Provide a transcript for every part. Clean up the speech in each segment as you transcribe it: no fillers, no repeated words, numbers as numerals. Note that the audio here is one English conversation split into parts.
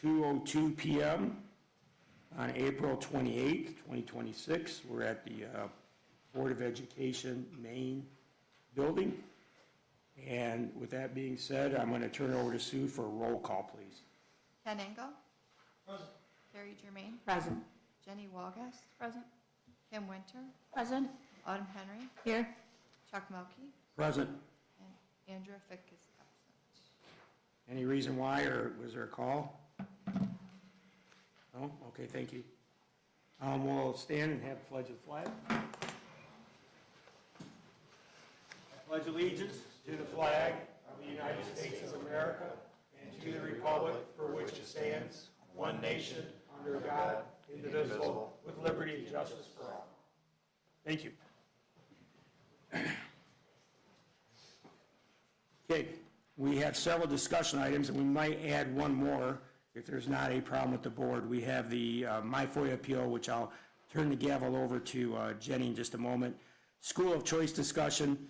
2:02 p.m. on April 28th, 2026. We're at the Board of Education main building. And with that being said, I'm going to turn it over to Sue for a roll call, please. Ken Engel. Present. Carrie Germain. Present. Jenny Walgast. Present. Kim Winter. Present. Autumn Henry. Here. Chuck Melkey. Present. And Andrea Fick is absent. Any reason why, or was there a call? No? Okay, thank you. We'll stand and have the pledge of the flag. I pledge allegiance to the flag of the United States of America and to the republic for which it stands, one nation, under God, indivisible, with liberty and justice for all. Thank you. Okay, we have several discussion items, and we might add one more if there's not a problem with the board. We have the My FOIA appeal, which I'll turn the gavel over to Jenny in just a moment. School of choice discussion.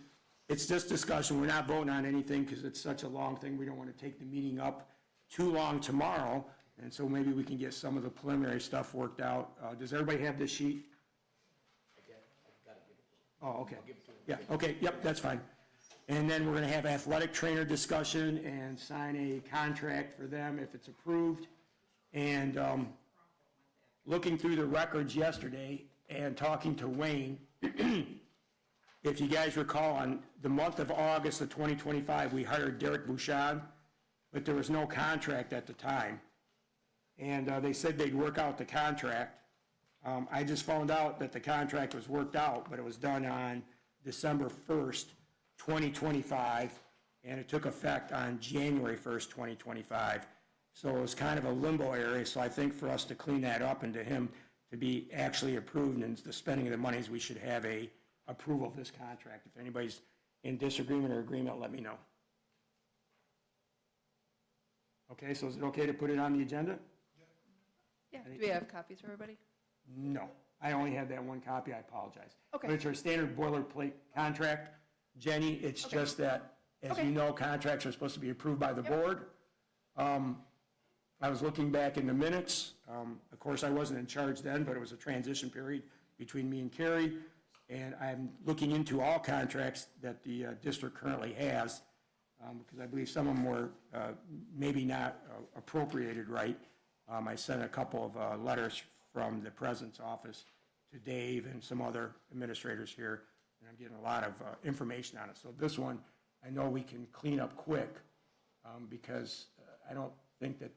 It's just discussion. We're not voting on anything because it's such a long thing. We don't want to take the meeting up too long tomorrow, and so maybe we can get some of the preliminary stuff worked out. Does everybody have this sheet? I've got to give it to you. Oh, okay. I'll give it to him. Yeah, okay, yep, that's fine. And then we're going to have athletic trainer discussion and sign a contract for them if it's approved. And looking through the records yesterday and talking to Wayne, if you guys recall, on the month of August of 2025, we hired Derek Bouchon, but there was no contract at the time. And they said they'd work out the contract. I just found out that the contract was worked out, but it was done on December 1st, 2025, and it took effect on January 1st, 2025. So it was kind of a limbo area, so I think for us to clean that up and to him to be actually approved and the spending of the monies, we should have a approval of this contract. If anybody's in disagreement or agreement, let me know. Okay, so is it okay to put it on the agenda? Yeah. Do we have copies for everybody? No, I only had that one copy, I apologize. Okay. But it's our standard boilerplate contract. Jenny, it's Okay. just that, as Okay. you know, contracts are supposed to be approved by the board. I was looking back in the minutes. Of course, I wasn't in charge then, but it was a transition period between me and Carrie. And I'm looking into all contracts that the district currently has, because I believe some of them were maybe not appropriated right. I sent a couple of letters from the president's office to Dave and some other administrators here, and I'm getting a lot of information on it. So this one, I know we can clean up quick, because I don't think that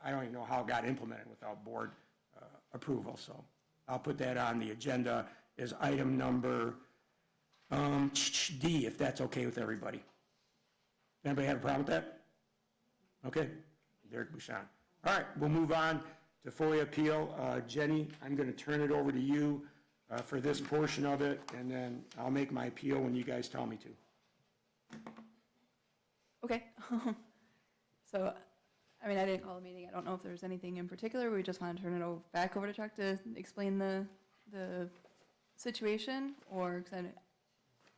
I don't even know how it got implemented without board approval. So I'll put that on the agenda as item number D, if that's okay with everybody. Anybody have a problem with that? Okay, Derek Bouchon. All right, we'll move on to FOIA appeal. Jenny, I'm going to turn it over to you for this portion of it, and then I'll make my appeal when you guys tell me to. Okay. So, I mean, I didn't call the meeting. I don't know if there's anything in particular. We just want to turn it back over to Chuck to explain the situation, or because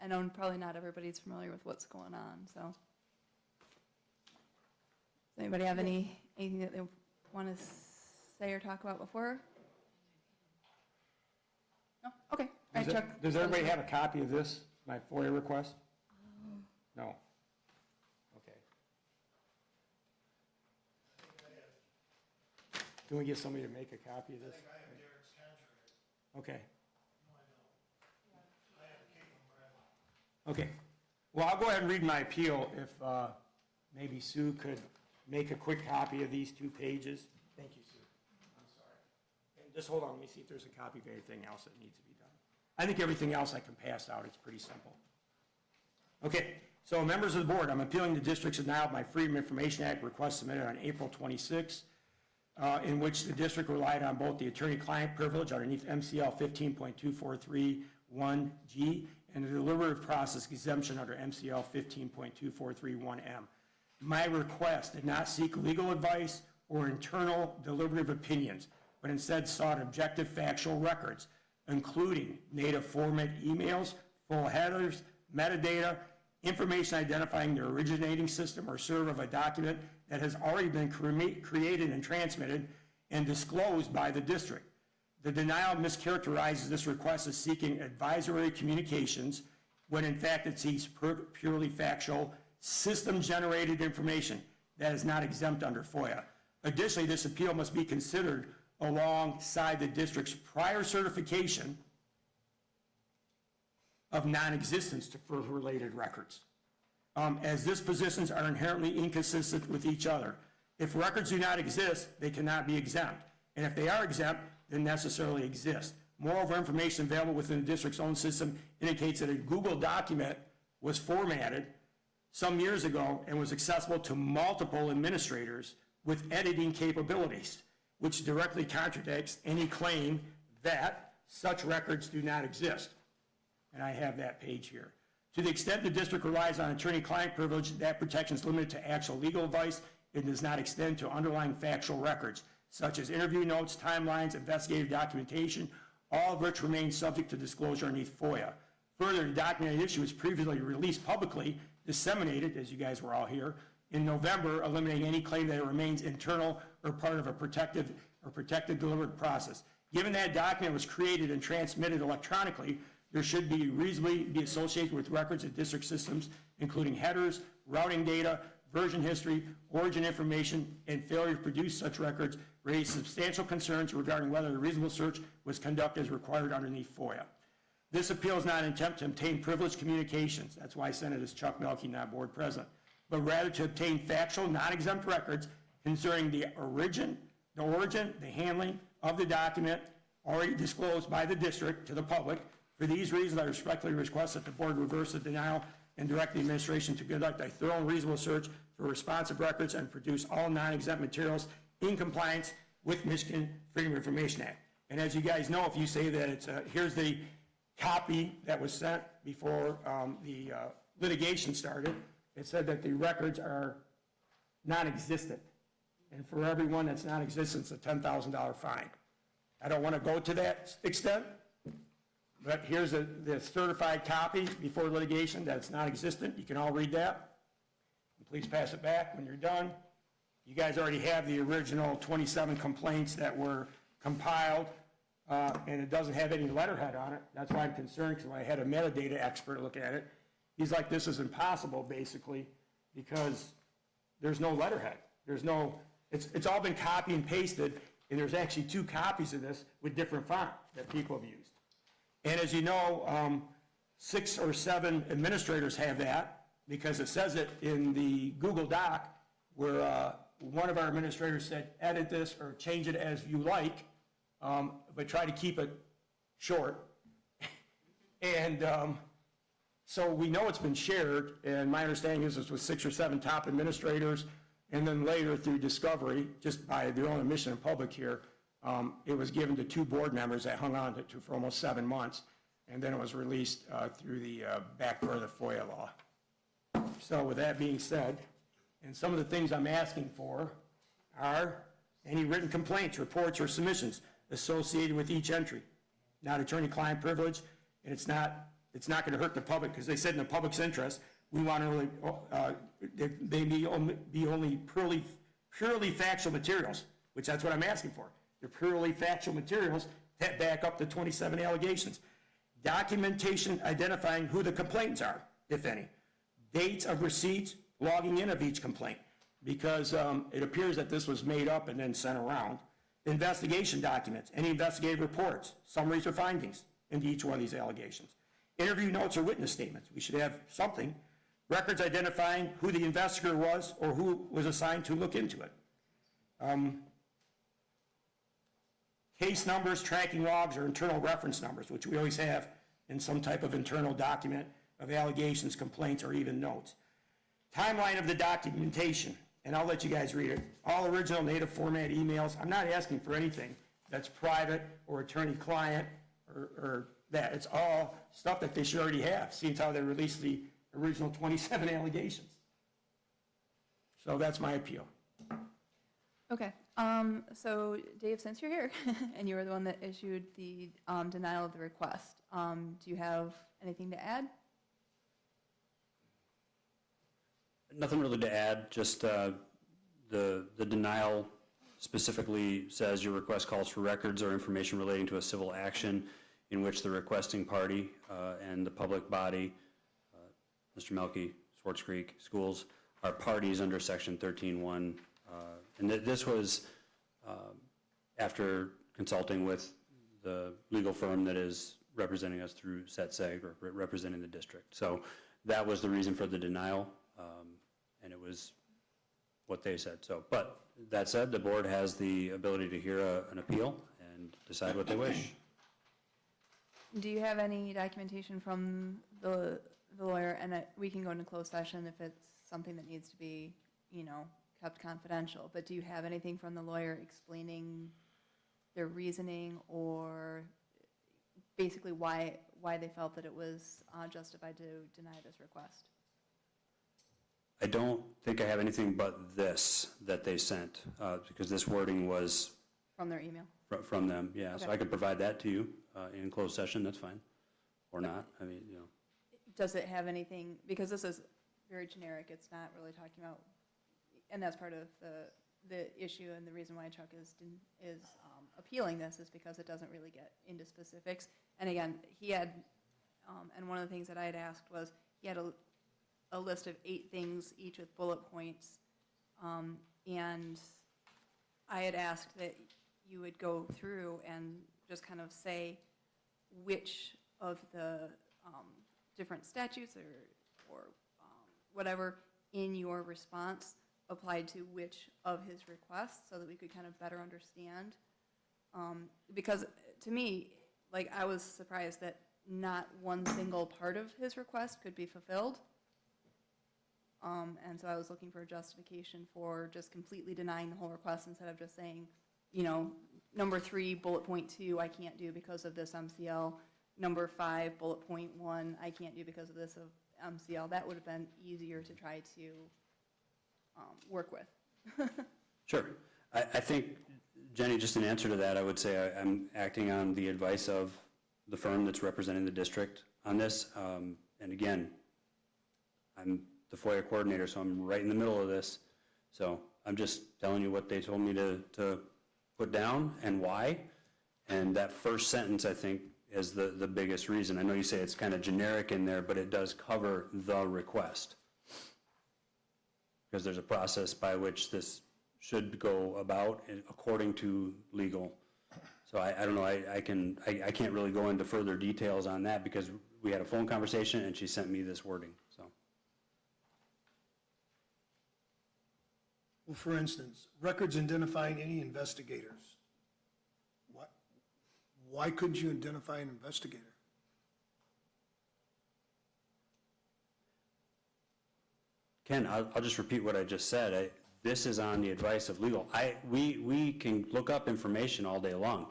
I know probably not everybody's familiar with what's going on. So, does anybody have anything that they want to say or talk about before? No. Okay. All right, Chuck. Does everybody have a copy of this, my FOIA request? No. Okay. Can we get somebody to make a copy of this? I think I have Derek's contract. Okay. No, I don't. I have a cake from Brad. Okay. Well, I'll go ahead and read my appeal if maybe Sue could make a quick copy of these 2 pages. Thank you, Sue. I'm sorry. And just hold on, let me see if there's a copy of anything else that needs to be done. I think everything else I can pass out. It's pretty simple. Okay. So members of the board, I'm appealing the district's denial of my Freedom of Information Act request submitted on April 26, in which the district relied on both the attorney-client privilege underneath MCL 15.2431G and the deliberative process exemption under MCL 15.2431M. My request did not seek legal advice or internal deliberative opinions, but instead sought objective factual records, including native format emails, full headers, metadata, information identifying the originating system or server of a document, that has already been created and transmitted and disclosed by the district. The denial mischaracterizes this request as seeking advisory communications when in fact it seeks purely factual, system-generated information that is not exempt under FOIA. Additionally, this appeal must be considered alongside the district's prior certification of non-existence for related records, as dispositions are inherently inconsistent with each other. If records do not exist, they cannot be exempt, and if they are exempt, they necessarily exist. Moreover, information available within the district's own system indicates that a Google document was formatted some years ago and was accessible to multiple administrators with editing capabilities, which directly contradicts any claim that such records do not exist. And I have that page here. To the extent the district relies on attorney-client privilege, that protection is limited to actual legal advice. It does not extend to underlying factual records, such as interview notes, timelines, investigative documentation, all of which remain subject to disclosure underneath FOIA. Further, the documented issue was previously released publicly, disseminated, as you guys were all here, in November, eliminating any claim that it remains internal or part of a protected deliberate process. Given that document was created and transmitted electronically, there should be reasonably be associated with records of district systems, including headers, routing data, version history, origin information, and failure to produce such records raise substantial concerns regarding whether a reasonable search was conducted as required underneath FOIA. This appeal is not an attempt to obtain privileged communications. That's why I sent it as Chuck Melke, not board president, but rather to obtain factual, non-exempt records concerning the origin, the handling of the document already disclosed by the district to the public. For these reasons, I respectfully request that the board reverse the denial and direct the administration to conduct a thorough and reasonable search for responsive records and produce all non-exempt materials in compliance with Michigan Freedom of Information Act. And as you guys know, if you say that it's, here's the copy that was sent before the litigation started, it said that the records are non-existent. And for everyone that's non-existent, it's a $10,000 fine. I don't want to go to that extent, but here's the certified copy before litigation that's non-existent. You can all read that. And please pass it back when you're done. You guys already have the original 27 complaints that were compiled, and it doesn't have any letterhead on it. That's why I'm concerned, because I had a metadata expert look at it. He's like, this is impossible, basically, because there's no letterhead. There's no, it's all been copy and pasted, and there's actually 2 copies of this with different font that people have used. And as you know, 6 or 7 administrators have that, because it says it in the Google Doc, where one of our administrators said, edit this or change it as you like, but try to keep it short. And so we know it's been shared, and my understanding is it's with 6 or 7 top administrators, and then later through discovery, just by their own admission in public here, it was given to 2 board members that hung on to it for almost 7 months, and then it was released through the back door of the FOIA law. So with that being said, and some of the things I'm asking for are any written complaints, reports, or submissions associated with each entry. Not attorney-client privilege, and it's not going to hurt the public, because they said in the public's interest, we want to really, they be only purely factual materials, which that's what I'm asking for. They're purely factual materials that back up the 27 allegations. Documentation identifying who the complainants are, if any. Dates of receipts, logging in of each complaint, because it appears that this was made up and then sent around. Investigation documents, any investigative reports, summaries or findings into each one of these allegations. Interview notes or witness statements. We should have something. Records identifying who the investigator was or who was assigned to look into it. Case numbers, tracking logs, or internal reference numbers, which we always have in some type of internal document of allegations, complaints, or even notes. Timeline of the documentation, and I'll let you guys read it. All original native format emails. I'm not asking for anything that's private or attorney-client or that. It's all stuff that they should already have. See, it's how they released the original 27 allegations. So that's my appeal. Okay, so Dave, since you're here, and you were the one that issued the denial of the request, do you have anything to add? Nothing really to add, just the denial specifically says your request calls for records or information relating to a civil action in which the requesting party and the public body, Mr. Melky, Swartz Creek Schools, are parties under Section 13.1. And this was after consulting with the legal firm that is representing us through SETSEG, or representing the district. So that was the reason for the denial, and it was what they said. So, but that said, the board has the ability to hear an appeal and decide what they wish. Do you have any documentation from the lawyer, and we can go into closed session if it's something that needs to be, kept confidential, but do you have anything from the lawyer explaining their reasoning, or basically why they felt that it was justified to deny this request? I don't think I have anything but this that they sent, because this wording was From their email? from them, yeah. So Okay. I could provide that to you in closed session, that's fine, or not, I mean, Does it have anything, because this is very generic, it's not really talking about, and that's part of the issue, and the reason why Chuck is appealing this is because it doesn't really get into specifics. And again, he had, and one of the things that I had asked was, he had a list of 8 things, each with bullet points, and I had asked that you would go through and just kind of say which of the different statutes or whatever in your response applied to which of his requests, so that we could kind of better understand. Because to me, like, I was surprised that not one single part of his request could be fulfilled. And so I was looking for a justification for just completely denying the whole request instead of just saying, number 3, bullet point 2, I can't do because of this MCL. Number 5, bullet point 1, I can't do because of this of MCL. That would have been easier to try to work with. Sure. I think, Jenny, just in answer to that, I would say I'm acting on the advice of the firm that's representing the district on this. And again, I'm the FOIA coordinator, so I'm right in the middle of this. So I'm just telling you what they told me to put down and why. And that first sentence, I think, is the biggest reason. I know you say it's kind of generic in there, but it does cover the request. Because there's a process by which this should go about according to legal. So I don't know, I can't really go into further details on that because we had a phone conversation and she sent me this wording, so. Well, for instance, records identifying any investigators. Why couldn't you identify an investigator? Ken, I'll just repeat what I just said. This is on the advice of legal. We can look up information all day long.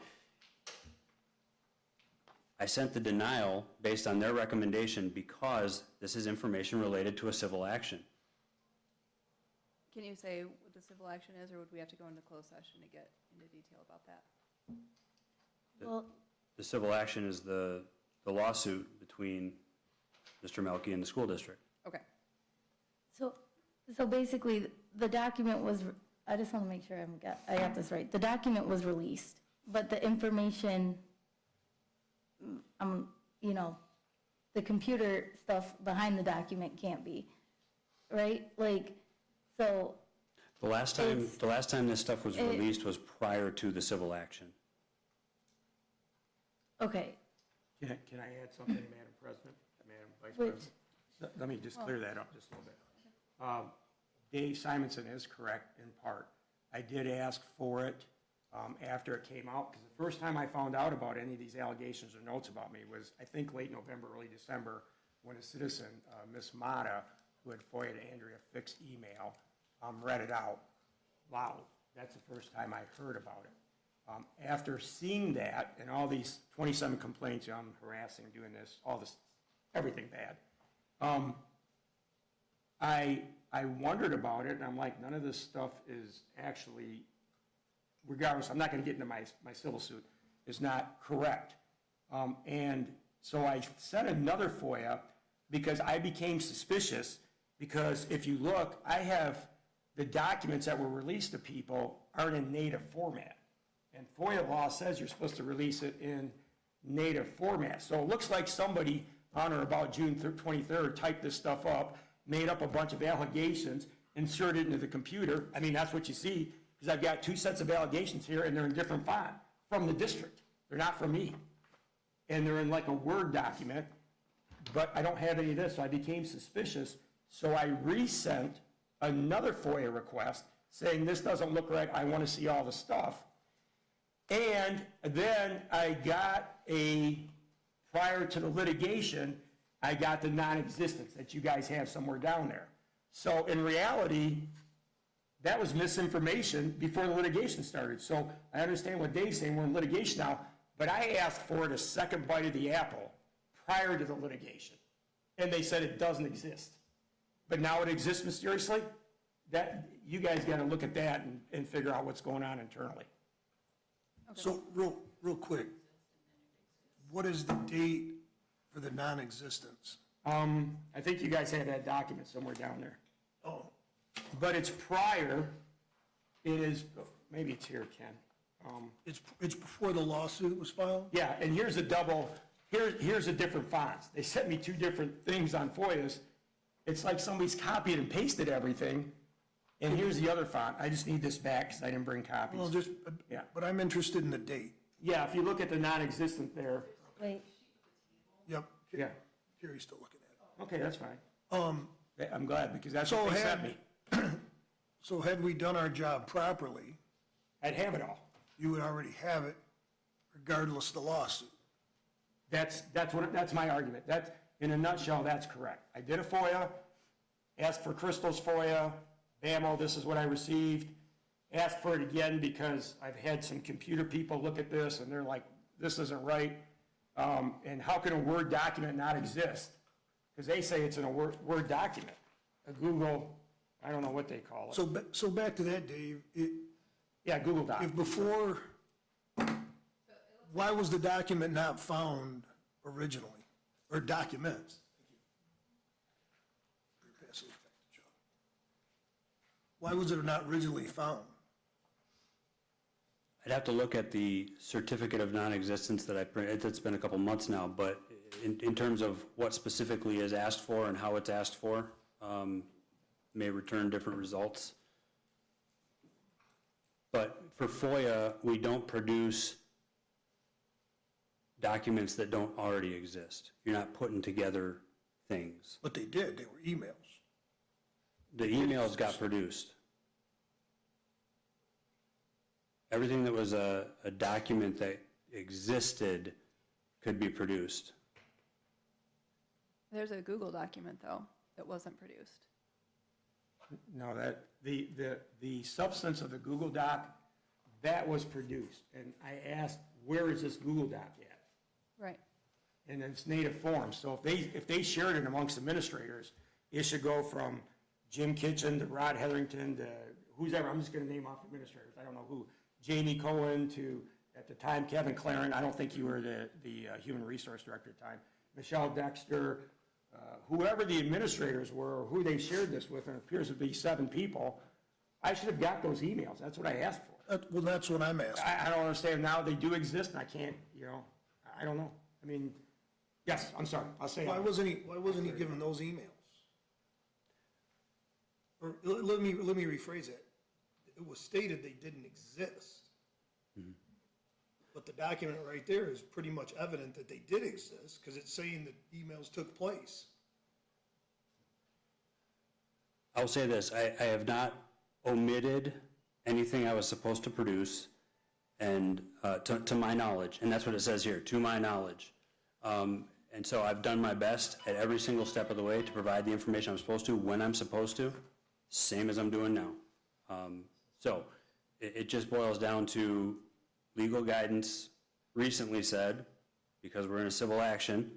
I sent the denial based on their recommendation because this is information related to a civil action. Can you say what the civil action is, or would we have to go into closed session to get into detail about that? Well, The civil action is the lawsuit between Mr. Melky and the school district. Okay. so basically, the document was, I just want to make sure I got this right. The document was released, but the information, the computer stuff behind the document can't be, right? Like, so. The last time this stuff was released was prior to the civil action. Okay, Can I add something, Madam President, Madam Vice Which- President? Let me just clear that up just a little bit. Dave Simonson is correct in part. I did ask for it after it came out, because the first time I found out about any of these allegations or notes about me was, I think, late November, early December, when a citizen, Miss Mata, who had FOIA'd Andrea Fick's email, read it out loud. That's the first time I heard about it. After seeing that and all these 27 complaints, I'm harassing, doing this, all this, everything bad, I wondered about it, and I'm like, none of this stuff is actually, regardless, I'm not going to get into my civil suit, is not correct. And so I sent another FOIA because I became suspicious, because if you look, I have the documents that were released to people aren't in native format. And FOIA law says you're supposed to release it in native format. So it looks like somebody on or about June 23rd typed this stuff up, made up a bunch of allegations, inserted it into the computer. I mean, that's what you see, because I've got 2 sets of allegations here, and they're in different font from the district. They're not from me. And they're in like a Word document, but I don't have any of this, so I became suspicious. So I resent another FOIA request saying, this doesn't look right, I want to see all the stuff. And then I got prior to the litigation, I got the non-existence that you guys have somewhere down there. So in reality, that was misinformation before the litigation started. So I understand what Dave's saying, we're in litigation now, but I asked for it a second bite of the apple prior to the litigation. And they said it doesn't exist. But now it exists mysteriously? You guys got to look at that and figure out what's going on internally. So, real quick, what is the date for the non-existence? I think you guys have that document somewhere down there. Oh, But it's prior, it is, maybe it's here, Ken. it's before the lawsuit was filed? Yeah, and here's the different fonts. They sent me 2 different things on FOIAs. It's like somebody's copied and pasted everything, and here's the other font. I just need this back because I didn't bring copies. Well, Yeah. but I'm interested in the date. Yeah, if you look at the non-existent there, Wait, Yep. yeah. Jerry's still looking at Okay, that's fine. it. I'm glad, because that's So what they sent me. So had we done our job properly, I'd have it all. you would already have it regardless of the lawsuit. That's my argument. In a nutshell, that's correct. I did a FOIA, asked for Crystal's FOIA, bammo, this is what I received. Asked for it again because I've had some computer people look at this and they're like, this isn't right. And how can a Word document not exist? Because they say it's in a Word document, a Google, I don't know what they call it. So back to that, Dave, Yeah, Google Doc. if before, why was the document not found originally, or documents? Pass it back to John. Why was it not originally found? I'd have to look at the certificate of non-existence that I printed. It's been a couple months now, but in terms of what specifically is asked for and how it's asked for, may return different results. But for FOIA, we don't produce documents that don't already exist. You're not putting together things. But they did, they were emails. The emails got produced. Everything that was a document that existed could be produced. There's a Google document, though, that wasn't produced. No, the substance of the Google Doc, that was produced. And I asked, where is this Google Doc at? Right. And it's native form. So if they shared it amongst administrators, it should go from Jim Kitchen to Rod Hetherington to who's ever, I'm just gonna name off administrators, I don't know who, Jamie Cohen to, at the time, Kevin Claren, I don't think you were the Human Resource Director at the time, Michelle Dexter, whoever the administrators were, or who they shared this with, and it appears to be 7 people, I should have got those emails, that's what I asked for. Well, that's what I'm asking. I don't understand, now they do exist, and I can't, I don't know. I mean, yes, I'm sorry, I'll say it. Why wasn't he given those emails? Or let me rephrase it. It was stated they didn't exist. But the document right there is pretty much evident that they did exist, because it's saying that emails took place. I'll say this, I have not omitted anything I was supposed to produce, and to my knowledge, and that's what it says here, to my knowledge. And so I've done my best at every single step of the way to provide the information I'm supposed to, when I'm supposed to, same as I'm doing now. So it just boils down to legal guidance recently said, because we're in a civil action,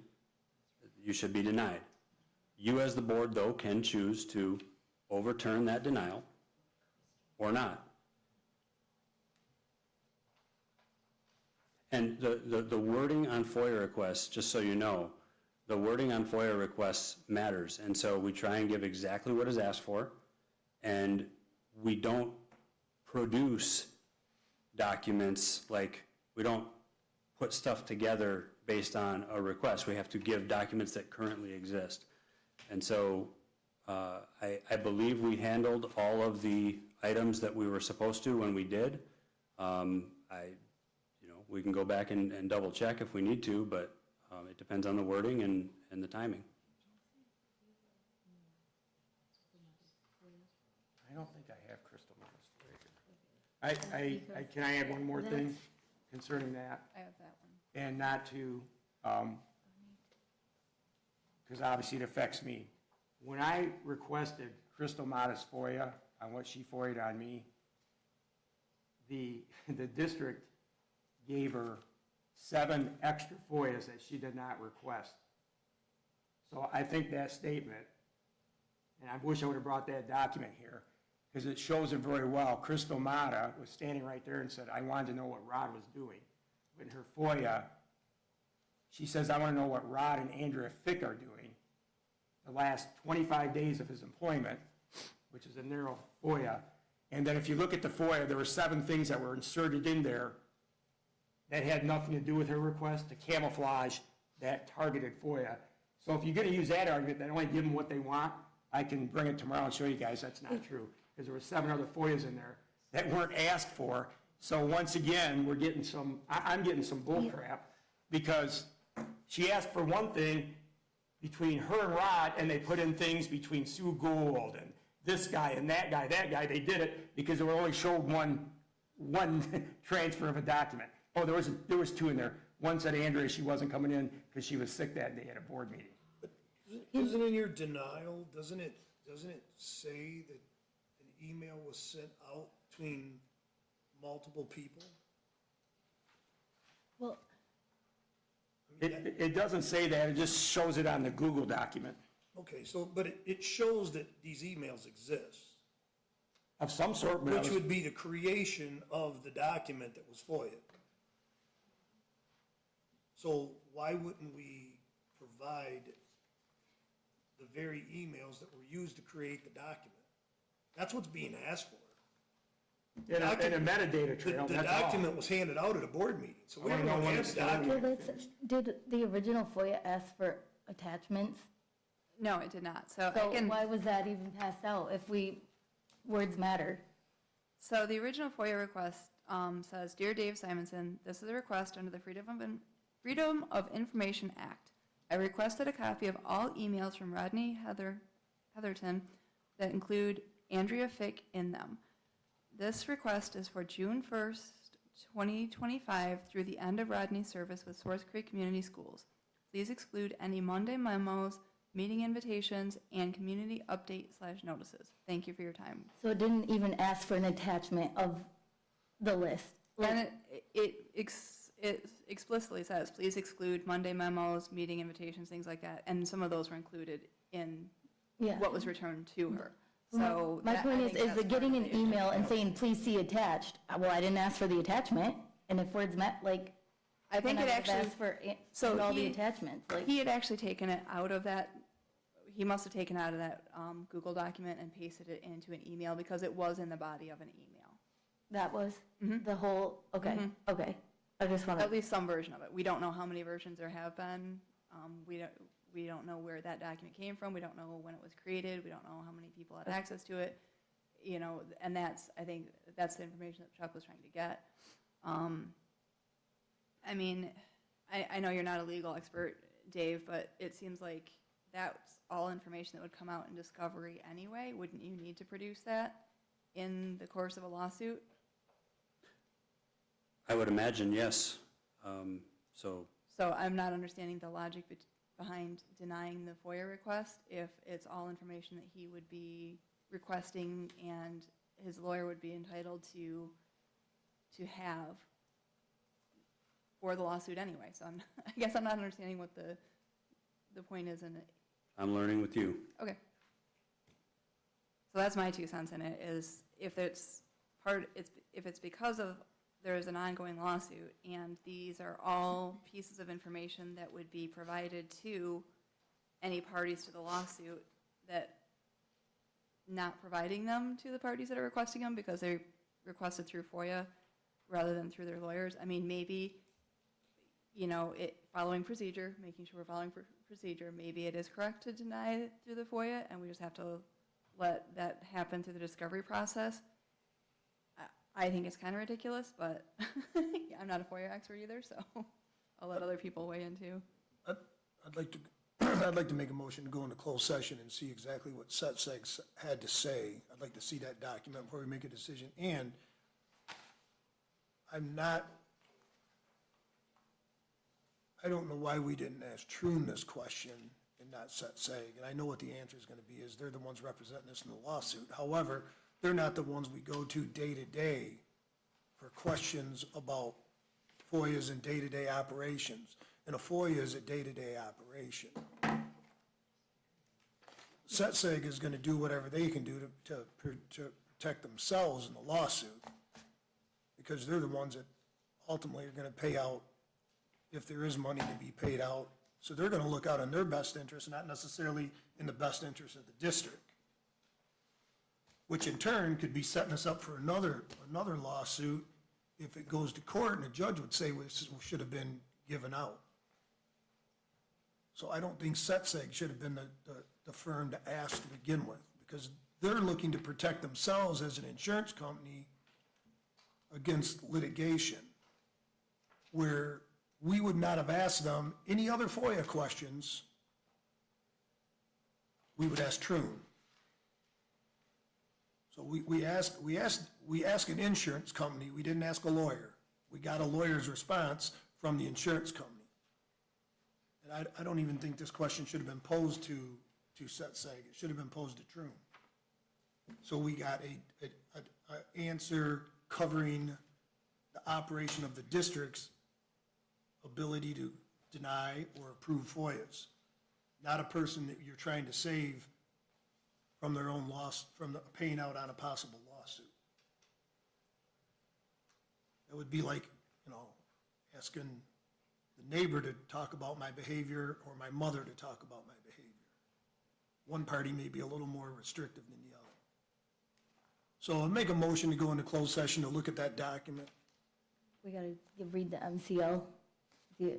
you should be denied. You as the board, though, can choose to overturn that denial or not. And the wording on FOIA requests, just so you know, the wording on FOIA requests matters. And so we try and give exactly what is asked for. And we don't produce documents, like, we don't put stuff together based on a request. We have to give documents that currently exist. And so I believe we handled all of the items that we were supposed to when we did. We can go back and double check if we need to, but it depends on the wording and the timing. I don't think I have Crystal Matt's FOIA. Can I add one more thing concerning that? I have that one. And not to, because obviously it affects me. When I requested Crystal Matt's FOIA on what she FOIA'd on me, the district gave her 7 extra FOIAs that she did not request. So I think that statement, and I wish I would have brought that document here, because it shows it very well. Crystal Mata was standing right there and said, I wanted to know what Rod was doing. But in her FOIA, she says, I want to know what Rod and Andrea Fick are doing the last 25 days of his employment, which is a narrow FOIA. And then if you look at the FOIA, there were 7 things that were inserted in there that had nothing to do with her request to camouflage that targeted FOIA. So if you're going to use that argument, that only give them what they want, I can bring it tomorrow and show you guys that's not true. Because there were 7 other FOIAs in there that weren't asked for. So once again, we're getting some, I'm getting some bull crap, because she asked for one thing between her and Rod, and they put in things between Sue Gould and this guy and that guy, They did it because they were only showed one transfer of a document. Oh, there was 2 in there. One said Andrea, she wasn't coming in because she was sick that day at a board meeting. Isn't in your denial, doesn't it say that an email was sent out between multiple people? Well, It doesn't say that, it just shows it on the Google document Okay, so, but it shows that these emails exist, of some sort, but I which was- would be the creation of the document that was FOIA. So why wouldn't we provide the very emails that were used to create the document? That's what's being asked for. in a metadata trail, The that's all. document was handed out at a board meeting, so we I don't wanna know when have it's the done. document. did the original FOIA ask for attachments? No, it did not. So I So can, why was that even passed out if words matter? so the original FOIA request says, Dear Dave Simonson, this is a request under the Freedom of Information Act. I requested a copy of all emails from Rodney Heatherton that include Andrea Fick in them. This request is for June 1st, 2025 through the end of Rodney's service with Source Creek Community Schools. Please exclude any Monday memos, meeting invitations, and community update/notices. Thank you for your time. So it didn't even ask for an attachment of the list? And it explicitly says, please exclude Monday memos, meeting invitations, things like that. And some of those were included in Yeah. what was returned to her. So My that- point I is think that's part getting of an the issue. email and saying, please see attached, well, I didn't ask for the attachment, and if words met, like, I think then it I would've actually, asked for so all the he- attachments, like, he had actually taken it out of that, he must have taken out of that Google document and pasted it into an email because it was in the body of an email. that was Mhm. the whole, okay, Mhm. okay. I just want At to, least some version of it. We don't know how many versions there have been. We don't know where that document came from. We don't know when it was created. We don't know how many people had access to it. You know, and I think that's the information that Chuck was trying to get. I mean, I know you're not a legal expert, Dave, but it seems like that's all information that would come out in discovery anyway. Wouldn't you need to produce that in the course of a lawsuit? I would imagine, yes. So So I'm not understanding the logic behind denying the FOIA request if it's all information that he would be requesting and his lawyer would be entitled to have for the lawsuit anyway. So I guess I'm not understanding what the point is in it. I'm learning with you. Okay. So that's my 2 cents in it, is if it's because of there is an ongoing lawsuit and these are all pieces of information that would be provided to any parties to the lawsuit, that not providing them to the parties that are requesting them because they requested through FOIA rather than through their lawyers. I mean, maybe, following procedure, making sure we're following procedure, maybe it is correct to deny it through the FOIA, and we just have to let that happen through the discovery process. I think it's kind of ridiculous, but I'm not a FOIA expert either, so I'll let other people weigh in too. I'd like to, I'd like to make a motion to go into closed session and see exactly what SCCS had to say. I'd like to see that document before we make a decision, and I don't know why we didn't ask Troon this question and not SCCS, and I know what the answer is gonna be, is they're the ones representing us in the lawsuit. However, they're not the ones we go to day to day for questions about FOIAs and day-to-day operations. And a FOIA is a day-to-day operation. SCCS is gonna do whatever they can do to protect themselves in the lawsuit, because they're the ones that ultimately are gonna pay out if there is money to be paid out. So they're gonna look out in their best interest, not necessarily in the best interest of the district, which in turn could be setting us up for another lawsuit if it goes to court and the judge would say this should have been given out. So I don't think SCCS should have been the firm to ask to begin with, because they're looking to protect themselves as an insurance company against litigation, where we would not have asked them any other FOIA questions. We would ask Troon. So we ask an insurance company, we didn't ask a lawyer. We got a lawyer's response from the insurance company. And I don't even think this question should have been posed to SCCS, it should have been posed to Troon. So we got a answer covering the operation of the district's ability to deny or approve FOIAs, not a person that you're trying to save from their own loss, from paying out on a possible lawsuit. It would be like, asking the neighbor to talk about my behavior or my mother to talk about my behavior. One party may be a little more restrictive than the other. So I'll make a motion to go into closed session to look at that document. We gotta read the MCL. Does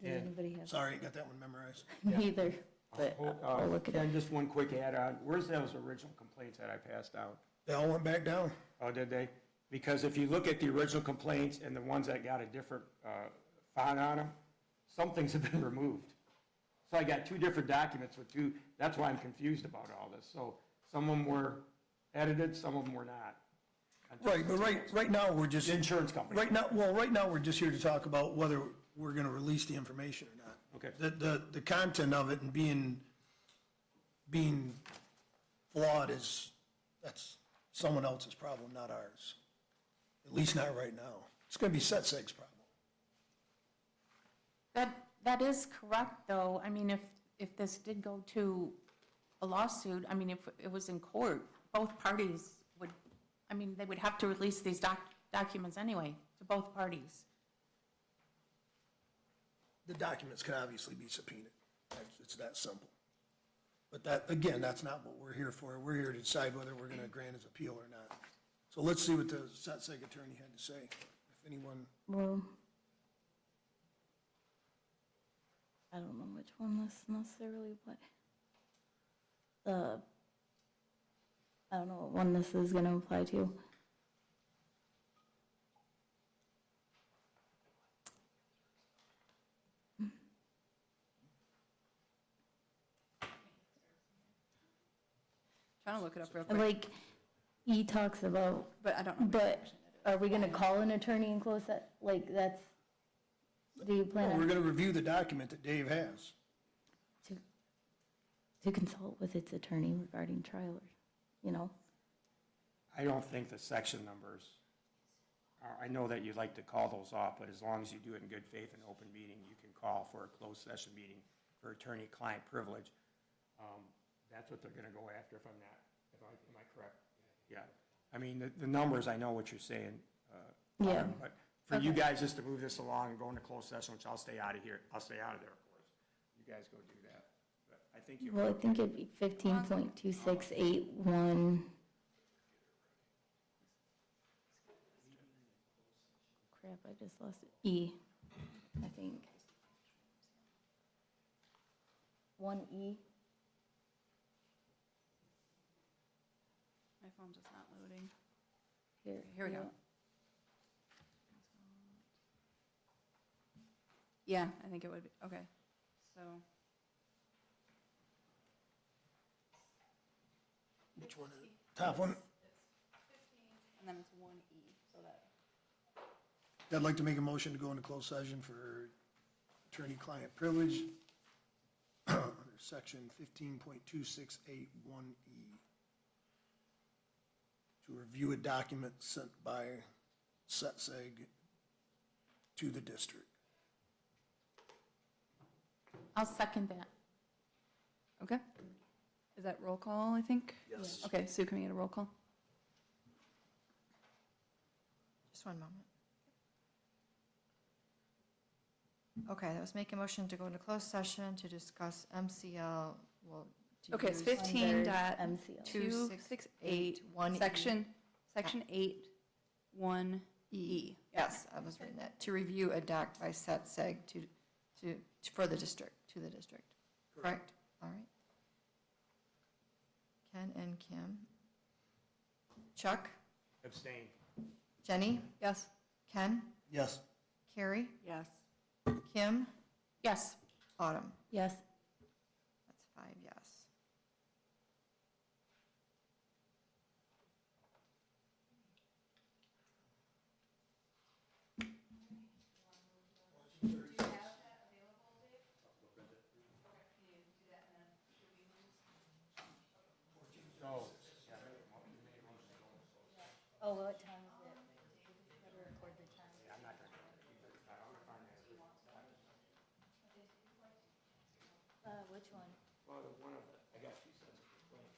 anybody have? Sorry, I ain't got that one memorized. Neither, but I'll look at it. Ken, just one quick add-on. Where's those original complaints that I passed out? They all went back down. Oh, did they? Because if you look at the original complaints and the ones that got a different font on them, some things have been removed. So I got two different documents with two, that's why I'm confused about all this. So some of them were edited, some of them were not. Right, but right now, we're just. The insurance company. Right now, we're just here to talk about whether we're gonna release the information or not. Okay. The content of it and being flawed that's someone else's problem, not ours. At least not right now. It's gonna be SCCS' problem. That is correct, though. I mean, if this did go to a lawsuit, I mean, if it was in court, both parties would, they would have to release these documents anyway to both parties. The documents can obviously be subpoenaed. It's that simple. But that, again, that's not what we're here for. We're here to decide whether we're gonna grant his appeal or not. So let's see what the SCCS attorney had to say, if anyone. Well, I don't know which one this necessarily applies. I don't know what one this is gonna apply to. Trying to look it up real quick, Like, he talks about, but I don't know. but are we gonna call an attorney and close that, like, that's, do you plan We're on gonna review the document that Dave has. to consult with its attorney regarding trial, or, I don't think the section numbers, I know that you like to call those off, but as long as you do it in good faith and open meeting, you can call for a closed session meeting for attorney-client privilege. That's what they're gonna go after if I'm not, am I correct? Yeah. I mean, the numbers, I know what you're saying. Yeah. But for you guys just to move this along and go into closed session, which I'll stay out of here, I'll stay out of there, of course. You guys go do that. But I think you're, Well, I think it'd be 15.2681. Crap, I just lost it. E, I think. 1E. My phone's just not loading. Here, Here we go. yeah. Yeah, I think it would be, okay, so, Which one is it? Top one? and then it's 1E, so that, I'd like to make a motion to go into closed session for attorney-client privilege under section 15.2681E to review a document sent by SETSEG to the district. I'll second that. okay. Is that roll call, I think? Yes. Okay, Sue, can we get a roll call? Just one moment. Okay, that was make a motion to go into closed session to discuss MCL, well, to Okay, it's use 15 Under dot MCL. 268, 1E. section 8, 1E. Yes, I was reading that. To review a doc by SETSEG for the district, to the district. Correct? All right. Ken and Kim. Chuck? abstain. Jenny? Yes? Ken? Yes. Carrie? Yes. Kim? Yes. Autumn? Yes. That's 5 yes. Oh, what time is it? Gotta record the time. Which one? Well, one of, I got two sets of complaints.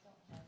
Don't have.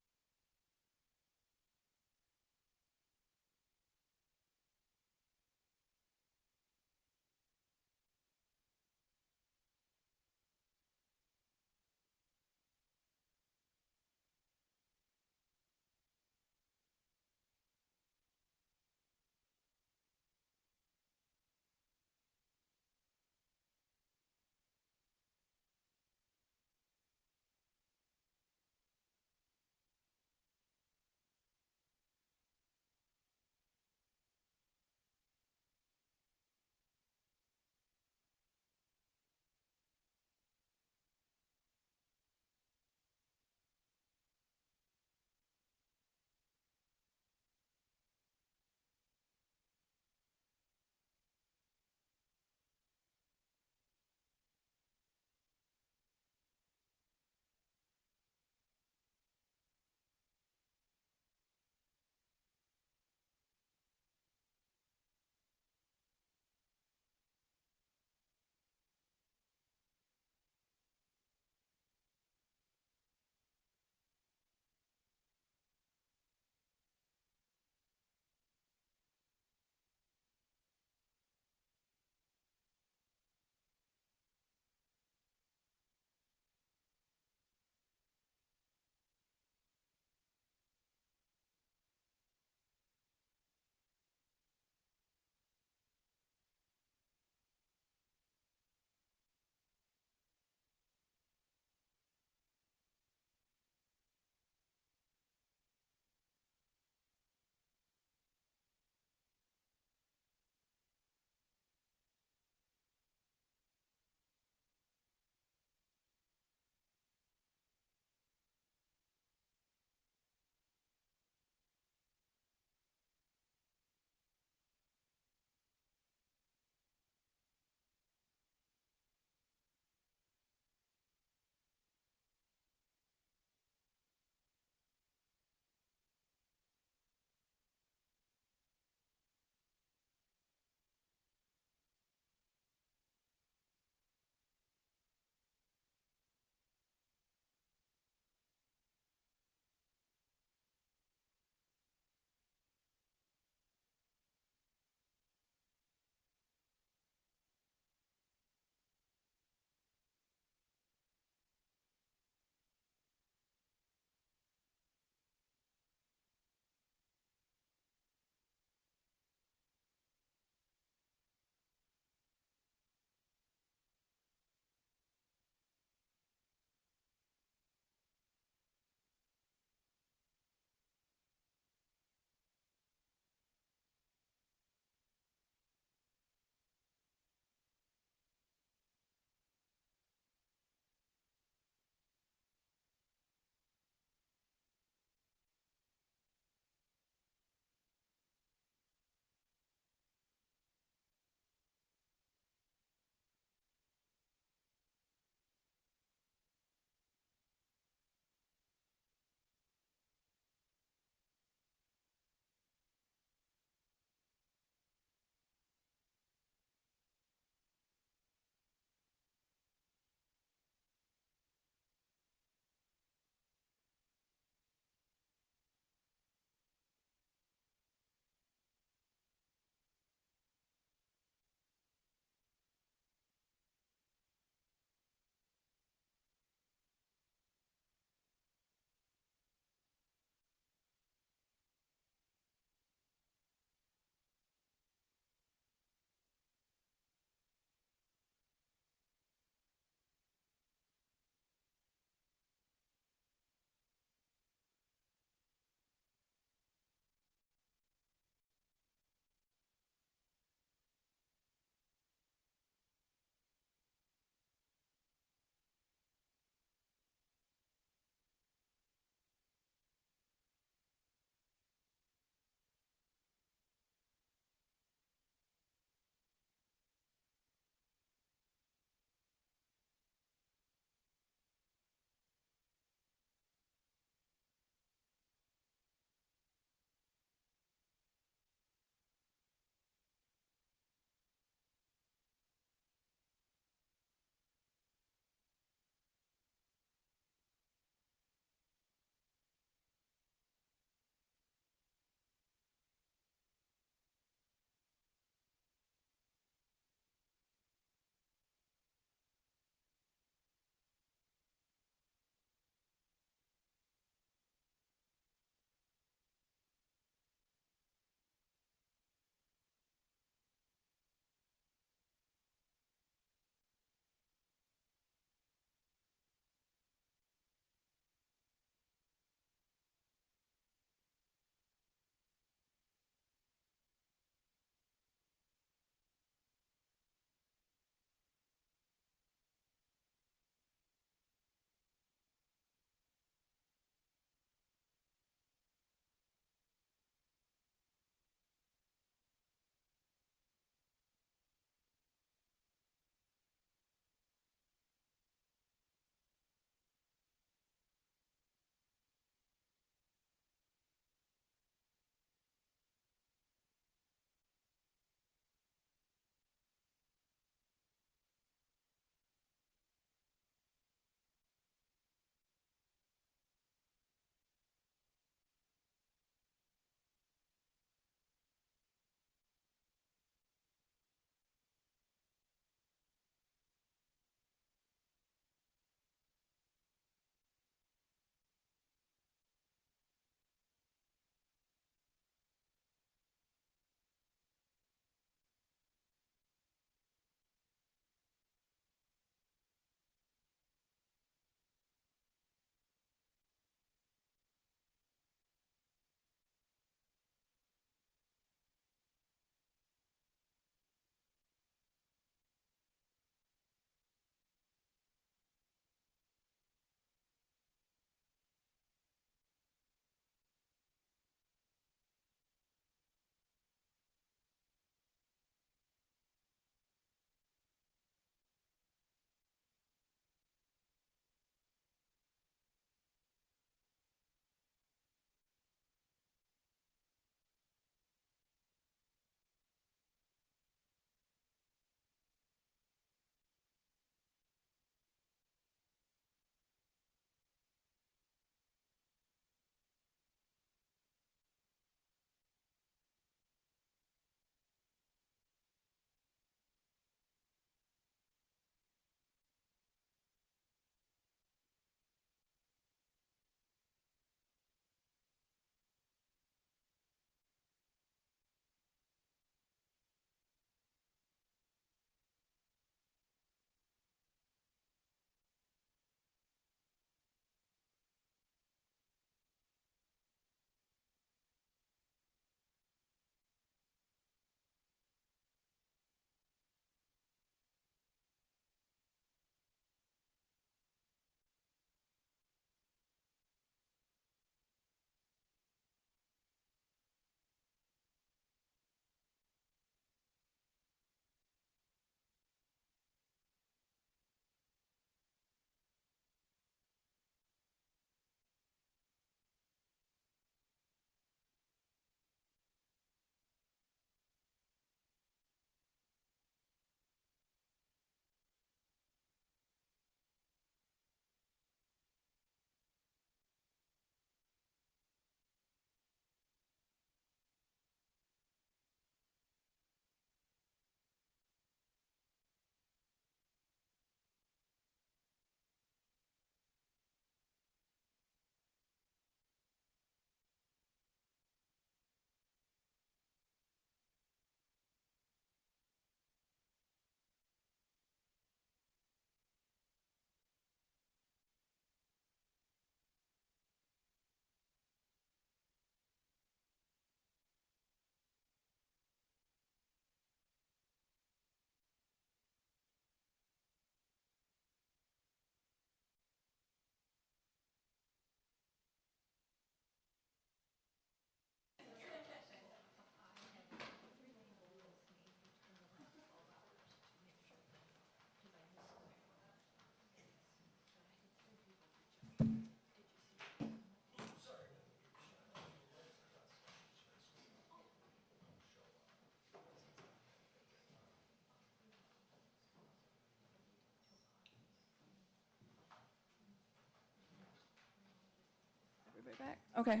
back? Okay,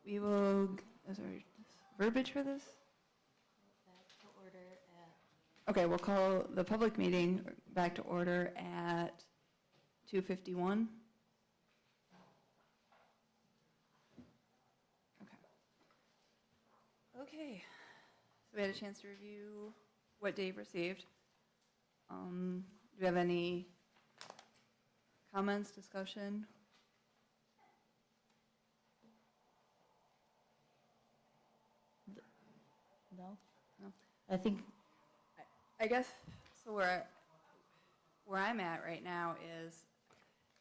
we will, is there verbiage for this? Okay, we'll call the public meeting back to order at 2:51. Okay. Okay, so we had a chance to review what Dave received. Do we have any comments, discussion? No? No. I think, I guess, so where I'm at right now is,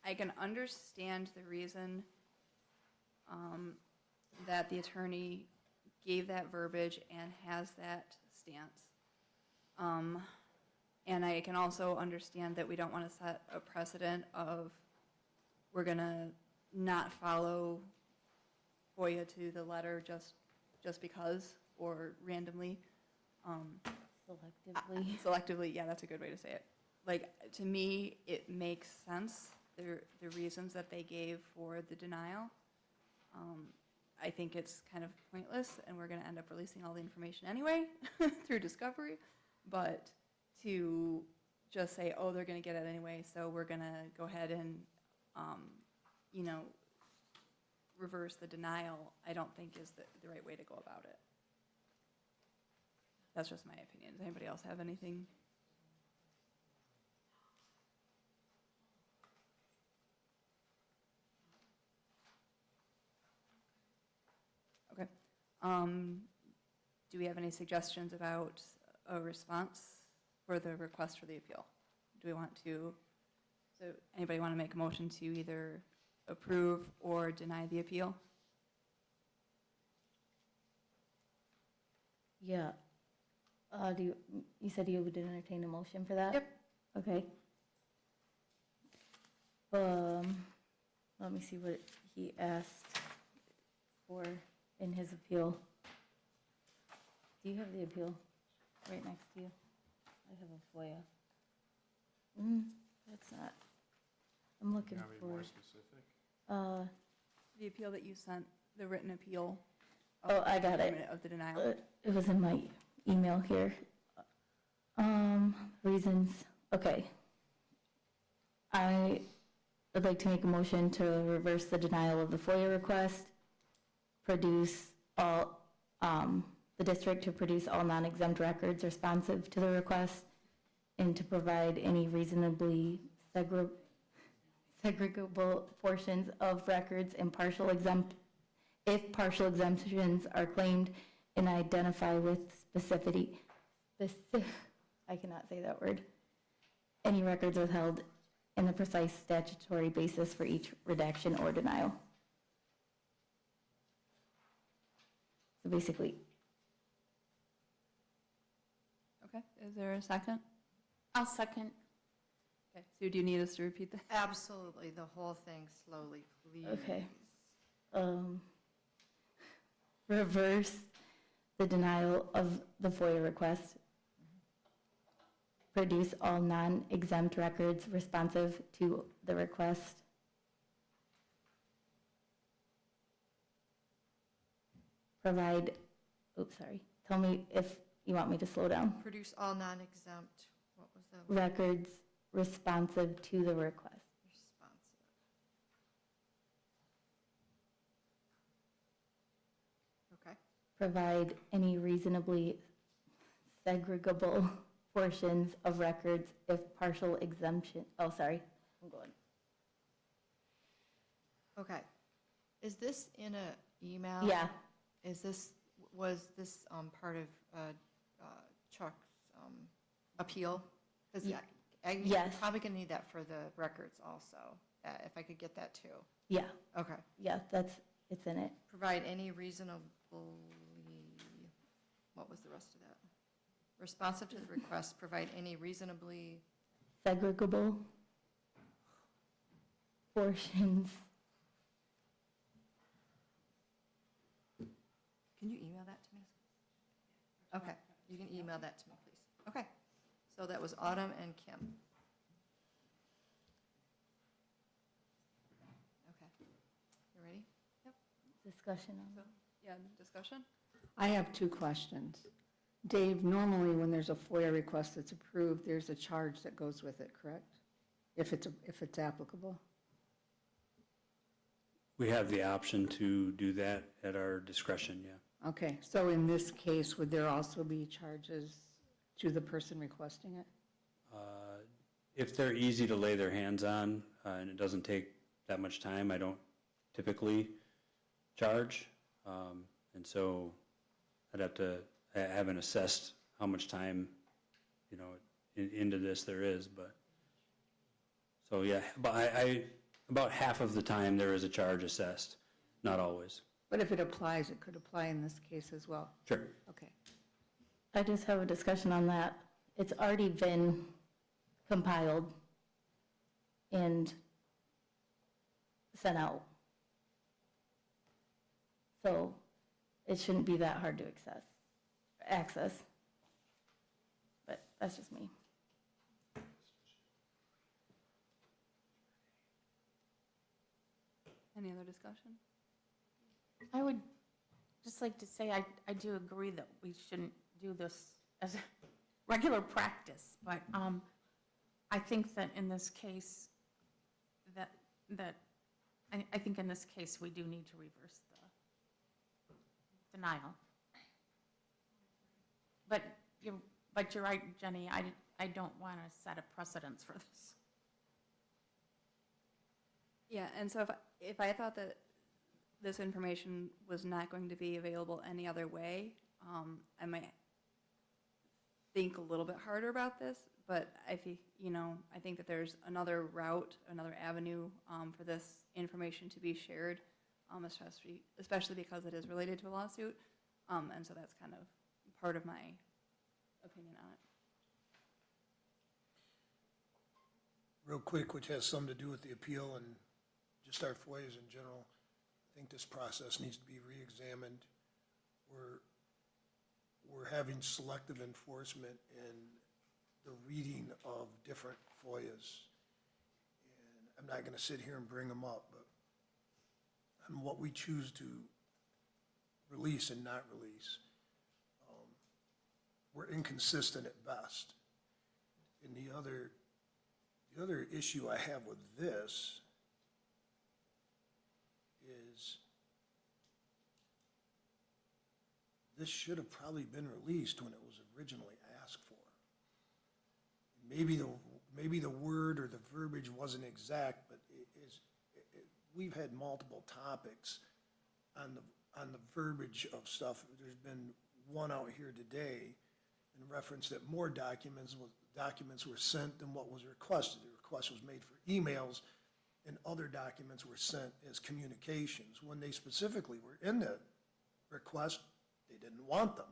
I can understand the reason that the attorney gave that verbiage and has that stance. And I can also understand that we don't want to set a precedent of, we're gonna not follow FOIA to the letter just because, or randomly. selectively. Selectively, yeah, that's a good way to say it. Like, to me, it makes sense, the reasons that they gave for the denial. I think it's kind of pointless, and we're gonna end up releasing all the information anyway through discovery. But to just say, oh, they're gonna get it anyway, so we're gonna go ahead and, you know, reverse the denial, I don't think is the right way to go about it. That's just my opinion. Does anybody else have anything? Okay. Do we have any suggestions about a response for the request for the appeal? Do we want to, so anybody want to make a motion to either approve or deny the appeal? Yeah. You said you would entertain a motion for that? Yep. Okay. Let me see what he asked for in his appeal. Do you have the appeal right next to you? I have a FOIA. That's not, I'm looking Can I be for, more specific? The appeal that you sent, the written appeal. Oh, I got it. Of the denial. It was in my email here. Reasons, okay. I would like to make a motion to reverse the denial of the FOIA request, produce all, the district to produce all non-exempt records responsive to the request, and to provide any reasonably segregable portions of records and partial exempt, if partial exemptions are claimed, and identify with specificity, I cannot say that word, any records withheld and the precise statutory basis for each redaction or denial. So basically, Okay, is there a second? I'll second. Okay, Sue, do you need us to repeat that? Absolutely, the whole thing slowly, please. okay. Reverse the denial of the FOIA request. Produce all non-exempt records responsive to the request. Provide, oops, sorry. Tell me if you want me to slow down. Produce all non-exempt, what was the Records responsive to the request. responsive? Okay, Provide any reasonably segregable portions of records if partial exemption, oh, sorry, I'm going. okay. Is this in a email? Yeah, Was this part of Chuck's appeal? Because I'm Yes. probably going to need that for the records also, if I could get that too. yeah, Okay. yeah, it's in it. Provide any reasonably, what was the rest of that? Responsive to the request, provide any reasonably, Segregable portions. can you email that to me? Okay, you can email that to me, please. Okay, so that was Autumn and Kim. Okay, you ready? discussion on that. Yeah, discussion? I have two questions. Dave, normally when there's a FOIA request that's approved, there's a charge that goes with it, correct? If it's applicable? We have the option to do that at our discretion, yeah. Okay, so in this case, would there also be charges to the person requesting it? If they're easy to lay their hands on, and it doesn't take that much time, I don't typically charge. And so I'd have to, I haven't assessed how much time, you know, into this there is, but, so yeah, but about half of the time there is a charge assessed, not always. But if it applies, it could apply in this case as well? Sure. Okay. I just have a discussion on that. It's already been compiled and sent out. So it shouldn't be that hard to access. But that's just me. Any other discussion? I would just like to say, I do agree that we shouldn't do this as a regular practice, but I think that in this case, I think in this case, we do need to reverse the denial. But you're right, Jenny, I don't want to set a precedence for this. Yeah, and so if I thought that this information was not going to be available any other way, I might think a little bit harder about this, but I think that there's another route, another avenue for this information to be shared, especially because it is related to a lawsuit, and so that's kind of part of my opinion on it. Real quick, which has something to do with the appeal and just our FOIAs in general, I think this process needs to be reexamined. We're having selective enforcement in the reading of different FOIAs. And I'm not gonna sit here and bring them up, but on what we choose to release and not release, we're inconsistent at best. And the other issue I have with this is this should have probably been released when it was originally asked for. Maybe the word or the verbiage wasn't exact, but we've had multiple topics on the verbiage of stuff. There's been one out here today in reference that more documents were sent than what was requested. The request was made for emails, and other documents were sent as communications. When they specifically were in the request, they didn't want them.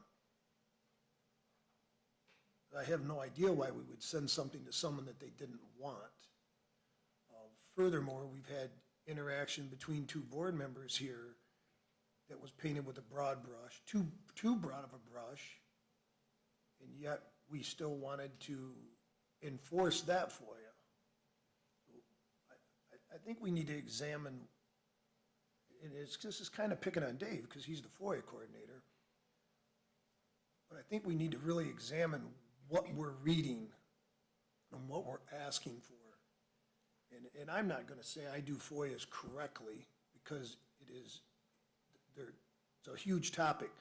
I have no idea why we would send something to someone that they didn't want. Furthermore, we've had interaction between two board members here that was painted with a broad brush, too broad of a brush, and yet we still wanted to enforce that FOIA. I think we need to examine, and this is kind of picking on Dave because he's the FOIA coordinator, but I think we need to really examine what we're reading and what we're asking for. And I'm not going to say I do FOIAs correctly because it's a huge topic.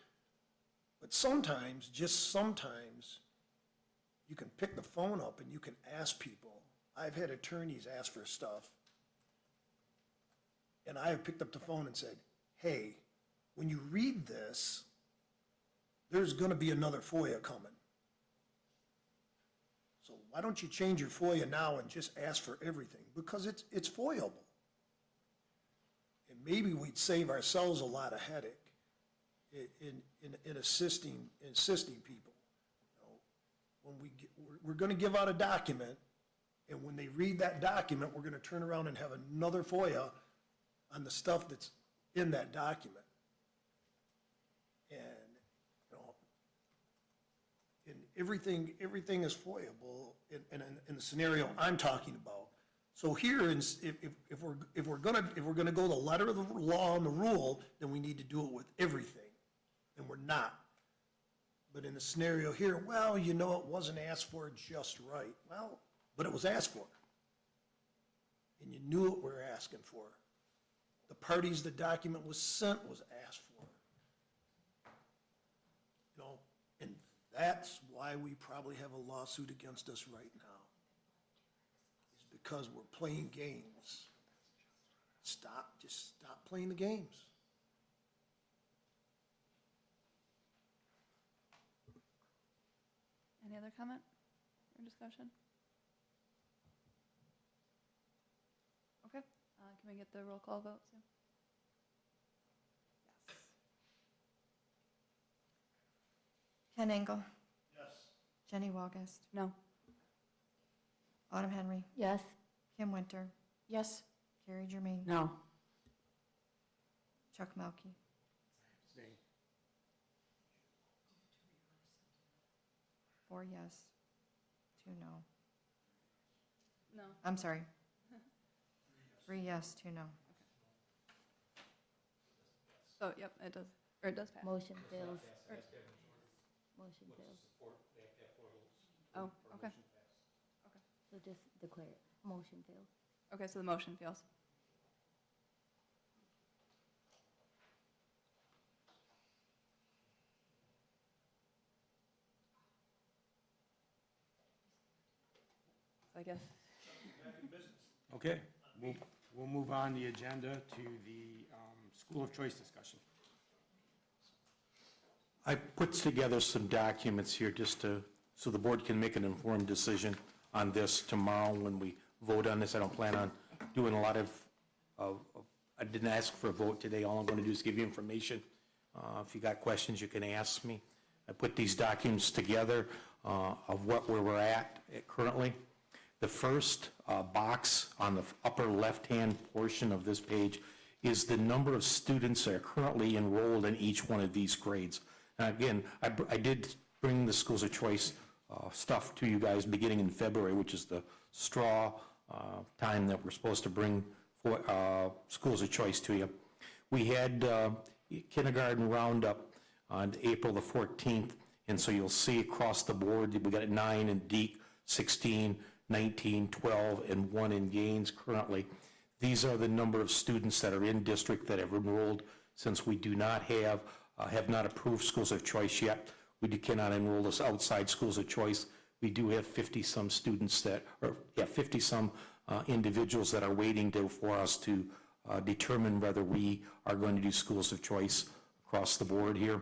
But sometimes, just sometimes, you can pick the phone up and you can ask people. I've had attorneys ask for stuff, and I have picked up the phone and said, hey, when you read this, there's going to be another FOIA coming. So why don't you change your FOIA now and just ask for everything? Because it's FOIAble. And maybe we'd save ourselves a lot of headache in assisting people. You know, when we're going to give out a document, and when they read that document, we're going to turn around and have another FOIA on the stuff that's in that document. And, you know, and everything is FOIAble in the scenario I'm talking about. So here, if we're gonna go the letter of the law and the rule, then we need to do it with everything, and we're not. But in the scenario here, well, you know, it wasn't asked for just right. Well, but it was asked for. And you knew what we were asking for. The parties the document was sent was asked for. You know, and that's why we probably have a lawsuit against us right now. Is because we're playing games. Just stop playing the games. Any other comment or discussion? Okay, can we get the roll call vote, Sue? Yes. Ken Engel? Yes. Jenny Walgast? No. Autumn Henry? Yes. Kim Winter? Yes. Carrie Germain? No. Chuck Melkey? Abstain. 4 yes, 2 no. No. I'm sorry. 3 yes, 2 no. So, yep, it does, or it does pass. Motion fails. Motion fails. Oh, okay. So just declare it. Motion fails. Okay, so the motion fails. So I guess, Okay, we'll move on the agenda to the school of choice discussion. I put together some documents here just so the board can make an informed decision on this tomorrow when we vote on this. I don't plan on doing a lot of, I didn't ask for a vote today. All I'm going to do is give you information. If you got questions, you can ask me. I put these documents together of where we're at currently. The first box on the upper left-hand portion of this page is the number of students that are currently enrolled in each one of these grades. And again, I did bring the schools of choice stuff to you guys beginning in February, which is the straw time that we're supposed to bring for schools of choice to you. We had kindergarten roundup on April the 14th, and so you'll see across the board, we got 9 in Deke, 16, 19, 12, and 1 in Gaines currently. These are the number of students that are in district that have enrolled, since we do not have not approved schools of choice yet. We cannot enroll us outside schools of choice. We do have 50-some students that, or yeah, 50-some individuals that are waiting for us to determine whether we are going to do schools of choice across the board here.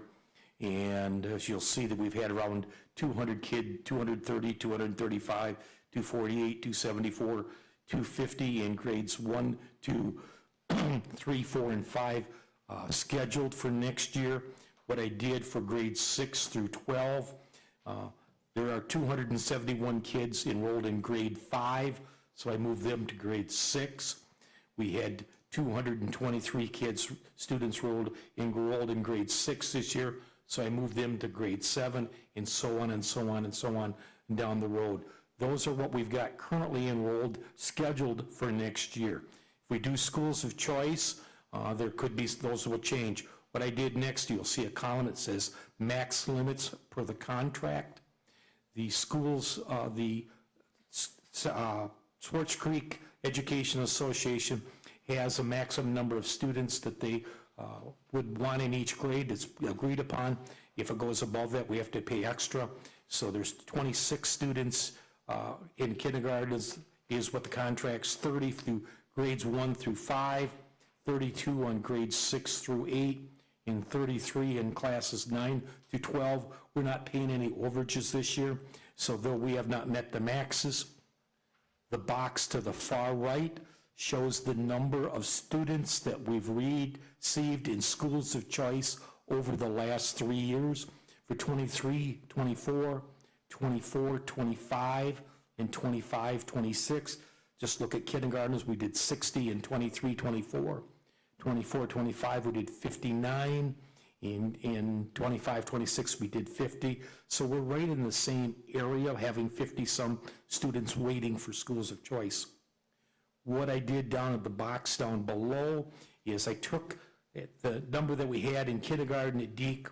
And as you'll see that we've had around 200 kid, 230, 235, 248, 274, 250 in grades 1, 2, 3, 4, and 5 scheduled for next year. What I did for grades 6 through 12, there are 271 kids enrolled in grade 5, so I moved them to grade 6. We had 223 students enrolled in grade 6 this year, so I moved them to grade 7, and so on and so on and so on down the road. Those are what we've got currently enrolled, scheduled for next year. If we do schools of choice, there could be, those will change. What I did next, you'll see a column that says max limits per the contract. The schools, the Swartz Creek Education Association has a maximum number of students that they would want in each grade. It's agreed upon. If it goes above that, we have to pay extra. So there's 26 students in kindergarten is what the contract's 30 through grades 1 through 5, 32 on grades 6 through 8, and 33 in classes 9 through 12. We're not paying any overages this year, so though we have not met the maxes, the box to the far right shows the number of students that we've received in schools of choice over the last 3 years for 23, 24, 24, 25, and 25, 26. Just look at kindergartners, we did 60 in 23, 24. 24, 25, we did 59. In 25, 26, we did 50. So we're right in the same area, having 50-some students waiting for schools of choice. What I did down at the box down below is I took the number that we had in kindergarten at Deke,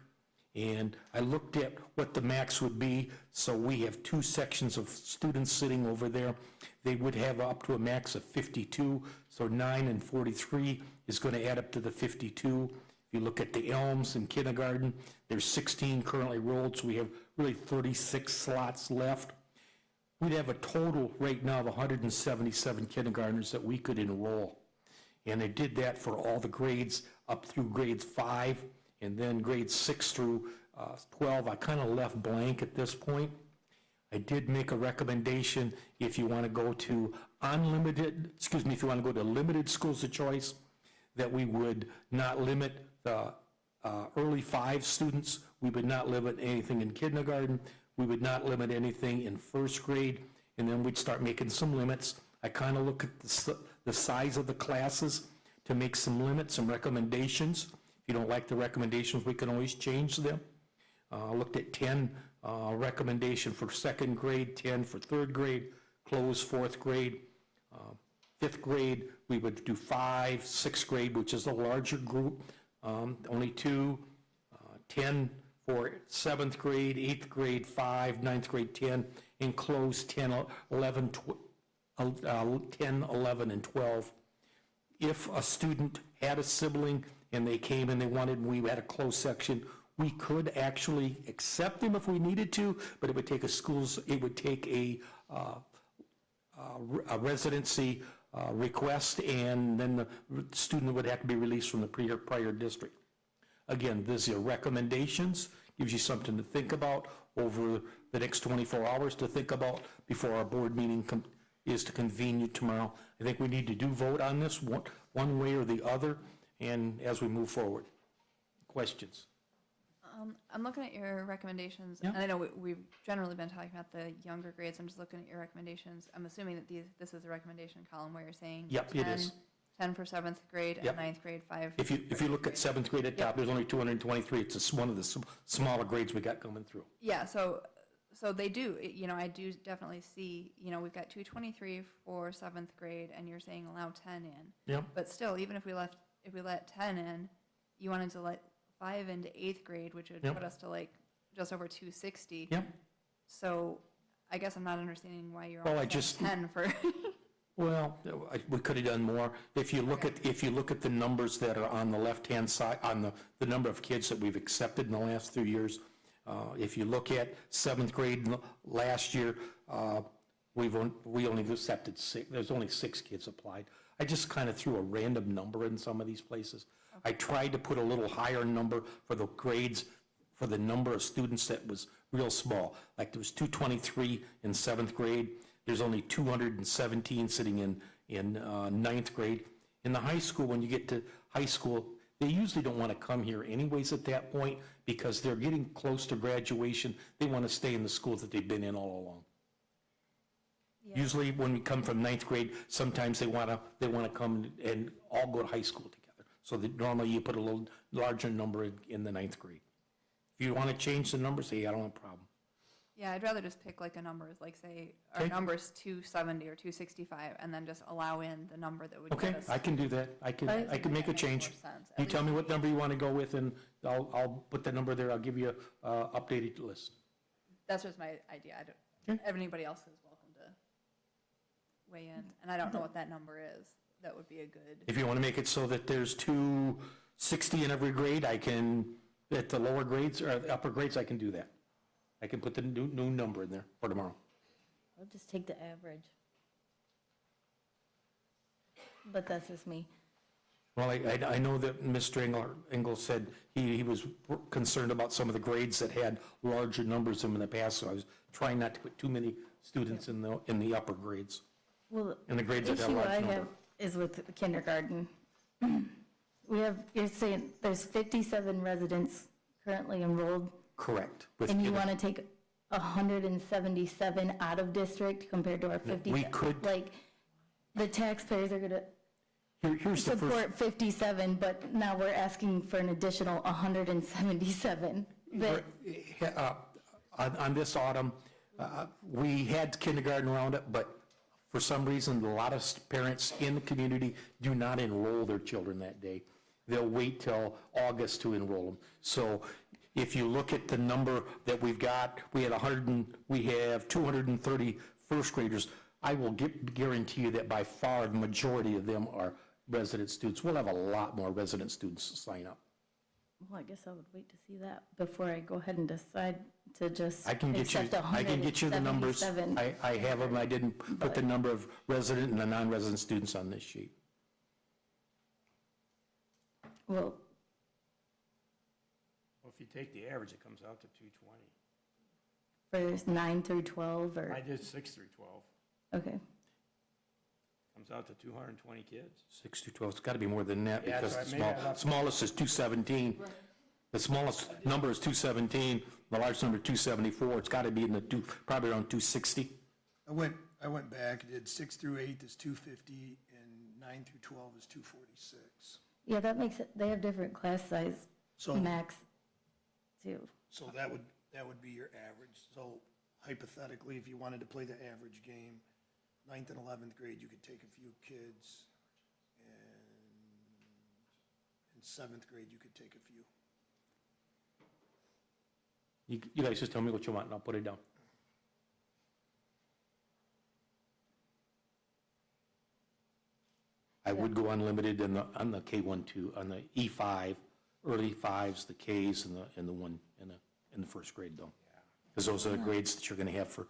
and I looked at what the max would be. So we have 2 sections of students sitting over there. They would have up to a max of 52, so 9 and 43 is going to add up to the 52. If you look at the Elms in kindergarten, there's 16 currently rolled, so we have really 36 slots left. We'd have a total right now of 177 kindergartners that we could enroll. And they did that for all the grades up through grades 5, and then grades 6 through 12. I kind of left blank at this point. I did make a recommendation if you want to go to if you want to go to limited schools of choice, that we would not limit the early 5 students. We would not limit anything in kindergarten. We would not limit anything in first grade, and then we'd start making some limits. I kind of look at the size of the classes to make some limits, some recommendations. If you don't like the recommendations, we can always change them. I looked at 10 recommendation for second grade, 10 for third grade, close fourth grade. Fifth grade, we would do 5, sixth grade, which is a larger group, only 2, 10 for seventh grade, 8th grade, 5, 9th grade, 10, and close 10, 11, and 12. If a student had a sibling and they came and they wanted, we had a closed section, we could actually accept them if we needed to, but it would take a residency request, and then the student would have to be released from the prior district. Again, these are recommendations, gives you something to think about over the next 24 hours to think about before our board meeting is to convene tomorrow. I think we need to vote on this one way or the other, and as we move forward. Questions? I'm looking at your recommendations, Yeah. and I know we've generally been talking about the younger grades. I'm just looking at your recommendations. I'm assuming that this is the recommendation column where you're saying Yep, it is. 10 for 7th grade Yep. and 9th grade, 5. If you look at 7th grade at top, there's only 223. It's one of the smaller grades we got coming through. Yeah, so they do, I do definitely see, we've got 223 for 7th grade, and you're saying allow 10 in. Yep. But still, even if we let 10 in, you wanted to let 5 into 8th grade, which would Yep. put us to like just over 260. Yep. So I guess I'm not understanding why you're Well, only I just- 10 for. Well, we could have done more. If you look at the numbers that are on the left-hand side, on the number of kids that we've accepted in the last 3 years, if you look at 7th grade last year, we only accepted 6. There's only 6 kids applied. I just kind of threw a random number in some of these places. I tried to put a little higher number for the grades, for the number of students that was real small. Like there was 223 in 7th grade. There's only 217 sitting in 9th grade. In the high school, when you get to high school, they usually don't want to come here anyways at that point because they're getting close to graduation. They want to stay in the schools that they've been in all along. Yeah. Usually when we come from 9th grade, sometimes they want to come and all go to high school together. So that normally you put a little larger number in the 9th grade. If you want to change the numbers, hey, I don't have a problem. Yeah, I'd rather just pick like a number, like say our Okay. number's 270 or 265, and then just allow in the number that would Okay, get us. I can do that. I can make a That makes change. more sense. You At tell me least- what number you want to go with, and I'll put that number there. I'll give you a updated list. That's just my idea. Okay. Anybody else is welcome to weigh in, and I don't know what that number is. That would be a good. If you want to make it so that there's 260 in every grade, I can, at the lower grades or the upper grades, I can do that. I can put the new number in there for tomorrow. I'll just take the average. But that's just me. Well, I know that Mr. Engel said he was concerned about some of the grades that had larger numbers in the past, so I was trying not to put too many students in the upper grades, Well, in the grades the that have a issue large I number. have is with kindergarten. You're saying there's 57 residents currently enrolled, Correct. With and you kinder- want to take 177 out of district compared to our 50? We could- Like, the taxpayers are going to Here's the first, support 57, but now we're asking for an additional 177. That, on this autumn, we had kindergarten roundup, but For some reason, a lot of parents in the community do not enroll their children that day. They'll wait till August to enroll them. So if you look at the number that we've got, we have 230 first graders. I will guarantee you that by far the majority of them are resident students. We'll have a lot more resident students sign up. Well, I guess I would wait to see that before I go ahead and decide to just I can get you the numbers. 177. I have them. I didn't put the number of resident and the non-resident students on this sheet. Well, Well, if you take the average, it comes out to 220. for 9 through 12 or, I did 6 through 12. okay. Comes out to 220 kids. 6 to 12, it's got to be more than that Yeah, because that's the right. Maybe I left- smallest is 217. The smallest number is 217, the largest number 274. It's got to be in the probably around 260. I went back, did 6 through 8 is 250, and 9 through 12 is 246. Yeah, that makes it, they have different class size So, max too. so that would be your average. So hypothetically, if you wanted to play the average game, 9th and 11th grade, you could take a few kids, and in 7th grade, you could take a few. You guys just tell me what you want and I'll put it down. I would go unlimited on the K-1, on the E5, early fives, the Ks, and the one in the first grade though. Because those are the grades that you're going to have for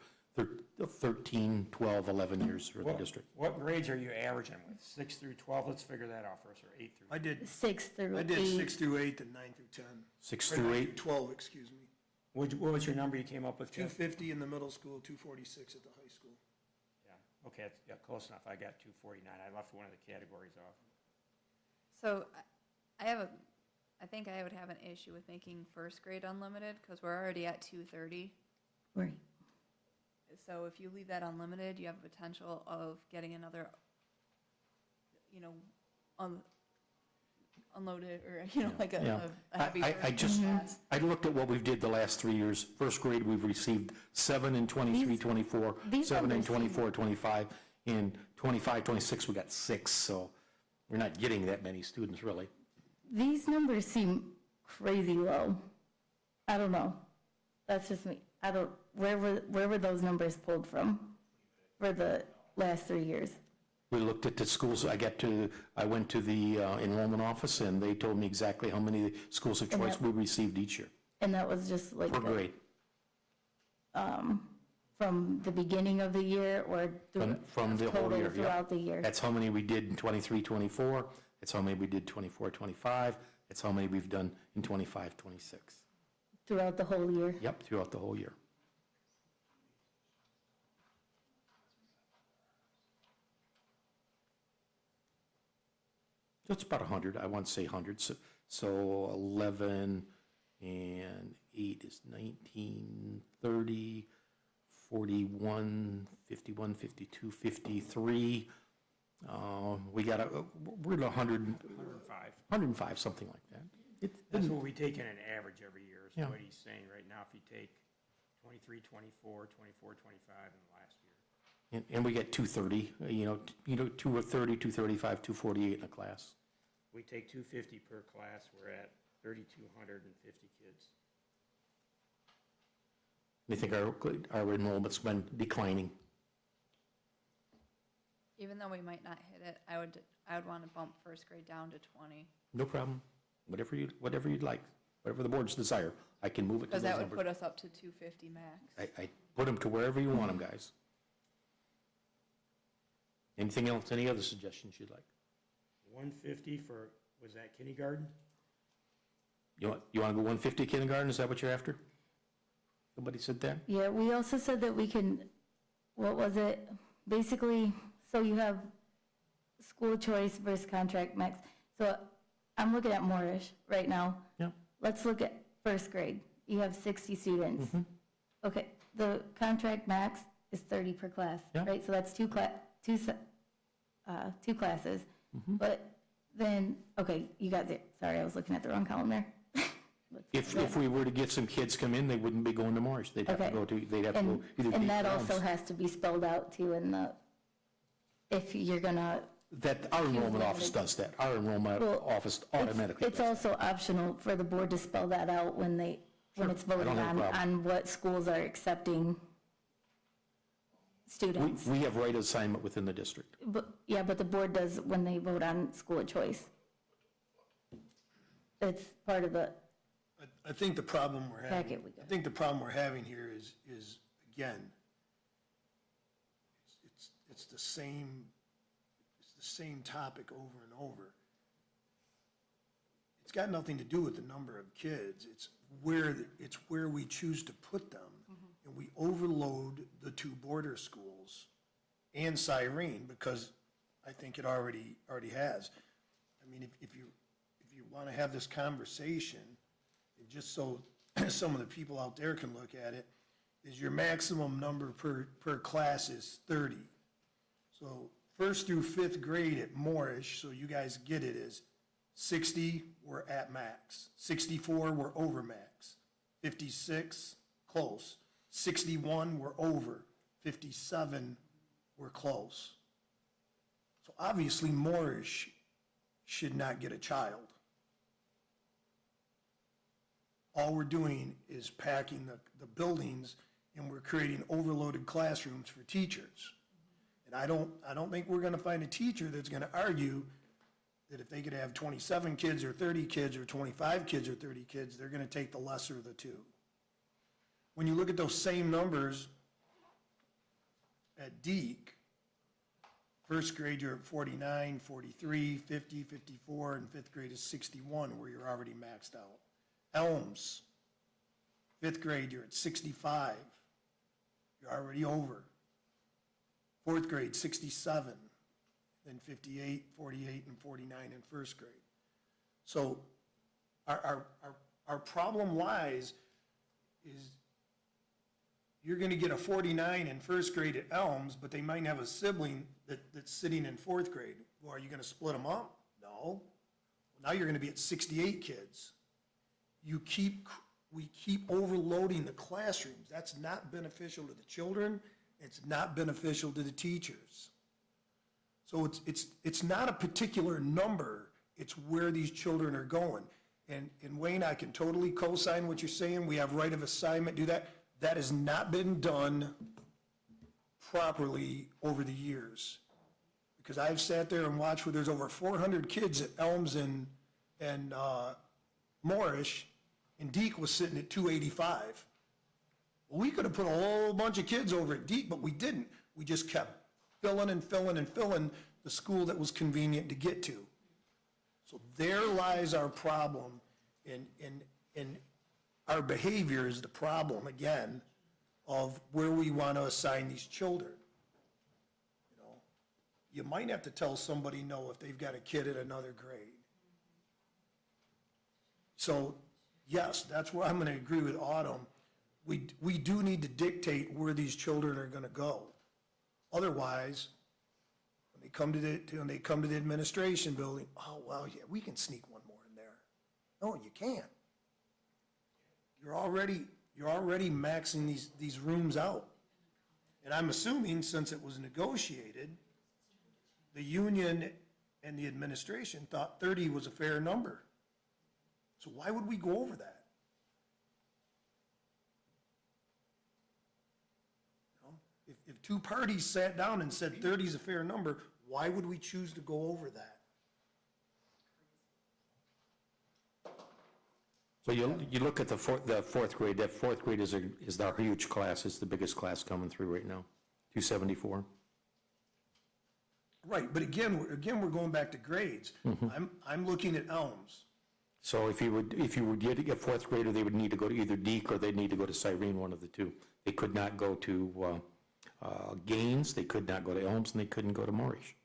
13, 12, 11 years for the district. What grades are you averaging with? 6 through 12? Let's figure that out first, or 8 through. I did 6 through 8. 6 through 8 and 9 through 10. 6 Or through 9 8, 12, excuse me. What was your number you came up with, Jeff? 250 in the middle school, 246 at the high school. Yeah, okay, yeah, close enough. I got 249. I left one of the categories off. So I think I would have an issue with making first grade unlimited because we're already at 230. Right. So if you leave that unlimited, you have a potential of getting another, unloaded or, like Yeah. a heavy. I just, I looked at what we've did the last 3 years. First grade, we've received 7 in 23, 24, these 7 in numbers seem- 24, 25. In 25, 26, we got 6, so we're not getting that many students really. These numbers seem crazy low. I don't know. That's just me. Where were those numbers pulled from for the last 3 years? We looked at the schools, I went to the enrollment office, and they told me exactly how many schools of choice we received each year, And that was just like per grade. from the beginning of the year or From the whole total year, yeah. throughout the year? That's how many we did in 23, 24, that's how many we did 24, 25, that's how many we've done in 25, 26. Throughout the whole year? Yep, throughout the whole year. So it's about 100, I want to say 100, so 11 and 8 is 19, 30, 41, 51, 52, 53. We're at 100, 105. 105, something like that. That's what we take in an average every year, is Yeah. what he's saying right now. If you take 23, 24, 24, 25 in the last year. And we get 230, 230, 235, 248 in a class. We take 250 per class, we're at 3,250 kids. I think our enrollment's been declining. Even though we might not hit it, I would want to bump first grade down to 20. No problem. Whatever you'd like, whatever the board's desire, I can move it to Because those that would numbers. put us up to 250 max. I put them to wherever you want them, guys. Anything else, any other suggestions you'd like? 150 for, was that kindergarten? You want to go 150 kindergarten, is that what you're after? Somebody said that? Yeah, we also said that we can, what was it? Basically, so you have school choice versus contract max. So I'm looking at Moorish right now. Yeah. Let's look at first grade. You have 60 students. Okay, the contract max is 30 per class, Yeah. right? So that's two classes. But then, okay, you got it. Sorry, I was looking at the wrong column there. If we were to get some kids come in, they wouldn't be going to Morris. They'd have to Okay. go to, they'd have to go And, either. and that Dave also Brown's. has to be spelled out too in the if you're gonna, That, our enrollment office does that. Our enrollment Well, office automatically it's does. also optional for the board to spell that out when it's I don't voting have a problem. on what schools are accepting students. We have right of assignment within the district. But, yeah, but the board does when they vote on school of choice. It's part of the I think the problem we're having, packet we got. I think the problem we're having here is again, it's the same topic over and over. It's got nothing to do with the number of kids, it's where we choose to put them. And we overload the two border schools and Cyrene, because I think it already has. I mean, if you want to have this conversation, and just so some of the people out there can look at it, is your maximum number per class is 30. So first through fifth grade at Moorish, so you guys get it, is 60 were at max, 64 were over max, 56 close, 61 were over, 57 were close. So obviously Moorish should not get a child. All we're doing is packing the buildings, and we're creating overloaded classrooms for teachers. And I don't think we're gonna find a teacher that's gonna argue that if they could have 27 kids or 30 kids or 25 kids or 30 kids, they're gonna take the lesser of the two. When you look at those same numbers at Deke, first grade you're at 49, 43, 50, 54, and fifth grade is 61, where you're already maxed out. Elms, fifth grade you're at 65, you're already over. Fourth grade, 67, then 58, 48, and 49 in first grade. So our problem lies is you're gonna get a 49 in first grade at Elms, but they might have a sibling that's sitting in fourth grade. Well, are you gonna split them up? No. Now you're gonna be at 68 kids. We keep overloading the classrooms. That's not beneficial to the children. It's not beneficial to the teachers. So it's not a particular number, it's where these children are going. And Wayne, I can totally co-sign what you're saying, we have right of assignment, do that. That has not been done properly over the years. Because I've sat there and watched where there's over 400 kids at Elms and Moorish, and Deke was sitting at 285. Well, we could have put a whole bunch of kids over at Deke, but we didn't. We just kept filling and filling and filling the school that was convenient to get to. So there lies our problem, and our behavior is the problem, again, of where we want to assign these children. You know, you might have to tell somebody no if they've got a kid at another grade. So, yes, that's where I'm going to agree with Autumn. We do need to dictate where these children are going to go. Otherwise, when they come to the administration building, oh, well, yeah, we can sneak one more in there. No, you can't. You're already maxing these rooms out. And I'm assuming, since it was negotiated, the union and the administration thought 30 was a fair number. So why would we go over that? You know, if two parties sat down and said 30 is a fair number, why would we choose to go over that? So you look at the fourth grade, that fourth grade is our huge class, it's the biggest class coming through right now, 274. Right, but again, we're going back to grades. I'm looking at Elms. So if you would get a fourth grader, they would need to go to either Deke or they'd need to go to Cyrene, one of the two. They could not go to Gaines, they could not go to Elms, and they couldn't go to Moorish.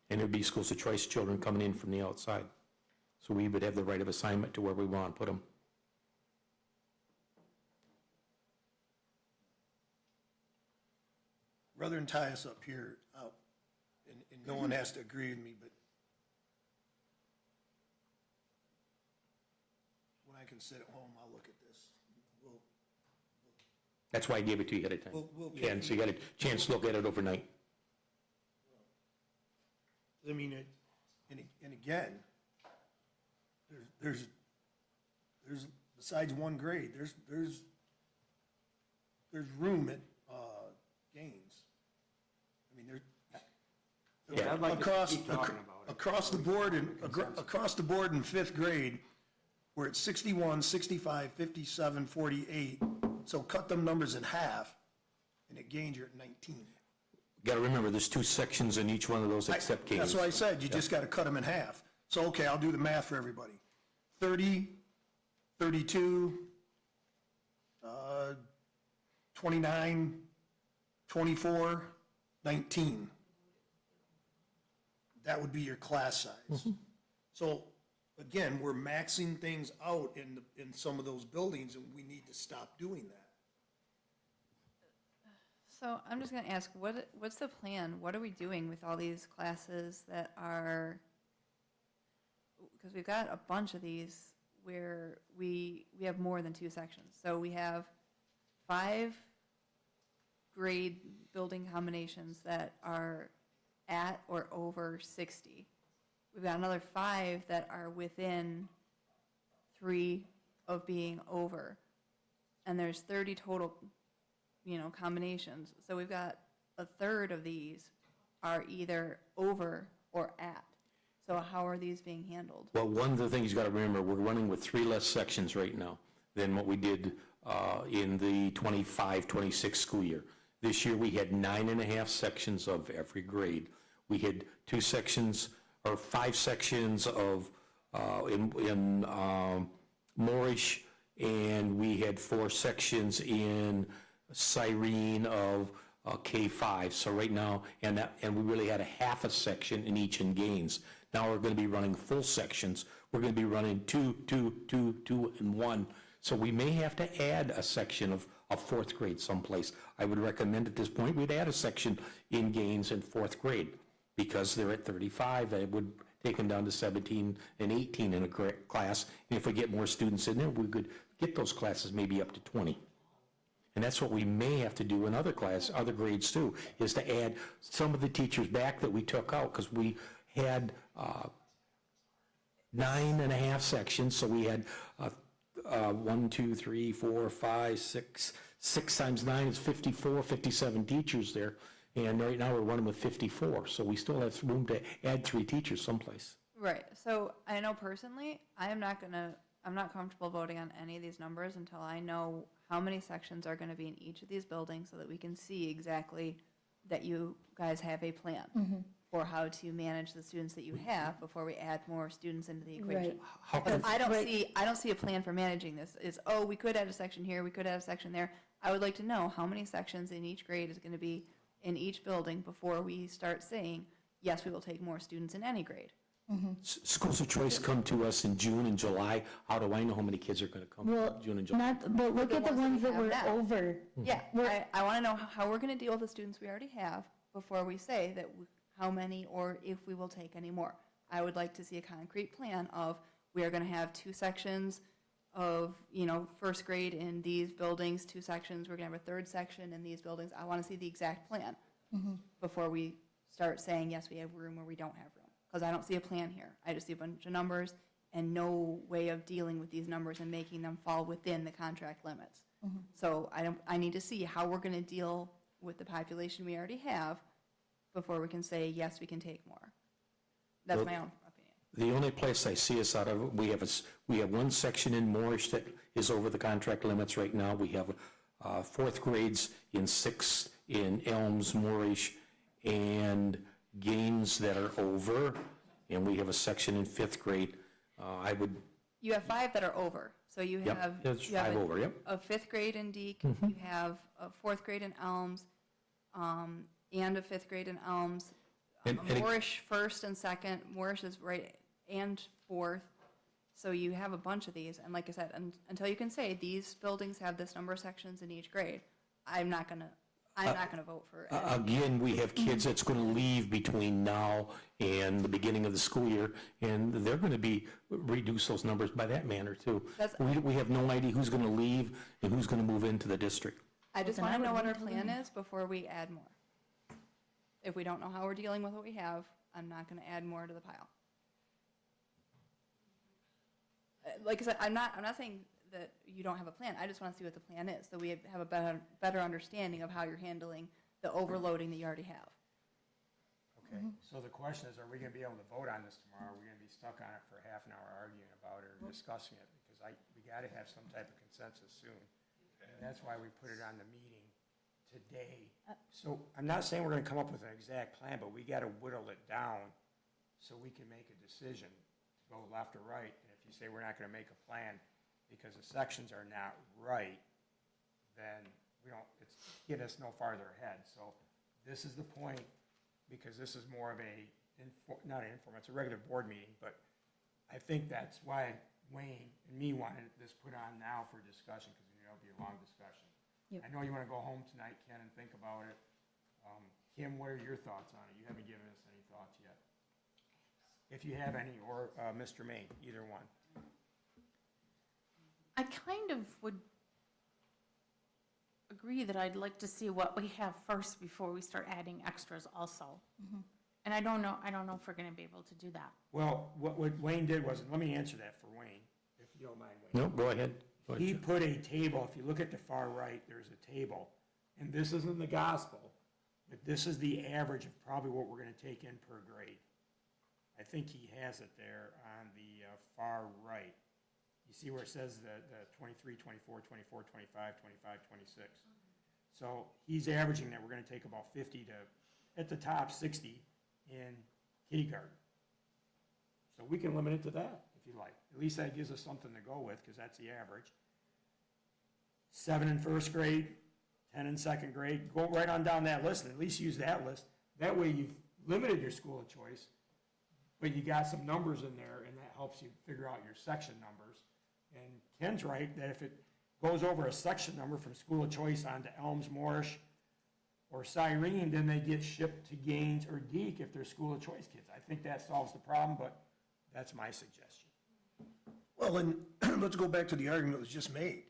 And it would be schools of choice children coming in from the outside. So we would have the right of assignment to where we want to put them. Rather than tie us up here, and no one has to agree with me, but when I can sit at home, I'll look at this. That's why I gave it to you ahead of time. We'll- And so you got a chance to look at it overnight. I mean, and again, there's besides one grade, there's room at, Gaines. I mean, Yeah, I'd like across the board across the board in fifth grade, we're at 61, 65, 57, 48. So cut them numbers in half, and at Gaines, you're at 19. Got to remember, there's 2 sections in each one of those except Gaines. That's what I said, you just got to cut them in half. So, okay, I'll do the math for everybody. 30, 32, 29, 24, 19. That would be your class size. So, again, we're maxing things out in some of those buildings, and we need to stop doing that. So I'm just gonna ask, what's the plan? What are we doing with all these classes that are, because we've got a bunch of these where we have more than 2 sections. So we have 5 grade building combinations that are at or over 60. We've got another 5 that are within 3 of being over. And there's 30 total, combinations. So we've got a third of these are either over or at. So how are these being handled? Well, one of the things you got to remember, we're running with 3 less sections right now than what we did in the 25-26 school year. This year, we had 9.5 sections of every grade. We had 2 sections, or 5 sections of, in Moorish, and we had 4 sections in Cyrene of K-5. So right now, and we really had a half a section in each in Gaines. Now we're going to be running full sections. We're going to be running 2, 2, 2, 2, and 1. So we may have to add a section of 4th grade someplace. I would recommend at this point we'd add a section in Gaines in 4th grade because they're at 35. It would take them down to 17 and 18 in a class. And if we get more students in there, we could get those classes maybe up to 20. And that's what we may have to do in other grades too, is to add some of the teachers back that we took out, because we had 9.5 sections, so we had 1, 2, 3, 4, 5, 6 times 9 is 54, 57 teachers there, and right now we're running with 54, so we still have room to add 3 teachers someplace. Right, so I know personally, I'm not comfortable voting on any of these numbers until I know how many sections are gonna be in each of these buildings so that we can see exactly that you guys have a plan for how to manage the students that you have before we add more students into the equation. Right. Because I don't see a plan for managing this. We could add a section here, we could add a section there. I would like to know how many sections in each grade is gonna be in each building before we start saying, yes, we will take more students in any grade. Schools of choice come to us in June and July. How do I know how many kids are going to come in June and July? But look at the ones that have were now. over. Yeah, I want to know how we're going to deal with the students we already have before we say that how many or if we will take any more. I would like to see a concrete plan of, we are going to have 2 sections of, 1st grade in these buildings, 2 sections, we're going to have a 3rd section in these buildings. I want to see the exact plan before we start saying, yes, we have room or we don't have room. Because I don't see a plan here. I just see a bunch of numbers and no way of dealing with these numbers and making them fall within the contract limits. So I need to see how we're going to deal with the population we already have before we can say, yes, we can take more. That's my own opinion. The only place I see us out of, we have 1 section in Moorish that is over the contract limits right now. We have 4th grades in 6th in Elms, Moorish, and Gaines that are over, and we have a section in 5th grade. You have 5 that are over. So you Yep, have, there's you have 5 over, yep. a 5th grade in Deke, you have a 4th grade in Elms, and a 5th grade in Elms. And it- Moorish 1st and 2nd, Moorish is right, and 4th. So you have a bunch of these, and like I said, until you can say, these buildings have this number of sections in each grade, I'm not gonna vote for it. Again, we have kids that's going to leave between now and the beginning of the school year, and they're going to reduce those numbers by that manner too. We have no idea who's going to leave and who's going to move into the district. I just then want I to know would what our wait till plan then. is before we add more. If we don't know how we're dealing with what we have, I'm not going to add more to the pile. Like I said, I'm not saying that you don't have a plan. I just want to see what the plan is, so we have a better understanding of how you're handling the overloading that you already have. Okay, so the question is, are we gonna be able to vote on this tomorrow? Are we gonna be stuck on it for half an hour arguing about it or discussing it? Because we gotta have some type of consensus soon. And that's why we put it on the meeting today. So I'm not saying we're gonna come up with an exact plan, but we gotta whittle it down so we can make a decision to go left or right. And if you say we're not gonna make a plan because the sections are not right, then we don't, it's getting us no farther ahead. So this is the point, because this is more of a, not an informal, it's a regular board meeting, but I think that's why Wayne and me wanted this put on now for discussion, because it'll be a long discussion. Yep. I know you want to go home tonight, Ken, and think about it. Kim, what are your thoughts on it? You haven't given us any thoughts yet. If you have any, or Mr. Maine, either one. I kind of would agree that I'd like to see what we have first before we start adding extras also. And I don't know if we're gonna be able to do that. Well, what Wayne did was, and let me answer that for Wayne, if you don't mind, Wayne. No, go ahead. Go ahead, He Jeff. put a table, if you look at the far right, there's a table, and this isn't the gospel, but this is the average of probably what we're gonna take in per grade. I think he has it there on the far right. You see where it says the 23, 24, 24, 25, 25, 26. So he's averaging that we're gonna take about 50 to, at the top, 60 in kindergarten. So we can limit it to that, if you like. At least that gives us something to go with, because that's the average. 7 in first grade, 10 in second grade, go right on down that list, and at least use that list. That way you've limited your school of choice, but you got some numbers in there, and that helps you figure out your section numbers. And Ken's right, that if it goes over a section number from school of choice onto Elms, Morrish, or Cyrene, then they get shipped to Gaines or Geek if they're school of choice kids. I think that solves the problem, but that's my suggestion. Well, then, let's go back to the argument that was just made.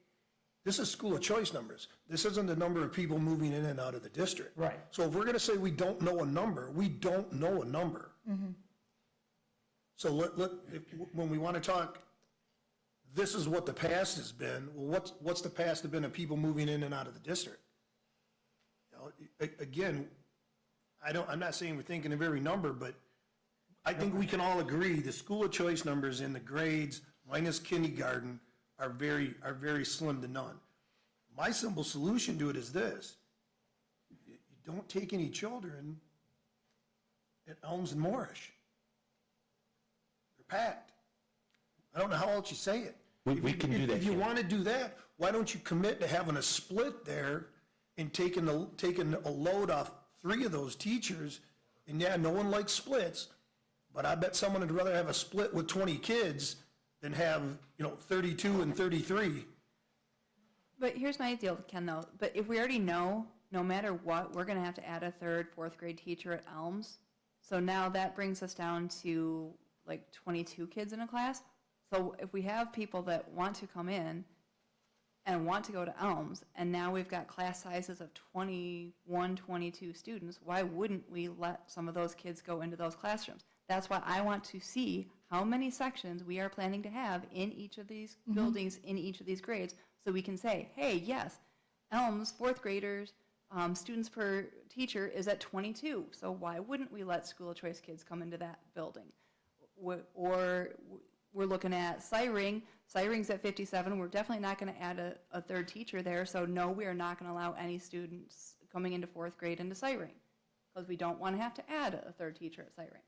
This is school of choice numbers. This isn't the number of people moving in and out of the district. Right. So if we're gonna say we don't know a number, we don't know a number. So when we wanna talk, this is what the past has been, well, what's the past have been of people moving in and out of the district? You know, again, I'm not saying we're thinking of every number, but I think we can all agree the school of choice numbers in the grades minus kindergarten are very slim to none. My simple solution to it is this: you don't take any children at Elms and Morrish. They're packed. I don't know how else you say it. We can do that, If you Ken. want to do that, why don't you commit to having a split there and taking a load off 3 of those teachers? And yeah, no one likes splits, but I bet someone would rather have a split with 20 kids than have, 32 and 33. But here's my deal, Ken, though. But if we already know, no matter what, we're going to have to add a third, fourth grade teacher at Elms. So now that brings us down to like 22 kids in a class. So if we have people that want to come in and want to go to Elms, and now we've got class sizes of 21, 22 students, why wouldn't we let some of those kids go into those classrooms? That's why I want to see how many sections we are planning to have in each of these buildings, in each of these grades, so we can say, hey, yes, Elms, fourth graders, students per teacher is at 22, so why wouldn't we let school of choice kids come into that building? Or we're looking at Syring's at 57, we're definitely not going to add a third teacher there, so no, we are not going to allow any students coming into fourth grade into Syring, because we don't want to have to add a third teacher at Syring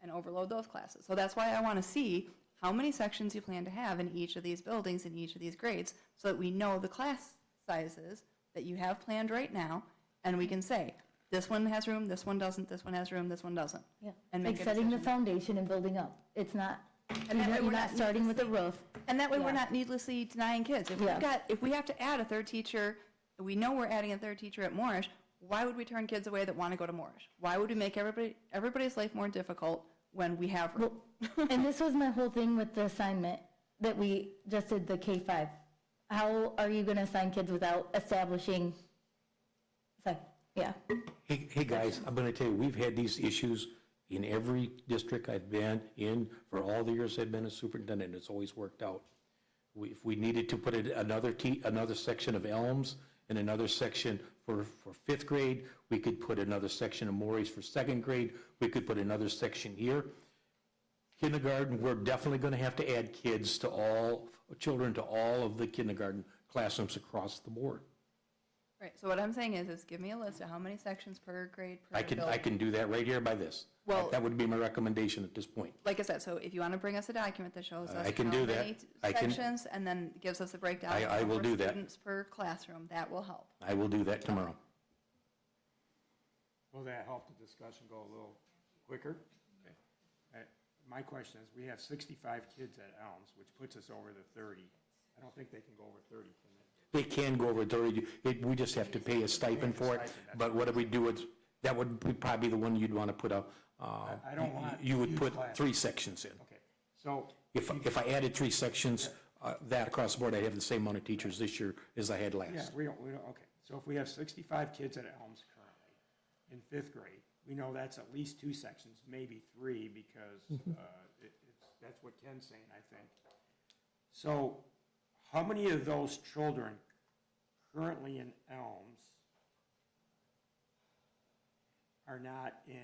and overload those classes. So that's why I want to see how many sections you plan to have in each of these buildings, in each of these grades, so that we know the class sizes that you have planned right now, and we can say, this one has room, this one doesn't, this one has room, this one doesn't. Yeah, And like make a setting the decision. foundation and building up. It's not, And that way you're we're not starting with a roof. And that way, we're Yeah. not needlessly denying kids. If Yeah. if we have to add a third teacher, we know we're adding a third teacher at Morrish, why would we turn kids away that want to go to Morrish? Why would we make everybody's life more difficult when we have room? And this was my whole thing with the assignment that we just did the K-5. How are you going to assign kids without establishing Yeah. Hey, guys, I'm gonna tell you, we've had these issues in every district I've been in for all the years I've been a superintendent. It's always worked out. If we needed to put another section of Elms and another section for fifth grade, we could put another section of Morris for second grade. We could put another section here. Kindergarten, we're definitely gonna have to add children to all of the kindergarten classrooms across the board. Right, so what I'm saying is give me a list of how many sections per grade per I building. can do that right here by this. Well- That would be my recommendation at this point. Like I said, so if you want to bring us a document that shows us I can how do that. many I can- sections, and then gives us a breakdown I of will number do of that. students per classroom, that will help. I will do that tomorrow. Will that help the discussion go a little quicker? Okay. My question is, we have 65 kids at Elms, which puts us over the 30. I don't think they can go over 30, can they? They can go over 30, we just have to pay a stipend for it, but what we do is, that would be probably the one you'd want to put I don't want you would huge put classes. 3 sections in. Okay, so. If I added 3 sections, that across the board, I'd have the same amount of teachers this year as I had Yeah, last. we don't, okay. So if we have 65 kids at Elms currently in fifth grade, we know that's at least 2 sections, maybe 3, because that's what Ken's saying, I think. So how many of those children currently in Elms are not in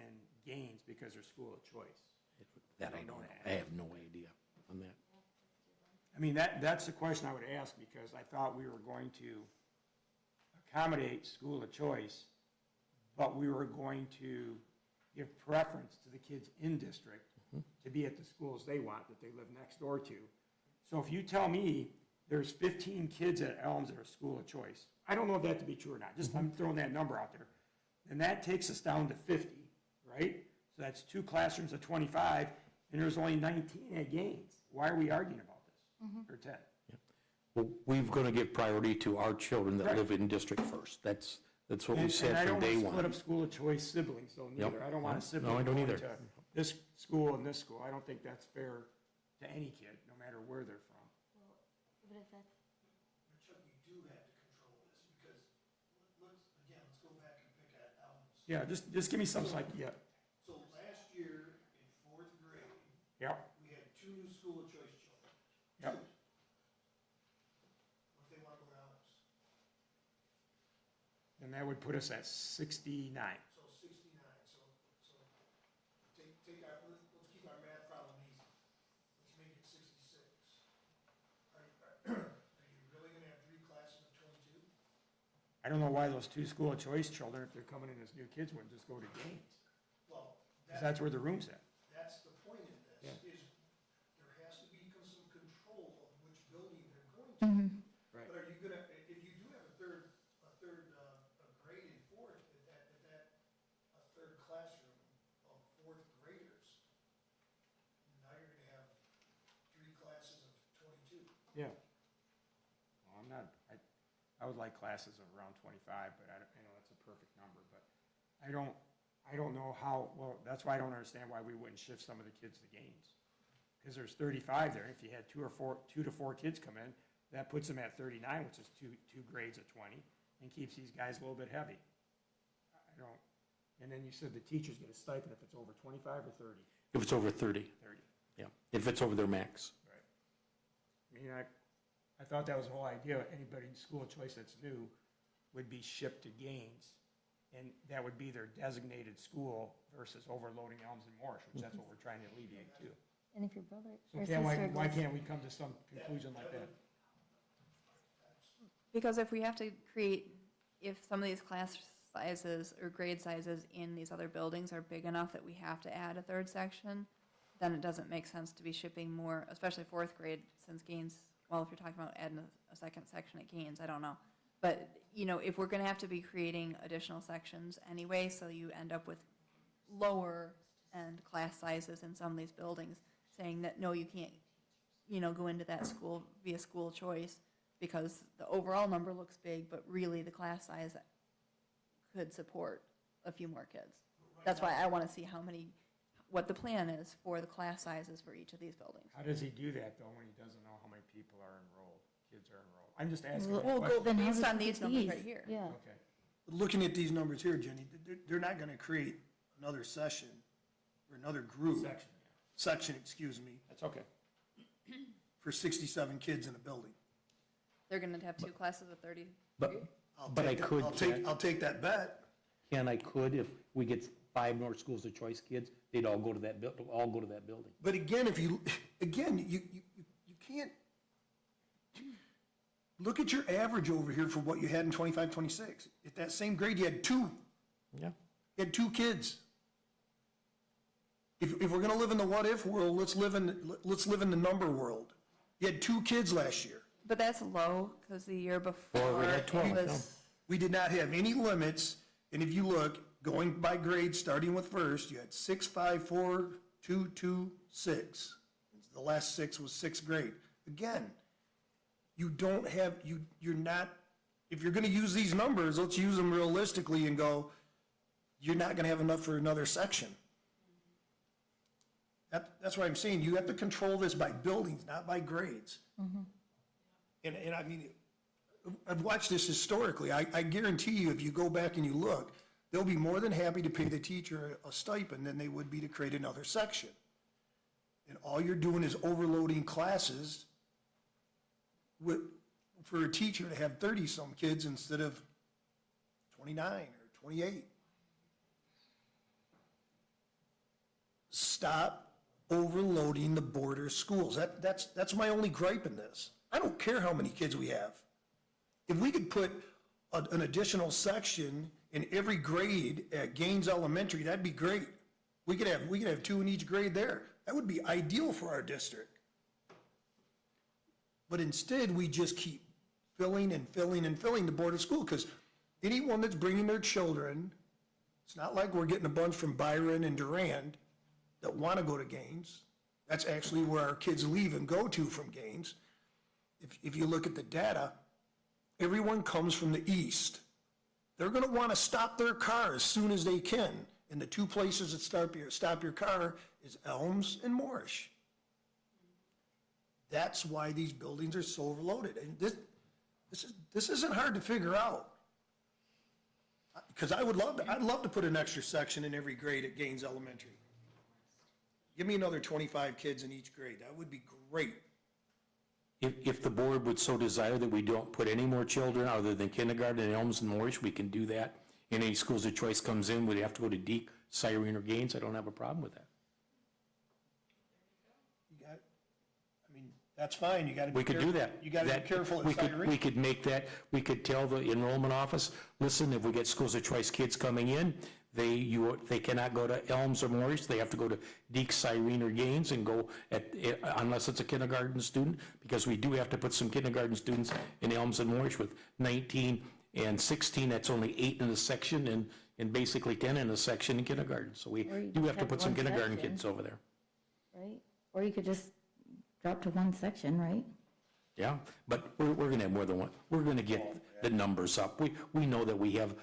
Gaines because they're school of choice? That I don't know. I have no idea on that. I mean, that's the question I would ask, because I thought we were going to accommodate school of choice, but we were going to give preference to the kids in district to be at the schools they want, that they live next door to. So if you tell me there's 15 kids at Elms that are school of choice, I don't know if that to be true or not, just I'm throwing that number out there, and that takes us down to 50, right? So that's 2 classrooms of 25, and there's only 19 at Gaines. Why are we arguing about this? Or 10? Well, we're going to give priority to our children that Right. live in district first. That's what we And said I from don't day want to split one. up school of choice siblings, though, neither. Yep. I don't want a No, sibling I don't going either. to this school and this school. I don't think that's fair to any kid, no matter where they're from. But Chuck, you do have to control this, because let's go back and pick at Elms. Yeah, just give me some, like, yeah, So last year, in 4th grade, yeah, we had 2 new school of choice children. yeah. What if they want to go to Elms? And that would put us at 69. So 69, so take our, let's keep our math problem easy. Let's make it 66. Are you really gonna have 3 classes of 22? I don't know why those 2 school of choice children, if they're coming in as new kids, wouldn't just go to Gaines. Well, Because that's where the room's at. that's the point in this, Yeah. is there has to be some control of which building they're going to. Right. But are you gonna, if you do have a third grade in 4th, a 3rd classroom of 4th graders, now you're gonna have 3 classes of 22. Yeah. Well, I would like classes of around 25, but I know that's a perfect number, but I don't know how, well, that's why I don't understand why we wouldn't shift some of the kids to Gaines. Because there's 35 there, if you had 2 to 4 kids come in, that puts them at 39, which is two grades of 20, and keeps these guys a little bit heavy. I don't, and then you said the teachers get a stipend if it's over 25 or 30? If it's over 30, 30. yeah. If it's over their max. Right. I mean, I thought that was the whole idea, anybody in school of choice that's new would be shipped to Gaines, and that would be their designated school versus overloading Elms and Morris, which that's what we're trying to alleviate too. And if your brother So or Ken, sister why goes, can't we come to some conclusion like that? Because if we have to create, if some of these class sizes or grade sizes in these other buildings are big enough that we have to add a 3rd section, then it doesn't make sense to be shipping more, especially 4th grade, since Gaines, well, if you're talking about adding a 2nd section at Gaines, I don't know. But, if we're gonna have to be creating additional sections anyway, so you end up with lower end class sizes in some of these buildings, saying that, no, you can't, go into that school via school choice, because the overall number looks big, but really the class size could support a few more kids. That's why I want to see what the plan is for the class sizes for each of these buildings. How does he do that though, when he doesn't know how many people are enrolled, kids are enrolled? I'm just asking. well, that go question. then how Based does on he these get numbers these? right here. Yeah. Okay. Looking at these numbers here, Jenny, they're not gonna create another session or another group. Section, excuse me, That's okay. for 67 kids in a building. They're gonna have two classes of 30. But I could, I'll take that bet. if we get 5 more schools of choice kids, they'd all go to that building. But again, you can't, look at your average over here for what you had in 25, 26. At that same grade, you had 2. Yeah. You had 2 kids. If we're gonna live in the what-if world, let's live in the number world. You had 2 kids last year. But that's low, because the year before, we had 12, it was, We did not have any limits, and if you look, going by grade, starting with first, you had 6, 5, 4, 2, 2, 6. The last 6 was 6th grade. Again, you don't have, you're not, if you're gonna use these numbers, let's use them realistically and go, you're not gonna have enough for another section. That's what I'm saying, you have to control this by buildings, not by grades. And I mean, I've watched this historically, I guarantee you, if you go back and you look, they'll be more than happy to pay the teacher a stipend than they would be to create another section. And all you're doing is overloading classes for a teacher to have 30-some kids instead of 29 or 28. Stop overloading the border schools. That's my only gripe in this. I don't care how many kids we have. If we could put an additional section in every grade at Gaines Elementary, that'd be great. We could have 2 in each grade there. That would be ideal for our district. But instead, we just keep filling and filling and filling the border school, because anyone that's bringing their children, it's not like we're getting a bunch from Byron and Durand that want to go to Gaines. That's actually where our kids leave and go to from Gaines. If you look at the data, everyone comes from the east. They're going to want to stop their car as soon as they can. And the 2 places that stop your car is Elms and Moorish. That's why these buildings are so overloaded. And this isn't hard to figure out. Because I'd love to put an extra section in every grade at Gaines Elementary. Give me another 25 kids in each grade. That would be great. If the board would so desire that we don't put any more children other than kindergarten in Elms and Moorish, we can do that. And any schools of choice comes in, we'd have to go to Deke, Cyrene, or Gaines. I don't have a problem with that. That's fine, you gotta be We could do that. You gotta be careful at We Cyrene. could make that, we could tell the enrollment office, listen, if we get schools of choice kids coming in, they cannot go to Elms or Moorish, they have to go to Deke, Cyrene, or Gaines and go unless it's a kindergarten student, because we do have to put some kindergarten students in Elms and Moorish with 19 and 16, that's only 8 in a section, and basically 10 in a section in kindergarten. So we Or you do just have to have put some one kindergarten section. kids over there. Right? Or you could just drop to 1 section, right? Yeah, but we're going to have more than one. We're going to get the numbers up. We know that we have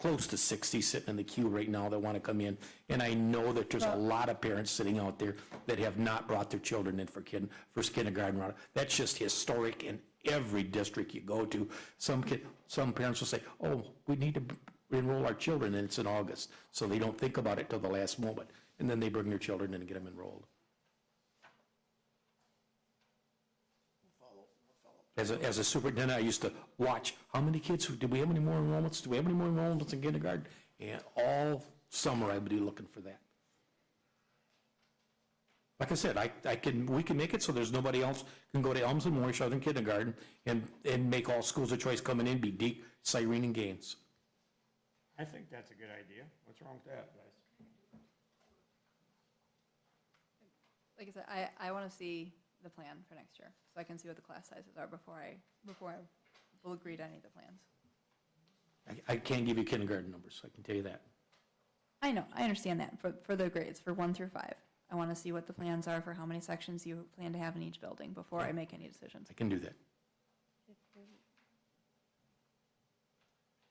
close to 60 sitting in the queue right now that want to come in. And I know that there's a lot of parents sitting out there that have not brought their children in for kindergarten. That's just historic in every district you go to. Some parents will say, oh, we need to enroll our children, and it's in August. So they don't think about it till the last moment. And then they bring their children in and get them enrolled. As a superintendent, I used to watch, how many kids, did we have any more enrollments? Do we have any more enrollments in kindergarten? And all summer I would be looking for that. Like I said, we can make it so there's nobody else can go to Elms and Moorish other than kindergarten and make all schools of choice coming in be Deke, Cyrene, and Gaines. I think that's a good idea. What's wrong with that, guys? like I said, I want to see the plan for next year, so I can see what the class sizes are before I will agree to any of the plans. I can't give you kindergarten numbers, I can tell you that. I know, I understand that, for the grades, for 1 through 5. I want to see what the plans are for how many sections you plan to have in each building before I make any decisions. I can do that.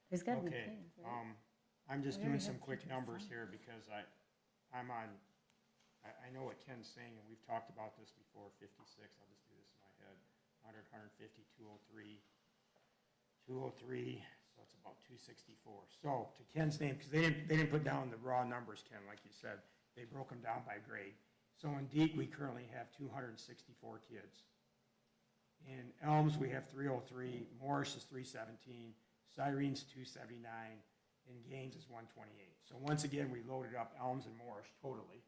There's got to be Okay, plans, right? I'm just doing some quick numbers here because I'm on, I know what Ken's saying, and we've talked about this before, 56, I'll just do this in my head, 100, 150, 203, 203, so it's about 264. So to Ken's name, because they didn't put down the raw numbers, Ken, like you said. They broke them down by grade. So in Deke, we currently have 264 kids. In Elms, we have 303, Morris is 317, Syrene's 279, and Gaines is 128. So once again, we loaded up Elms and Morris totally.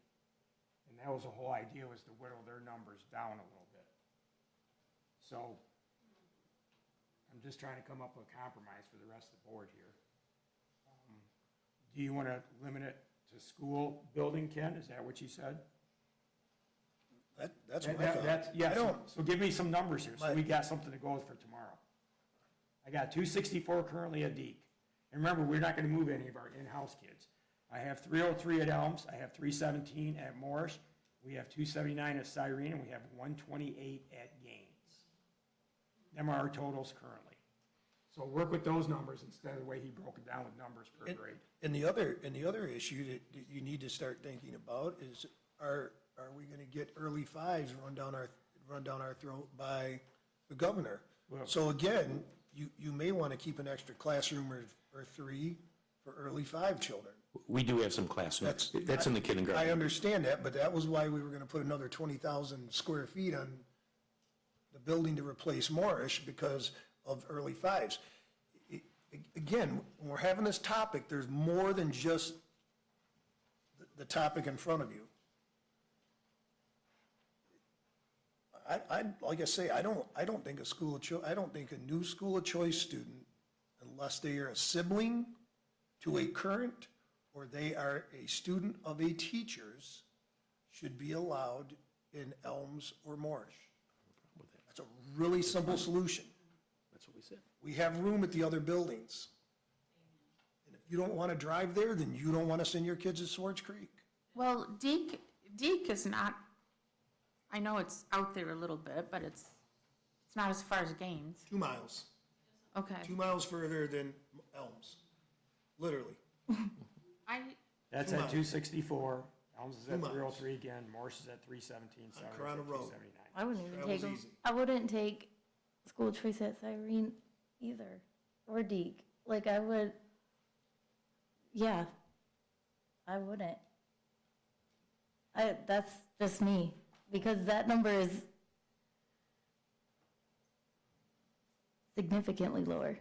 And that was the whole idea, was to whittle their numbers down a little bit. So I'm just trying to come up with a compromise for the rest of the board here. Do you want to limit it to school building, Ken? Is that what you said? That's what I thought. Yeah, I don't, so give me some numbers here, so we got something to go with for tomorrow. I got 264 currently at Deke. And remember, we're not gonna move any of our in-house kids. I have 303 at Elms, I have 317 at Morris, we have 279 at Cyrene, and we have 128 at Gaines. Them are our totals currently. So work with those numbers instead of the way he broke it down with numbers per grade. and the other issue that you need to start thinking about is, are we gonna get early fives run down our throat by the governor? Well- So again, you may wanna keep an extra classroom or three for early five children. We do have some classrooms. That's in the I kindergarten. understand that, but that was why we were gonna put another 20,000 square feet on the building to replace Morris because of early fives. Again, when we're having this topic, there's more than just the topic in front of you. Like I say, I don't think I don't think a new school of choice student, unless they are a sibling to a current or they are a student of a teacher's, should be allowed in Elms or Morris. That's a really simple solution. That's what we said. We have room at the other buildings. And if you don't want to drive there, then you don't want to send your kids to Swartz Creek. Well, Deke is not, I know it's out there a little bit, but it's not as far as Gaines. 2 miles. Okay. 2 miles further than Elms, literally. That's 2 at miles. 264, Elms is 2 at miles. 303 again, Morris is at 317, Cyrene's at Corona Road. 279. I wouldn't even Travel's take them. easy. I wouldn't take school choice at Cyrene either, or Deke. Like, I would, yeah, I wouldn't. That's just me, because that number is significantly lower.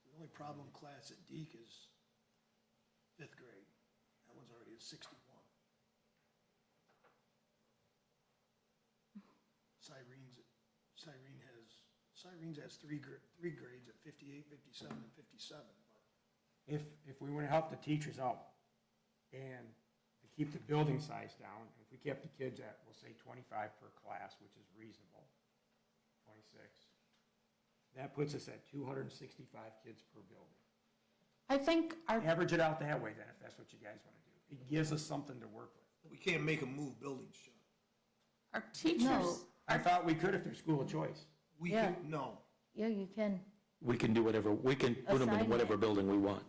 The only problem class at Deke is 5th grade. That one's already at 61. Cyrene has three grades at 58, 57, and 57. But If we want to help the teachers out and to keep the building size down, if we kept the kids at, we'll say 25 per class, which is reasonable, 26, that puts us at 265 kids per building. I think Average it out that way then, if that's what you guys want to do. It gives us something to work with. we can't make them move buildings, John. our teachers, I thought we could if they're school of choice. We Yeah. can, no. Yeah, you can. We can do whatever, we can put them in Assign whatever it. building we want.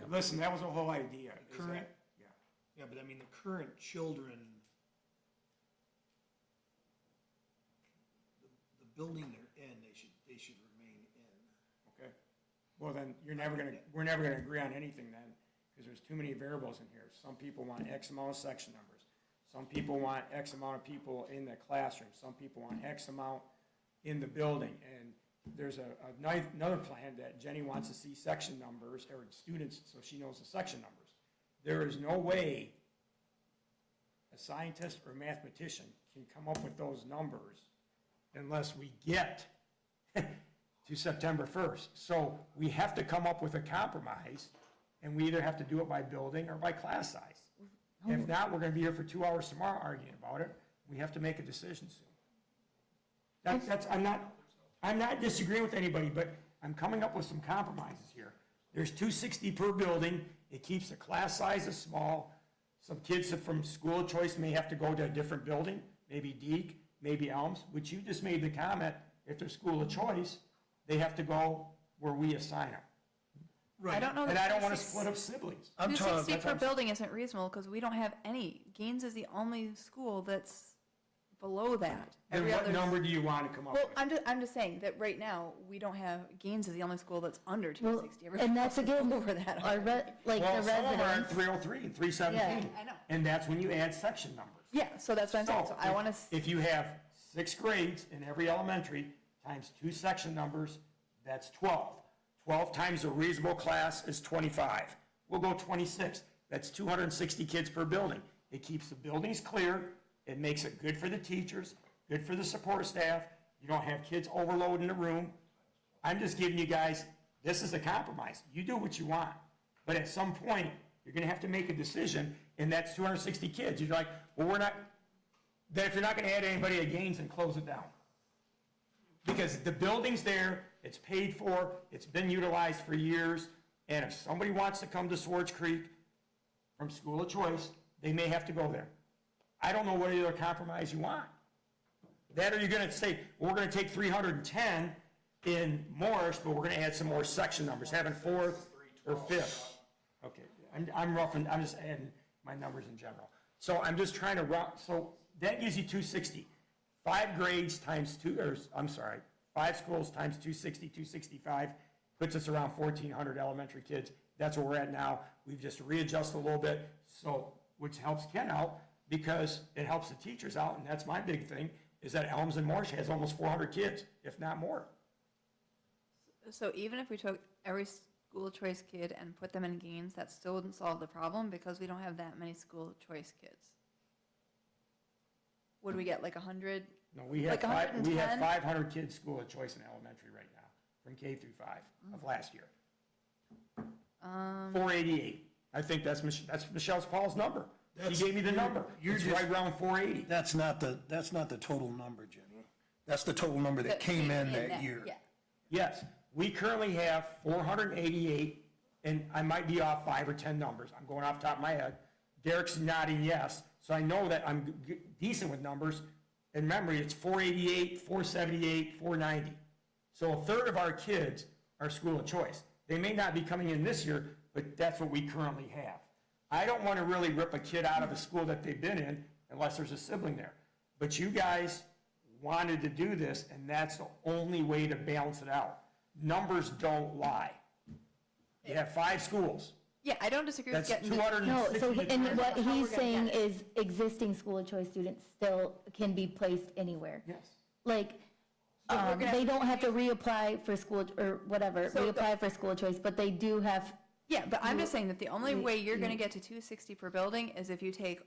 Listen, that was the whole idea. is Current- that- Yeah. Yeah, but I mean, the current children, the building they're in, they should remain in. Okay. Well, then, we're never gonna agree on anything then, because there's too many variables in here. Some people want X amount of section numbers. Some people want X amount of people in the classroom. Some people want X amount in the building. And there's another plan that Jenny wants to see section numbers, or students, so she knows the section numbers. There is no way a scientist or mathematician can come up with those numbers unless we get to September 1st. So we have to come up with a compromise, and we either have to do it by building or by class size. If not, we're gonna be here for 2 hours tomorrow arguing about it. We have to make a decision soon. I'm not disagreeing with anybody, but I'm coming up with some compromises here. There's 260 per building. It keeps the class sizes small. Some kids from school of choice may have to go to a different building, maybe Deke, maybe Elms, which you just made the comment, if they're school of choice, they have to go where we assign them. I don't know. And that I don't want to 260 split up siblings. I'm talking, 260 per building isn't reasonable, because we don't have any. Gaines is the only school that's below that, Then every what other. number do you want to come up Well, with? I'm just saying that right now, we don't have, Gaines is the only school that's under Well, 260. and that's again, Over that. our, like Well, the some of them are at residents. 303 and 317. Yeah, I know. And that's when you add section numbers. Yeah, so that's what I'm saying, so I want to, If you have 6 grades in every elementary times 2 section numbers, that's 12. 12 times a reasonable class is 25. We'll go 26. That's 260 kids per building. It keeps the buildings clear, it makes it good for the teachers, good for the support staff, you don't have kids overloading the room. I'm just giving you guys, this is a compromise. You do what you want. But at some point, you're gonna have to make a decision, and that's 260 kids. You're like, well, we're not, then if you're not gonna add anybody at Gaines, then close it down. Because the building's there, it's paid for, it's been utilized for years, and if somebody wants to come to Swartz Creek from school of choice, they may have to go there. I don't know what other compromise you want. That or you're gonna say, well, we're gonna take 310 in Morris, but we're gonna add some more section numbers, having 4th or 5th. Okay, I'm roughing, I'm just adding my numbers in general. So I'm just trying to so that gives you 260. 5 grades times 2, or I'm sorry, 5 schools times 260, 265, puts us around 1,400 elementary kids. That's where we're at now. We've just readjusted a little bit, so, which helps Ken out, because it helps the teachers out, and that's my big thing, is that Elms and Marsh has almost 400 kids, if not more. so even if we took every school choice kid and put them in Gaines, that still wouldn't solve the problem because we don't have that many school choice kids. Would we get like 100? No, we have Like 110? 500 kids school of choice in elementary right now, from K through 5 of last year. 488. I think that's Michelle Paul's number. She gave me the number. It's right around 480. That's not the total number, Jenny. That's the total number that came in that year. Yeah. Yes, we currently have 488, and I might be off 5 or 10 numbers. I'm going off the top of my head. Derek's nodding yes, so I know that I'm decent with numbers. In memory, it's 488, 478, 490. So a third of our kids are school of choice. They may not be coming in this year, but that's what we currently have. I don't want to really rip a kid out of a school that they've been in unless there's a sibling there. But you guys wanted to do this, and that's the only way to balance it out. Numbers don't lie. You have 5 schools. Yeah, I don't disagree with That's getting the. 260. No, so, and what How we're he's gonna saying get it. is existing school of choice students still can be placed anywhere. Yes. Like, But we're gonna they don't have to reapply for school, or whatever, So the- reapply for school of choice, but they do have, Yeah, but I'm just saying that the only you- way you're gonna you- get to 260 per building is if you take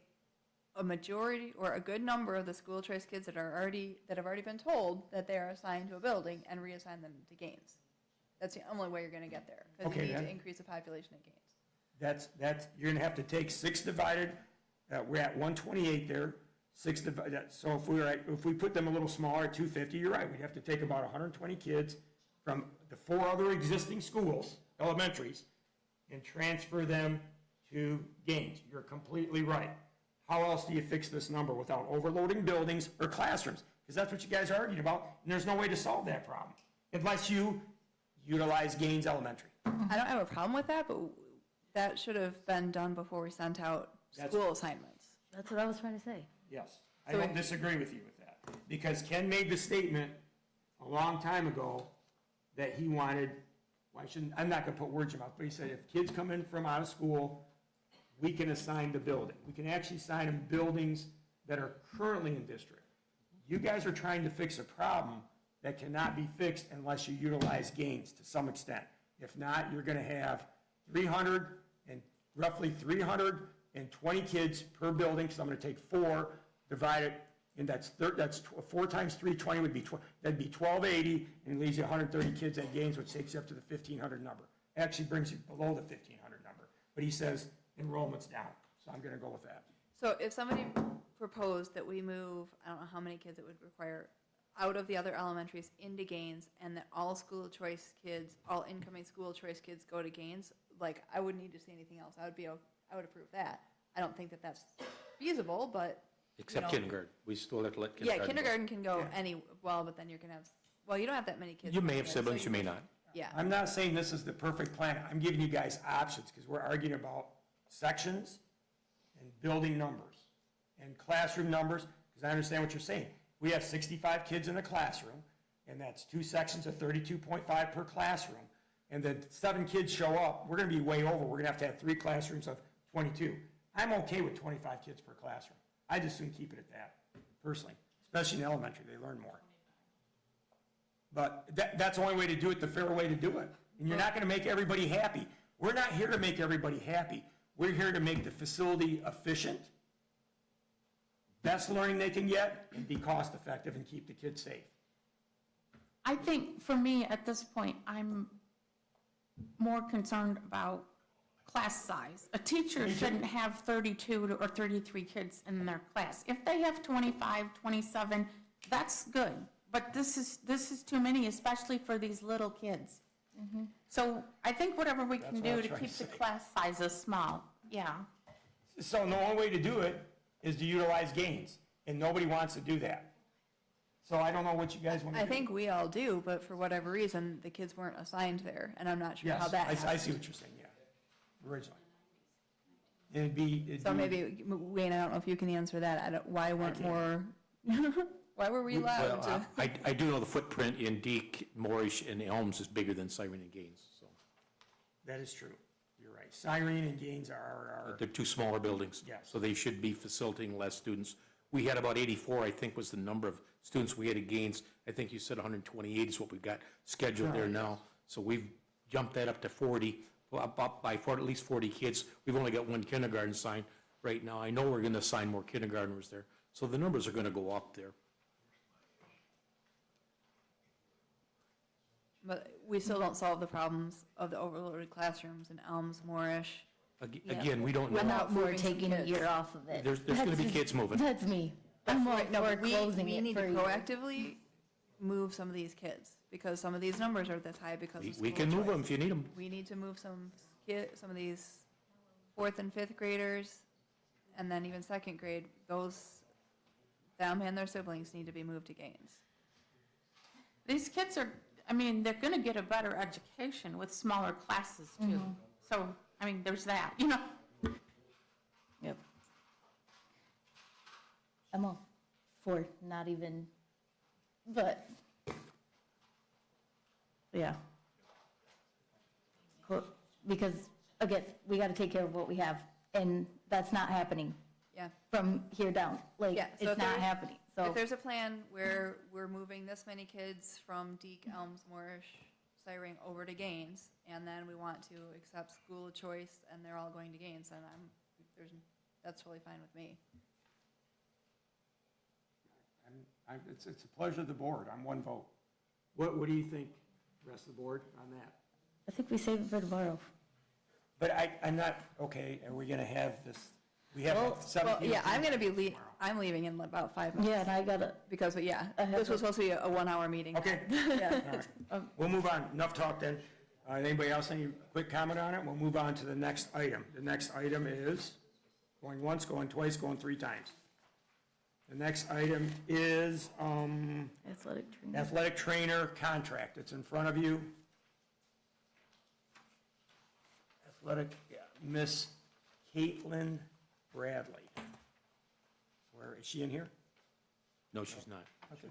a majority or a good number of the school choice kids that have already been told that they are assigned to a building and reassign them to Gaines. That's the only way you're gonna get there, because you Okay, need to then. increase the population at Gaines. That's, you're gonna have to take 6 divided, we're at 128 there, 6 divided, so if we put them a little smaller at 250, you're right, we'd have to take about 120 kids from the 4 other existing schools, elementaries, and transfer them to Gaines. You're completely right. How else do you fix this number without overloading buildings or classrooms? Because that's what you guys are arguing about, and there's no way to solve that problem, unless you utilize Gaines Elementary. I don't have a problem with that, but that should have been done before we sent out That's- school assignments. that's what I was trying to say. Yes, I So don't if- disagree with you with that, because Ken made the statement a long time ago that he wanted, well, I'm not gonna put words in your mouth, but he said if kids come in from out of school, we can assign the building. We can actually assign them buildings that are currently in district. You guys are trying to fix a problem that cannot be fixed unless you utilize Gaines to some extent. If not, you're gonna have roughly 320 kids per building, so I'm gonna take 4, divide it, and that's 4 times 320 would be, that'd be 1280, and it leaves you 130 kids at Gaines, which takes you up to the 1,500 number. Actually brings you below the 1,500 number, but he says enrollment's down, so I'm gonna go with that. So if somebody proposed that we move, I don't know how many kids it would require, out of the other elementaries into Gaines, and that all school choice kids, all incoming school choice kids go to Gaines, like, I wouldn't need to see anything else. I would approve that. I don't think that that's feasible, but. Except know. kindergarten. We still have to let kindergarten Yeah, go. kindergarten can go but then you're gonna have, well, you don't have that many kids. You may have in there, so siblings, you may not. Yeah. I'm not saying this is the perfect plan. I'm giving you guys options because we're arguing about sections and building numbers and classroom numbers, because I understand what you're saying. We have 65 kids in a classroom, and that's 2 sections of 32.5 per classroom. And the 7 kids show up, we're gonna be way over. We're gonna have 3 classrooms of 22. I'm okay with 25 kids per classroom. I just soon keep it at that, personally, especially in elementary, they learn more. But that's the only way to do it, the fair way to do it. And you're not gonna make everybody happy. We're not here to make everybody happy. We're here to make the facility efficient, best learning they can get, and be cost-effective and keep the kids safe. I think for me, at this point, I'm more concerned about class size. A teacher shouldn't have 32 or 33 kids in their class. If they have 25, 27, that's good. But this is too many, especially for these little kids. So I think whatever we can That's what I do was to trying keep to the say. class sizes small, yeah. So the only way to do it is to utilize gains, and nobody wants to do that. So I don't know what you guys want to do. I think we all do, but for whatever reason, the kids weren't assigned there, and I'm not sure how Yes, that I happened. see what you're saying, yeah, originally. It'd be. So maybe, Wayne, I don't know if you can answer that. Why weren't more, why were we allowed Well, to? I do know the footprint in Deke, Morish, and Elms is bigger than Siren and Gaines, so. That is true, you're right. Siren and Gaines are They're 2 smaller buildings. Yes. So they should be facilitating less students. We had about 84, I think, was the number of students we had at Gaines. I think you said 128 is what we've got scheduled there now. So we've jumped that up to 40, up by at least 40 kids. We've only got 1 kindergarten signed right now. I know we're going to assign more kindergartners there. So the numbers are going to go up there. But we still don't solve the problems of the overloaded classrooms in Elms, Moorish. Again, we don't I'm know. not for moving some taking a kids. year off of it. There's gonna be That's- kids moving. That's me. I'm all No, for but closing we it need for to a year. proactively move some of these kids, because some of these numbers are this high because of school We can move choice. them if you need them. We need to move some some of these 4th and 5th graders, and then even 2nd grade, them and their siblings need to be moved to Gaines. These kids are, I mean, they're gonna get a better education with smaller classes too. So, I mean, there's that, you know? Yep. I'm all for not even, but, yeah. Cool. Because, again, we gotta take care of what we have, and that's not happening Yeah. from here down. Like, Yeah, so it's if not there's- happening, so. If there's a plan where we're moving this many kids from Deke, Elms, Moorish, Siring over to Gaines, and then we want to accept school of choice, and they're all going to Gaines, then that's totally fine with me. it's a pleasure of the board, I'm 1 vote. What do you think, rest of the board, on that? I think we save it for tomorrow. But I'm not, okay, are we gonna have this, we have Well, 17. Yeah, I'm gonna be, I'm leaving in about 5 minutes. Yeah, and I gotta, Because, yeah, I have this was to- supposed to be a 1-hour meeting. Okay, Yeah. all right. We'll move on, enough talk then. Anybody else, any quick comment on it? We'll move on to the next item. The next item is going once, going twice, going 3 times. The next item is athletic training. athletic trainer contract. It's in front of you. Athletic, yeah, Miss Caitlin Bradley. Where, is she in here? No, she's not. Okay.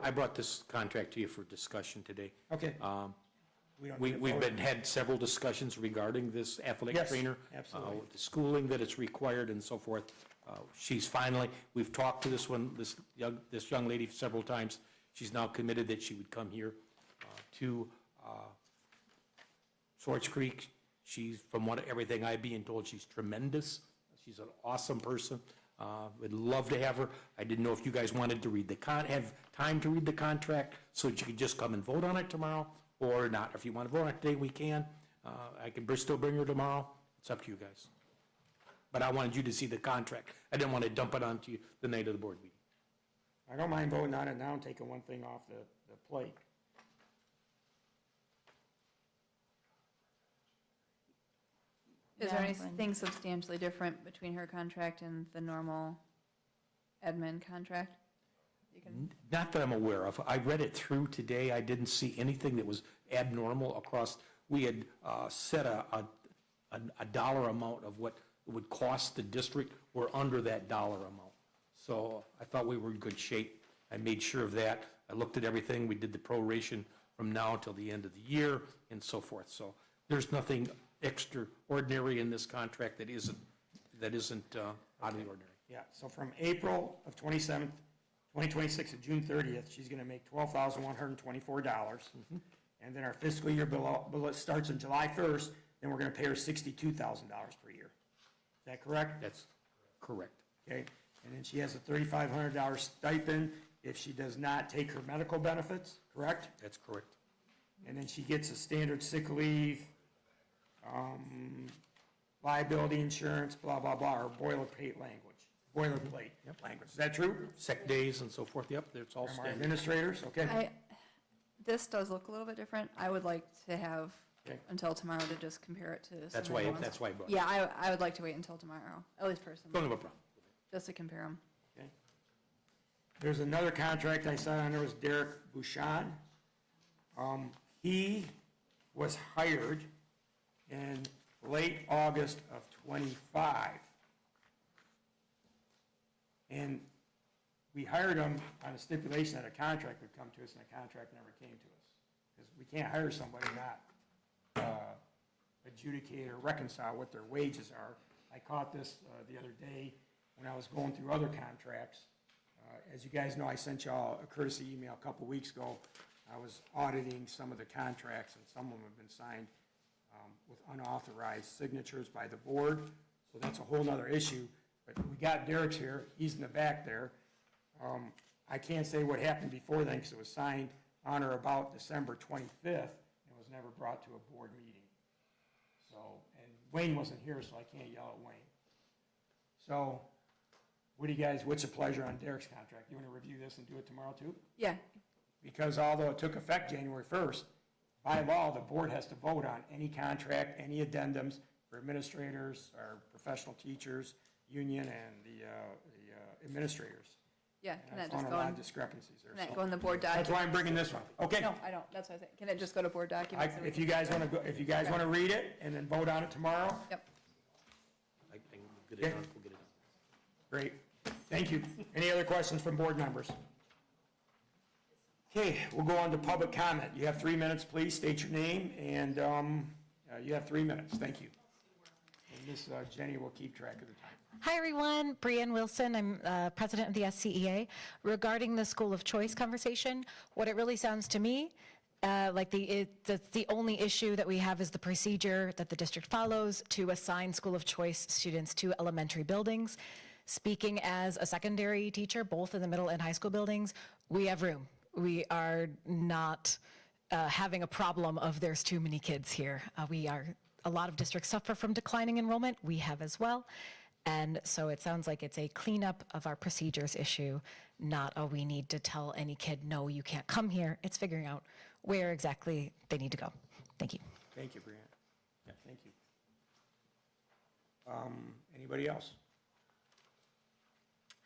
I brought this contract to you for discussion today. Okay. We don't need to We've vote. had several discussions regarding this athletic Yes, trainer. absolutely. The schooling that it's required and so forth. She's finally, we've talked to this young lady several times. She's now committed that she would come here to Swartz Creek. She's, from everything I've been told, she's tremendous. She's an awesome person. Would love to have her. I didn't know if you guys wanted to have time to read the contract so that you could just come and vote on it tomorrow or not. If you want to vote on it today, we can. I can still bring her tomorrow. It's up to you guys. But I wanted you to see the contract. I didn't want to dump it onto you the night of the board meeting. I don't mind voting on it now and taking one thing off the plate. Is there Yeah, fine. anything substantially different between her contract and the normal admin contract? You can, Not that I'm aware of. I read it through today. I didn't see anything that was abnormal across. We had set a dollar amount of what it would cost the district. We're under that dollar amount. So I thought we were in good shape. I made sure of that. I looked at everything. We did the proration from now until the end of the year and so forth. So there's nothing extraordinary in this contract that isn't out of the ordinary. Yeah, so from April of 2026 to June 30th, she's going to make $12,124. And then our fiscal year bill starts on July 1st, then we're going to pay her $62,000 per year. Is that correct? That's correct. Okay, and then she has a $3,500 stipend if she does not take her medical benefits, correct? That's correct. And then she gets a standard sick leave, liability insurance, blah, blah, blah, or boilerplate language. Is that true? Sick days and so forth, yep, it's all From our standard. administrators, okay? This does look a little bit different. I would like to have Okay. until tomorrow to just compare it to some That's of why, the ones. that's why I brought it. Yeah, I would like to wait until tomorrow, at least personally, Don't have a problem. just to compare them. Okay. There's another contract I saw on there was Derek Bouchon. He was hired in late August of '25. And we hired him on a stipulation that a contract would come to us, and a contract never came to us. Because we can't hire somebody not adjudicate or reconcile what their wages are. I caught this the other day when I was going through other contracts. As you guys know, I sent y'all a courtesy email a couple weeks ago. I was auditing some of the contracts, and some of them have been signed with unauthorized signatures by the board, so that's a whole nother issue. But we got Derek's here, he's in the back there. I can't say what happened before then, because it was signed on or about December 25th, and was never brought to a board meeting. So, and Wayne wasn't here, so I can't yell at Wayne. So, what do you guys, what's your pleasure on Derek's contract? You want to review this and do it tomorrow too? Yeah, Because although it took effect January 1st, by law, the board has to vote on any contract, any addendums for administrators, or professional teachers, union, and the administrators. yeah, And can I that found just a go lot in, of discrepancies there. can that So go in the board that's document? why I'm bringing this one. Okay. No, I don't, that's what I was saying. Can it just go to board documents? and we If can- you guys want to go, if you guys want to read it and then vote on it tomorrow, Yep. I can get it done, we'll get it done. great. Thank you. Any other questions from board members? Okay, we'll go on to public comment. You have 3 minutes, please. State your name, and you have 3 minutes. Thank you. And Miss Jenny will keep track of the time. Hi, everyone. Brianne Wilson. I'm president of the SCEA. Regarding the school of choice conversation, what it really sounds to me like that's the only issue that we have is the procedure that the district follows to assign school of choice students to elementary buildings. Speaking as a secondary teacher, both in the middle and high school buildings, we have room. We are not having a problem of there's too many kids here. A lot of districts suffer from declining enrollment. We have as well. And so it sounds like it's a cleanup of our procedures issue, not a we need to tell any kid, no, you can't come here. It's figuring out where exactly they need to go. Thank you. Thank you, Brianna. Yeah, thank you. Anybody else?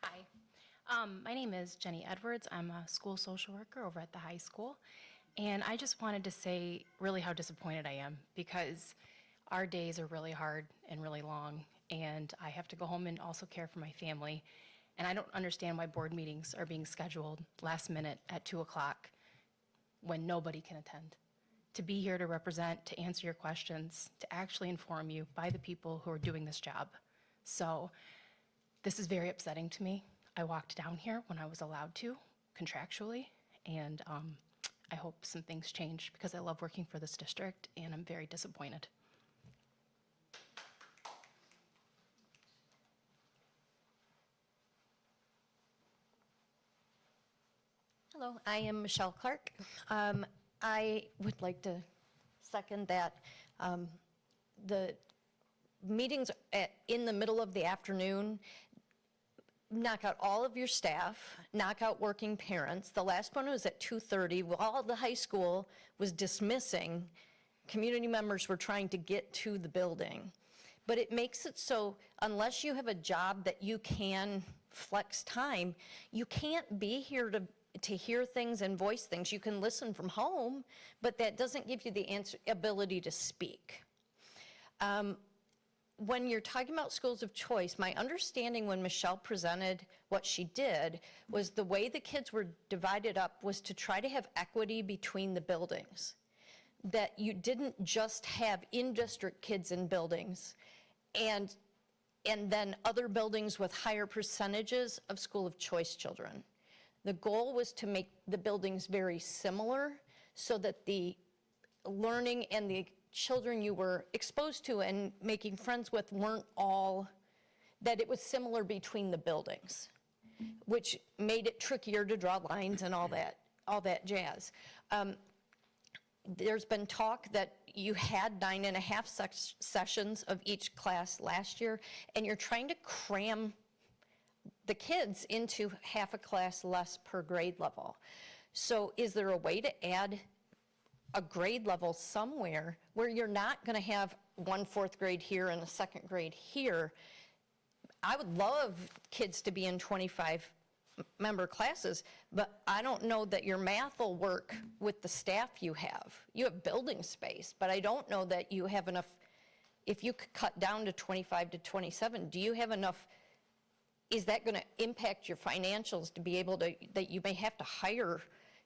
Hi, my name is Jenny Edwards. I'm a school social worker over at the high school. And I just wanted to say really how disappointed I am because our days are really hard and really long. And I have to go home and also care for my family. And I don't understand why board meetings are being scheduled last minute at 2 o'clock when nobody can attend. To be here to represent, to answer your questions, to actually inform you by the people who are doing this job. So this is very upsetting to me. I walked down here when I was allowed to, contractually, and I hope some things change because I love working for this district and I'm very disappointed. Hello, I am Michelle Clark. I would like to second that the meetings in the middle of the afternoon knock out all of your staff, knock out working parents. The last one was at 2:30. While the high school was dismissing, community members were trying to get to the building. But it makes it so unless you have a job that you can flex time, you can't be here to hear things and voice things. You can listen from home, but that doesn't give you the ability to speak. when you're talking about schools of choice, my understanding when Michelle presented what she did was the way the kids were divided up was to try to have equity between the buildings. That you didn't just have in-district kids in buildings and then other buildings with higher percentages of school of choice children. The goal was to make the buildings very similar so that the learning and the children you were exposed to and making friends with weren't all, that it was similar between the buildings, which made it trickier to draw lines and all that jazz. There's been talk that you had 9.5 sessions of each class last year, and you're trying to cram the kids into half a class less per grade level. So is there a way to add a grade level somewhere where you're not going to have one fourth grade here and a second grade here? I would love kids to be in 25-member classes, but I don't know that your math will work with the staff you have. You have building space, but I don't know that you have enough. If you could cut down to 25 to 27, do you have enough? Is that going to impact your financials to be able to, that you may have to hire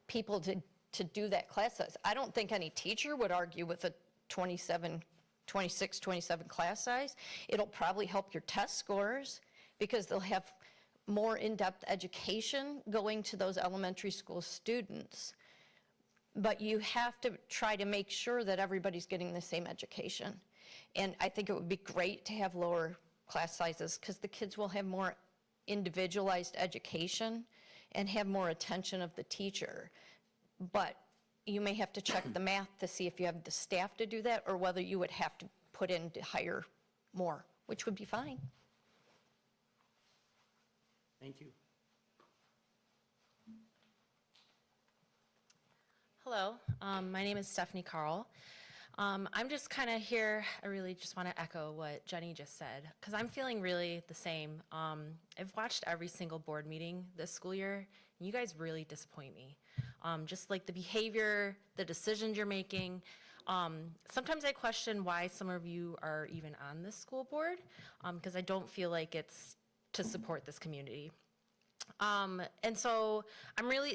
people to do that class size? I don't think any teacher would argue with a 26, 27 class size. It'll probably help your test scores because they'll have more in-depth education going to those elementary school students. But you have to try to make sure that everybody's getting the same education. And I think it would be great to have lower class sizes because the kids will have more individualized education and have more attention of the teacher. But you may have to check the math to see if you have the staff to do that or whether you would have to put in to hire more, which would be fine. Thank you. Hello, my name is Stephanie Carl. I'm just kind of here, I really just want to echo what Jenny just said, because I'm feeling really the same. I've watched every single board meeting this school year, and you guys really disappoint me. Just like the behavior, the decisions you're making. Sometimes I question why some of you are even on this school board, because I don't feel like it's to support this community. And so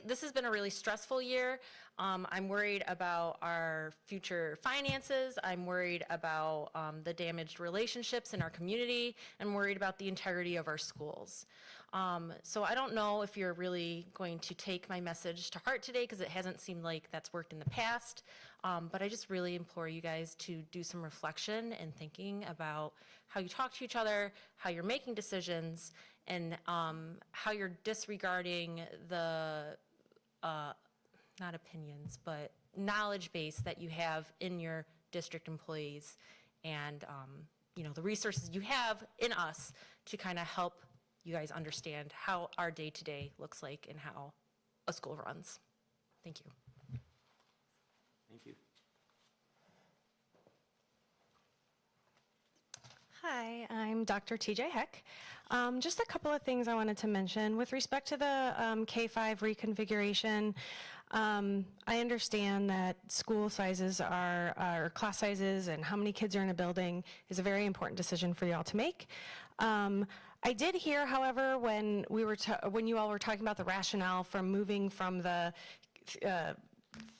this has been a really stressful year. I'm worried about our future finances. I'm worried about the damaged relationships in our community. I'm worried about the integrity of our schools. So I don't know if you're really going to take my message to heart today because it hasn't seemed like that's worked in the past. But I just really implore you guys to do some reflection and thinking about how you talk to each other, how you're making decisions, and how you're disregarding the, not opinions, but knowledge base that you have in your district employees and the resources you have in us to kind of help you guys understand how our day-to-day looks like and how a school runs. Thank you. Thank you. Hi, I'm Dr. TJ Heck. Just a couple of things I wanted to mention. With respect to the K-5 reconfiguration, I understand that school sizes are class sizes and how many kids are in a building is a very important decision for y'all to make. I did hear, however, when you all were talking about the rationale for moving from the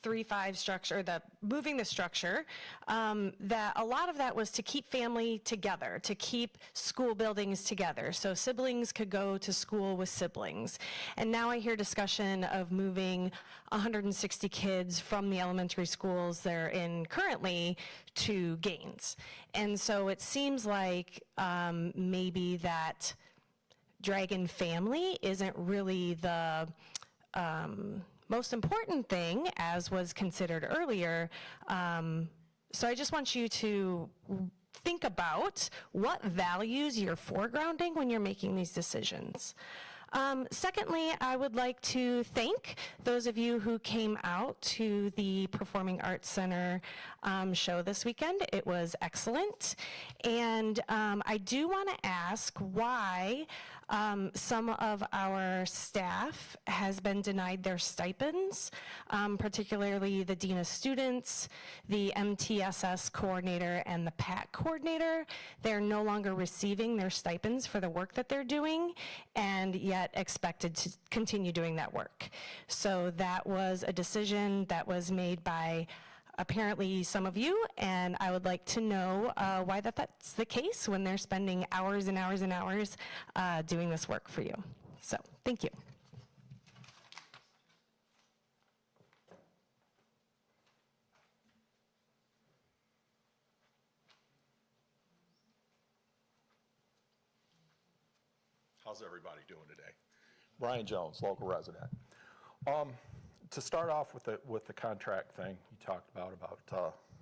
3-5 structure, moving the structure, that a lot of that was to keep family together, to keep school buildings together, so siblings could go to school with siblings. And now I hear discussion of moving 160 kids from the elementary schools they're in currently to Gaines. And so it seems like maybe that Dragon family isn't really the most important thing, as was considered earlier. So I just want you to think about what values you're foregrounding when you're making these decisions. Secondly, I would like to thank those of you who came out to the Performing Arts Center show this weekend. It was excellent. And I do want to ask why some of our staff has been denied their stipends, particularly the Dean of Students, the MTSS coordinator, and the PAC coordinator. They're no longer receiving their stipends for the work that they're doing, and yet expected to continue doing that work. So that was a decision that was made by apparently some of you, and I would like to know why that's the case when they're spending hours and hours and hours doing this work for you. So, thank you. How's everybody doing today? Brian Jones, local resident. To start off with the contract thing you talked about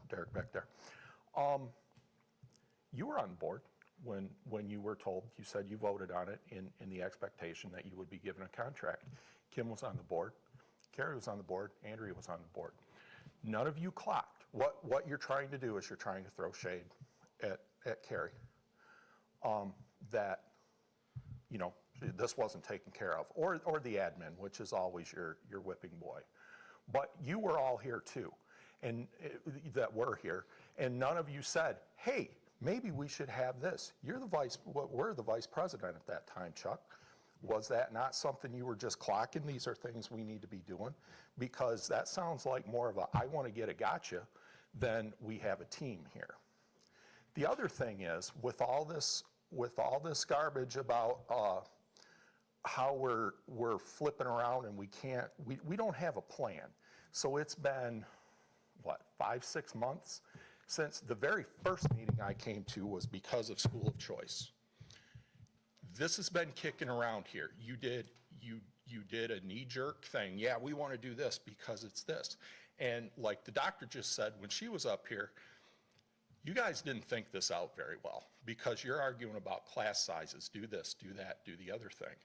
Derek back there. You were on board when you were told, you said you voted on it in the expectation that you would be given a contract. Kim was on the board, Carrie was on the board, Andrea was on the board. None of you clocked. What you're trying to do is you're trying to throw shade at Carrie. That, you know, this wasn't taken care of, or the admin, which is always your whipping boy. But you were all here too, and that were here, and none of you said, hey, maybe we should have this. We're the vice president at that time, Chuck. Was that not something you were just clocking? These are things we need to be doing? Because that sounds like more of a, I want to get a gotcha, than we have a team here. The other thing is, with all this garbage about how we're flipping around and we don't have a plan. So it's been, what, 5-6 months since the very first meeting I came to was because of school of choice. This has been kicking around here. You did a knee-jerk thing. Yeah, we want to do this because it's this. And like the doctor just said when she was up here, you guys didn't think this out very well because you're arguing about class sizes, do this, do that, do the other thing.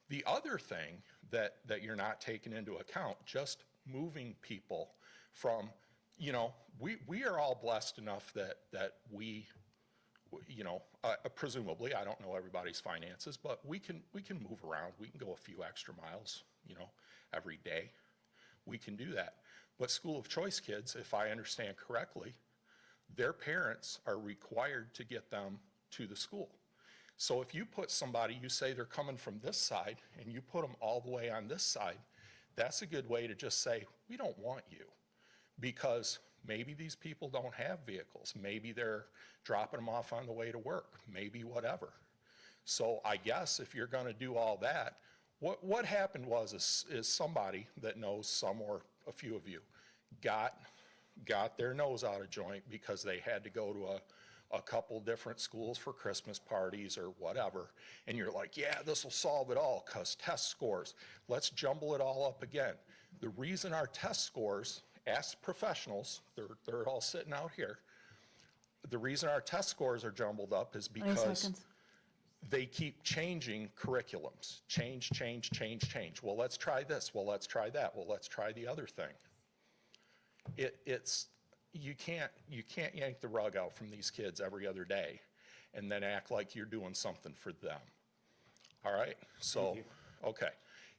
The other thing that you're not taking into account, just moving people from, you know, we are all blessed enough that we, you know, presumably, I don't know everybody's finances, but we can move around. We can go a few extra miles, you know, every day. We can do that. But school of choice kids, if I understand correctly, their parents are required to get them to the school. So if you put somebody, you say they're coming from this side, and you put them all the way on this side, that's a good way to just say, we don't want you. Because maybe these people don't have vehicles. Maybe they're dropping them off on the way to work. Maybe whatever. So I guess if you're gonna do all that, what happened was is somebody that knows some or a few of you got their nose out of joint because they had to go to a couple different schools for Christmas parties or whatever, and you're like, yeah, this will solve it all because test scores. Let's jumble it all up again. The reason our test scores, ask professionals, they're all sitting out here, the reason our test scores are jumbled up is because they keep changing curriculums. Change. Well, let's try this. Well, let's try that. Well, let's try the other thing. You can't yank the rug out from these kids every other day and then act like you're doing something for them. All right? So, okay.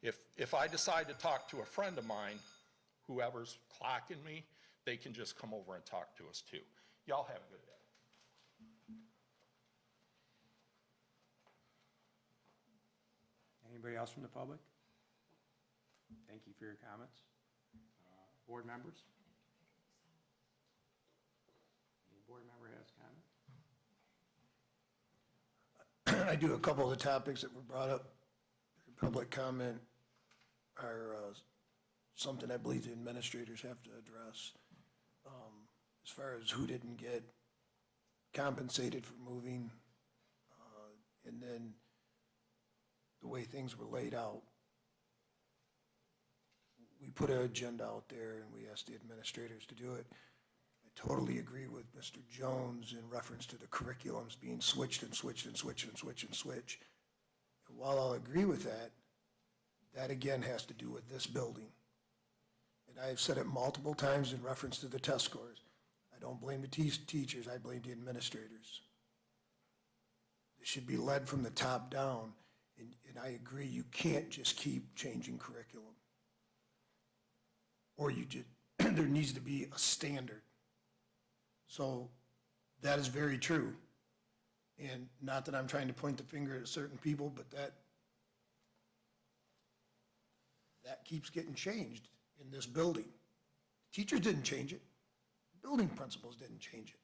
If I decide to talk to a friend of mine, whoever's clocking me, they can just come over and talk to us too. Y'all have a good day. Anybody else from the public? Thank you for your comments. Board members? Any board member has comment? I do. A couple of the topics that were brought up, public comment, are something I believe the administrators have to address. As far as who didn't get compensated for moving, and then the way things were laid out. We put an agenda out there and we asked the administrators to do it. I totally agree with Mr. Jones in reference to the curriculums being switched and switched and switched and switched and switched. And while I'll agree with that, That again has to do with this building. And I've said it multiple times in reference to the test scores. I don't blame the teachers, I blame the administrators. It should be led from the top down, and I agree, you can't just keep changing curriculum. Or you just, there needs to be a standard. So that is very true. And not that I'm trying to point the finger at certain people, but that keeps getting changed in this building. Teachers didn't change it. Building principals didn't change it.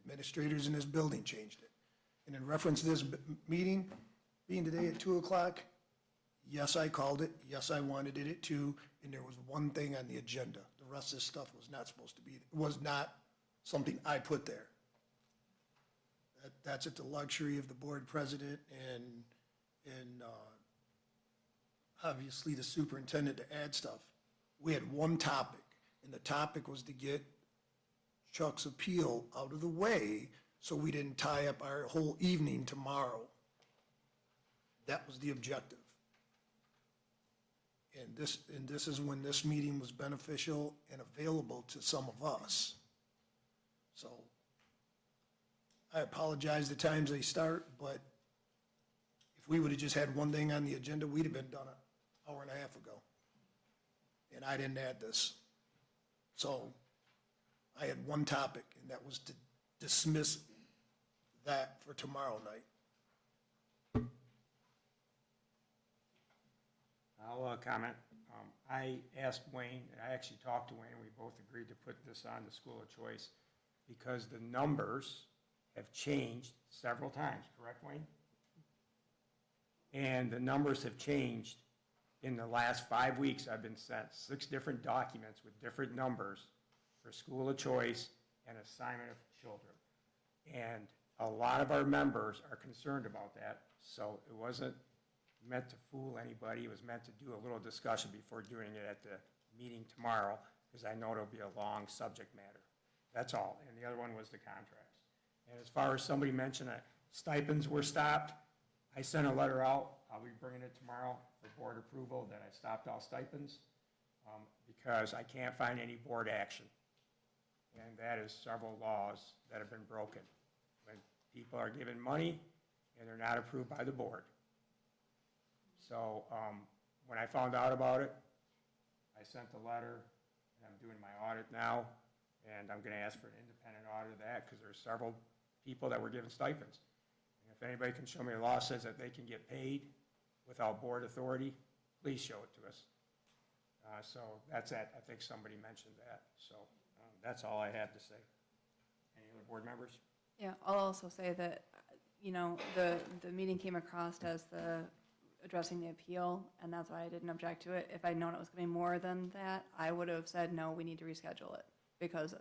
Administrators in this building changed it. And in reference to this meeting being today at 2 o'clock, yes, I called it. Yes, I wanted it at 2, and there was one thing on the agenda. The rest of this stuff was not supposed to be, was not something I put there. That's at the luxury of the board president and obviously the superintendent to add stuff. We had one topic, and the topic was to get Chuck's appeal out of the way so we didn't tie up our whole evening tomorrow. That was the objective. And this is when this meeting was beneficial and available to some of us. So I apologize the times they start, but if we would have just had one thing on the agenda, we'd have been done an hour and a half ago. And I didn't add this. So I had one topic, and that was to dismiss that for tomorrow night. I'll comment. I asked Wayne, and I actually talked to Wayne, and we both agreed to put this on the school of choice because the numbers have changed several times, correct, Wayne? And the numbers have changed in the last 5 weeks. I've been sent 6 different documents with different numbers for school of choice and assignment of children. And a lot of our members are concerned about that, so it wasn't meant to fool anybody. It was meant to do a little discussion before doing it at the meeting tomorrow, because I know it'll be a long subject matter. That's all. And the other one was the contracts. And as far as somebody mentioned that stipends were stopped, I sent a letter out. I'll be bringing it tomorrow for board approval that I stopped all stipends because I can't find any board action. And that is several laws that have been broken. When people are given money and they're not approved by the board. So when I found out about it, I sent the letter, and I'm doing my audit now, and I'm going to ask for an independent audit of that because there's several people that were given stipends. And if anybody can show me a law says that they can get paid without board authority, please show it to us. So that's that. I think somebody mentioned that. So that's all I have to say. Any other board members? Yeah, I'll also say that, you know, the meeting came across as the addressing the appeal, and that's why I didn't object to it. If I'd known it was going to be more than that, I would have said, no, we need to reschedule it, because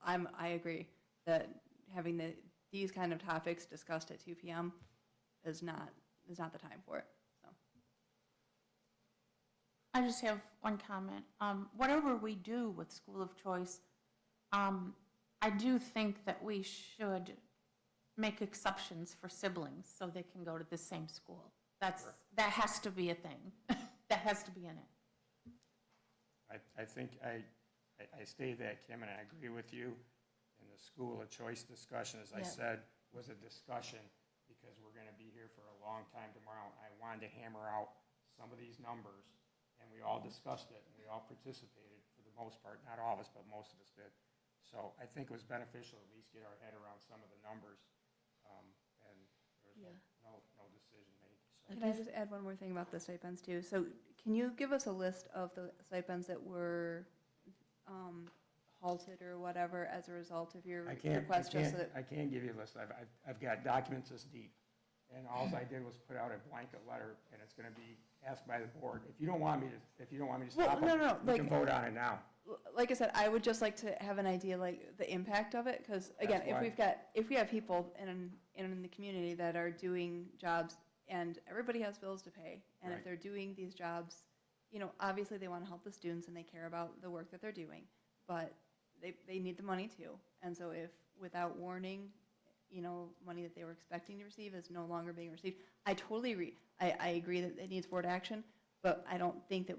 I agree that having these kind of topics discussed at 2 p.m. is not the time for it. So I just have one comment. Whatever we do with school of choice, I do think that we should make exceptions for siblings so they can go to the same school. That has to be a thing. That has to be in it. I think I stated that, Kim, and I agree with you. And the school of choice discussion, as I said, was a discussion because we're going to be here for a long time tomorrow. I wanted to hammer out some of these numbers, and we all discussed it, and we all participated for the most part. Not all of us, but most of us did. So I think it was beneficial to at least get our head around some of the numbers, and there was no decision made. So. can I just add one more thing about the stipends too? So can you give us a list of the stipends that were halted or whatever as a result of your request? I can't give you a list. I've got documents this deep, and all I did was put out a blanket letter, and it's going to be asked by the board. If you don't want me to stop them, we can vote on it now. Like I said, I would just like to have an idea, like the impact of it, because again, if we have people in the community that are doing jobs and everybody has bills to pay, and if they're doing these jobs, you know, obviously they want to help the students and they care about the work that they're doing, but they need the money too. And so if without warning, you know, money that they were expecting to receive is no longer being received, I totally agree. I agree that it needs board action, but I don't think that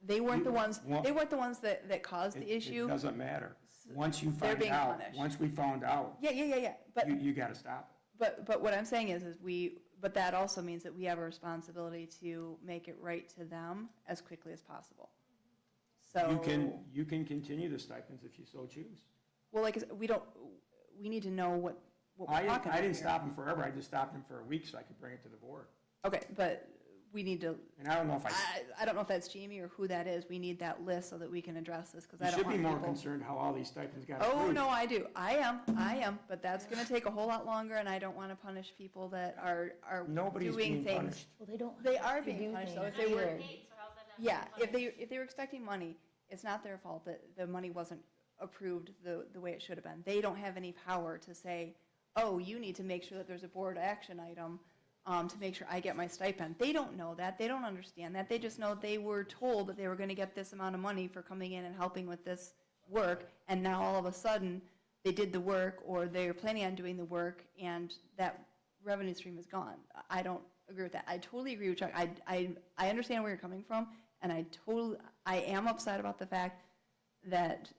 they weren't the ones, that caused the It issue. doesn't matter. Once you They're find being out, punished. once we found out, Yeah, but, you gotta stop it. but what I'm saying is but that also means that we have a responsibility to make it right to them as quickly as possible. So. You can continue the stipends if you so choose. Well, like, I said, we need to know what we're talking about I didn't here. stop them forever, I just stopped them for a week so I could bring it to the board. Okay, but we need to, And I don't know if I don't know if that's Jamie or who that is. We need that list so that we can address this, because I you don't should be want more people. concerned how all these stipends got approved. Oh, no, I do. I am, but that's gonna take a whole lot longer, and I don't wanna punish people that are Nobody's doing being things. punished. Well, they don't. They are have to being do punished, though. things If they were, either. yeah, if they were expecting money, it's not their fault that the money wasn't approved the way it should have been. They don't have any power to say, oh, you need to make sure that there's a board action item to make sure I get my stipend. They don't know that. They don't understand that. They just know they were told that they were going to get this amount of money for coming in and helping with this work, and now all of a sudden, they did the work, or they're planning on doing the work, and that revenue stream is gone. I don't agree with that. I totally agree with Chuck. I understand where you're coming from, and I am upset about the fact that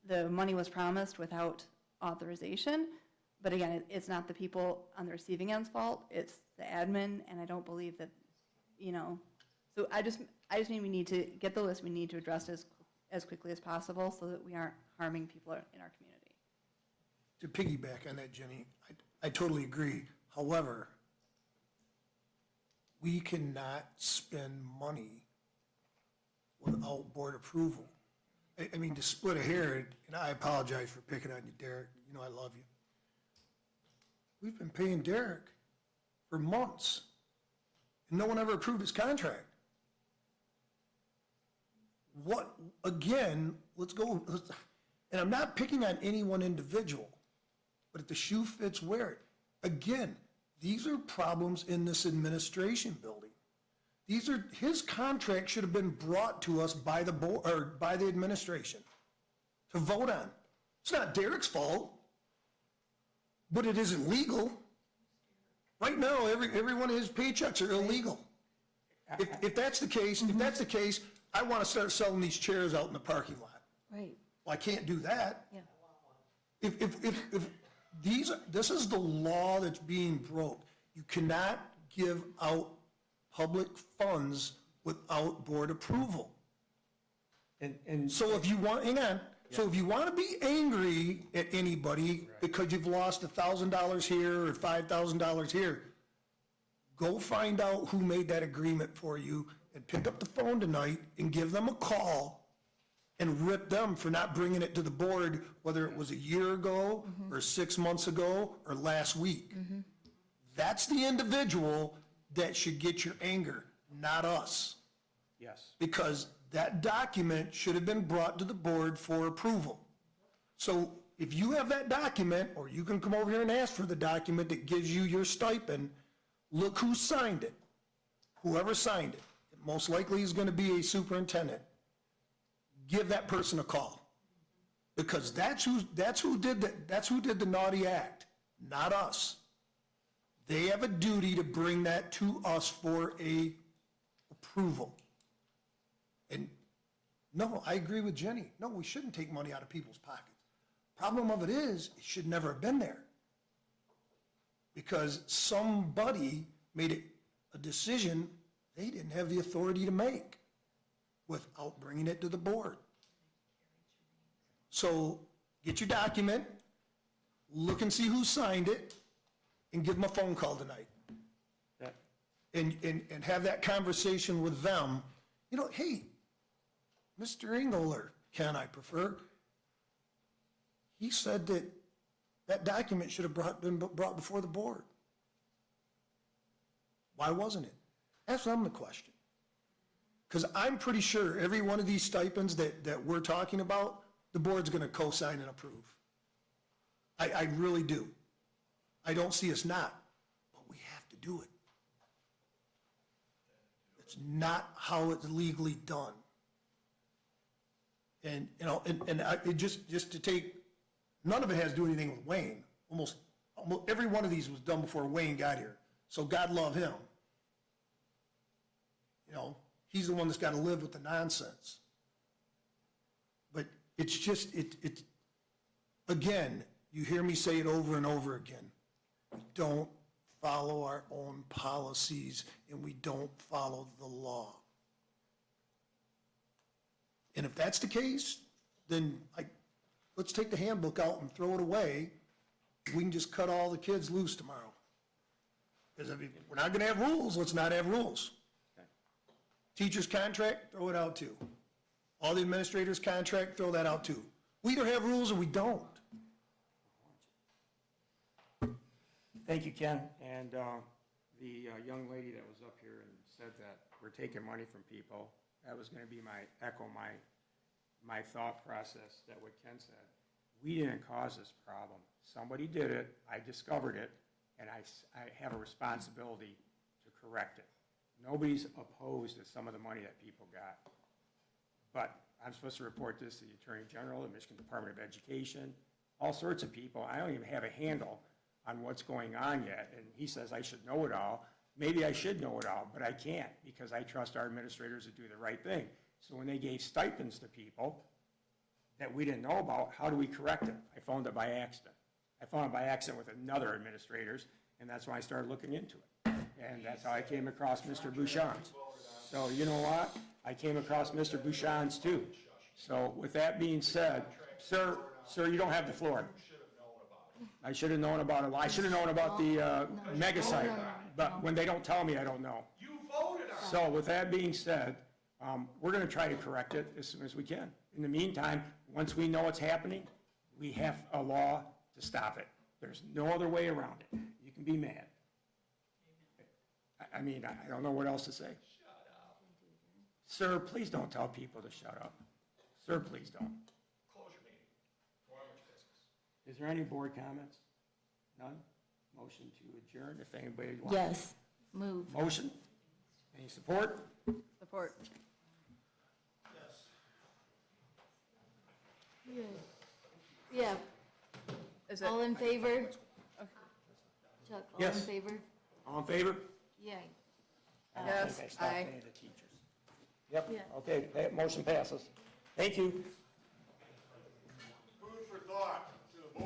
the money was promised without authorization. But again, it's not the people on the receiving end's fault, it's the admin, and I don't believe that, so I just mean we need to get the list, we need to address this as quickly as possible so that we aren't harming people in our community. To piggyback on that, Jenny, I totally agree. However, we cannot spend money without board approval. I mean, to split a hair, and I apologize for picking on you, Derek, I love you. We've been paying Derek for months, and no one ever approved his contract. Again, and I'm not picking on any one individual, but if the shoe fits, wear it. Again, these are problems in this administration building. His contract should have been brought to us by the board, or by the administration to vote on. It's not Derek's fault, but it isn't legal. Right now, every one of his paychecks are illegal. If that's the case, I want to start selling these chairs out in the parking lot. Right, Well, I can't do that. yeah. If this is the law that's being broke. You cannot give out public funds without board approval. And So if you want, hang on, so if you want to be angry at anybody because you've lost $1,000 here or $5,000 here, go find out who made that agreement for you and pick up the phone tonight and give them a call and rip them for not bringing it to the board, whether it was a year ago or 6 months ago or last week. That's the individual that should get your anger, not us. yes. Because that document should have been brought to the board for approval. So if you have that document, or you can come over here and ask for the document that gives you your stipend, look who signed it. Whoever signed it. It most likely is going to be a superintendent. Give that person a call. Because that's who did the naughty act, not us. They have a duty to bring that to us for a approval. And no, I agree with Jenny. No, we shouldn't take money out of people's pockets. Problem of it is, it should never have been there. Because somebody made a decision they didn't have the authority to make without bringing it to the board. So get your document, look and see who signed it, and give them a phone call tonight. That- And have that conversation with them. Hey, Mr. Engel, or Ken, I prefer, he said that document should have been brought before the board. Why wasn't it? Ask them the question. Because I'm pretty sure every one of these stipends that we're talking about, the board's going to co-sign and approve. I really do. I don't see us not, but we have to do it. It's not how it's legally done. And, just to take, none of it has to do anything with Wayne. Almost every one of these was done before Wayne got here. So God love him. You know, he's the one that's got to live with the nonsense. But it's just, again, you hear me say it over and over again. We don't follow our own policies and we don't follow the law. And if that's the case, then let's take the handbook out and throw it away. We can just cut all the kids loose tomorrow. Because I mean, we're not gonna have rules, let's not have rules. Teacher's contract, throw it out too. All the administrators' contract, throw that out too. We either have rules or we don't. Thank you, Ken. And the young lady that was up here and said that we're taking money from people, that was going to be my thought process, that what Ken said. We didn't cause this problem. Somebody did it, I discovered it, and I have a responsibility to correct it. Nobody's opposed to some of the money that people got. But I'm supposed to report this to the Attorney General, the Michigan Department of Education, all sorts of people. I don't even have a handle on what's going on yet, and he says I should know it all. Maybe I should know it all, but I can't, because I trust our administrators to do the right thing. So when they gave stipends to people that we didn't know about, how do we correct it? I found it by accident. I found it by accident with another administrators, and that's why I started looking into it. And that's how I came across Mr. Bouchon's. So you know what? I came across Mr. Bouchon's too. So with that being said, sir, you don't have the floor. I should have known about it. I should have known about the mega site, but when they don't tell me, I don't know. You voted on it. So with that being said, we're going to try to correct it as soon as we can. In the meantime, once we know what's happening, we have a law to stop it. There's no other way around it. You can be mad. I mean, I don't know what else to say. Shut up. Sir, please don't tell people to shut up. Sir, please don't. Close your meeting. Go on with your business. Is there any board comments? None? Motion to adjourn, if anybody wants. Yes, move. Motion? Any support? Support. Yeah. Is it? All in favor? Chuck, all in Yes. favor? All in favor? Yeah. I don't think Yes, I stopped aye. any of the teachers. Yep, Yeah. okay, that motion passes. Thank you. Food for thought.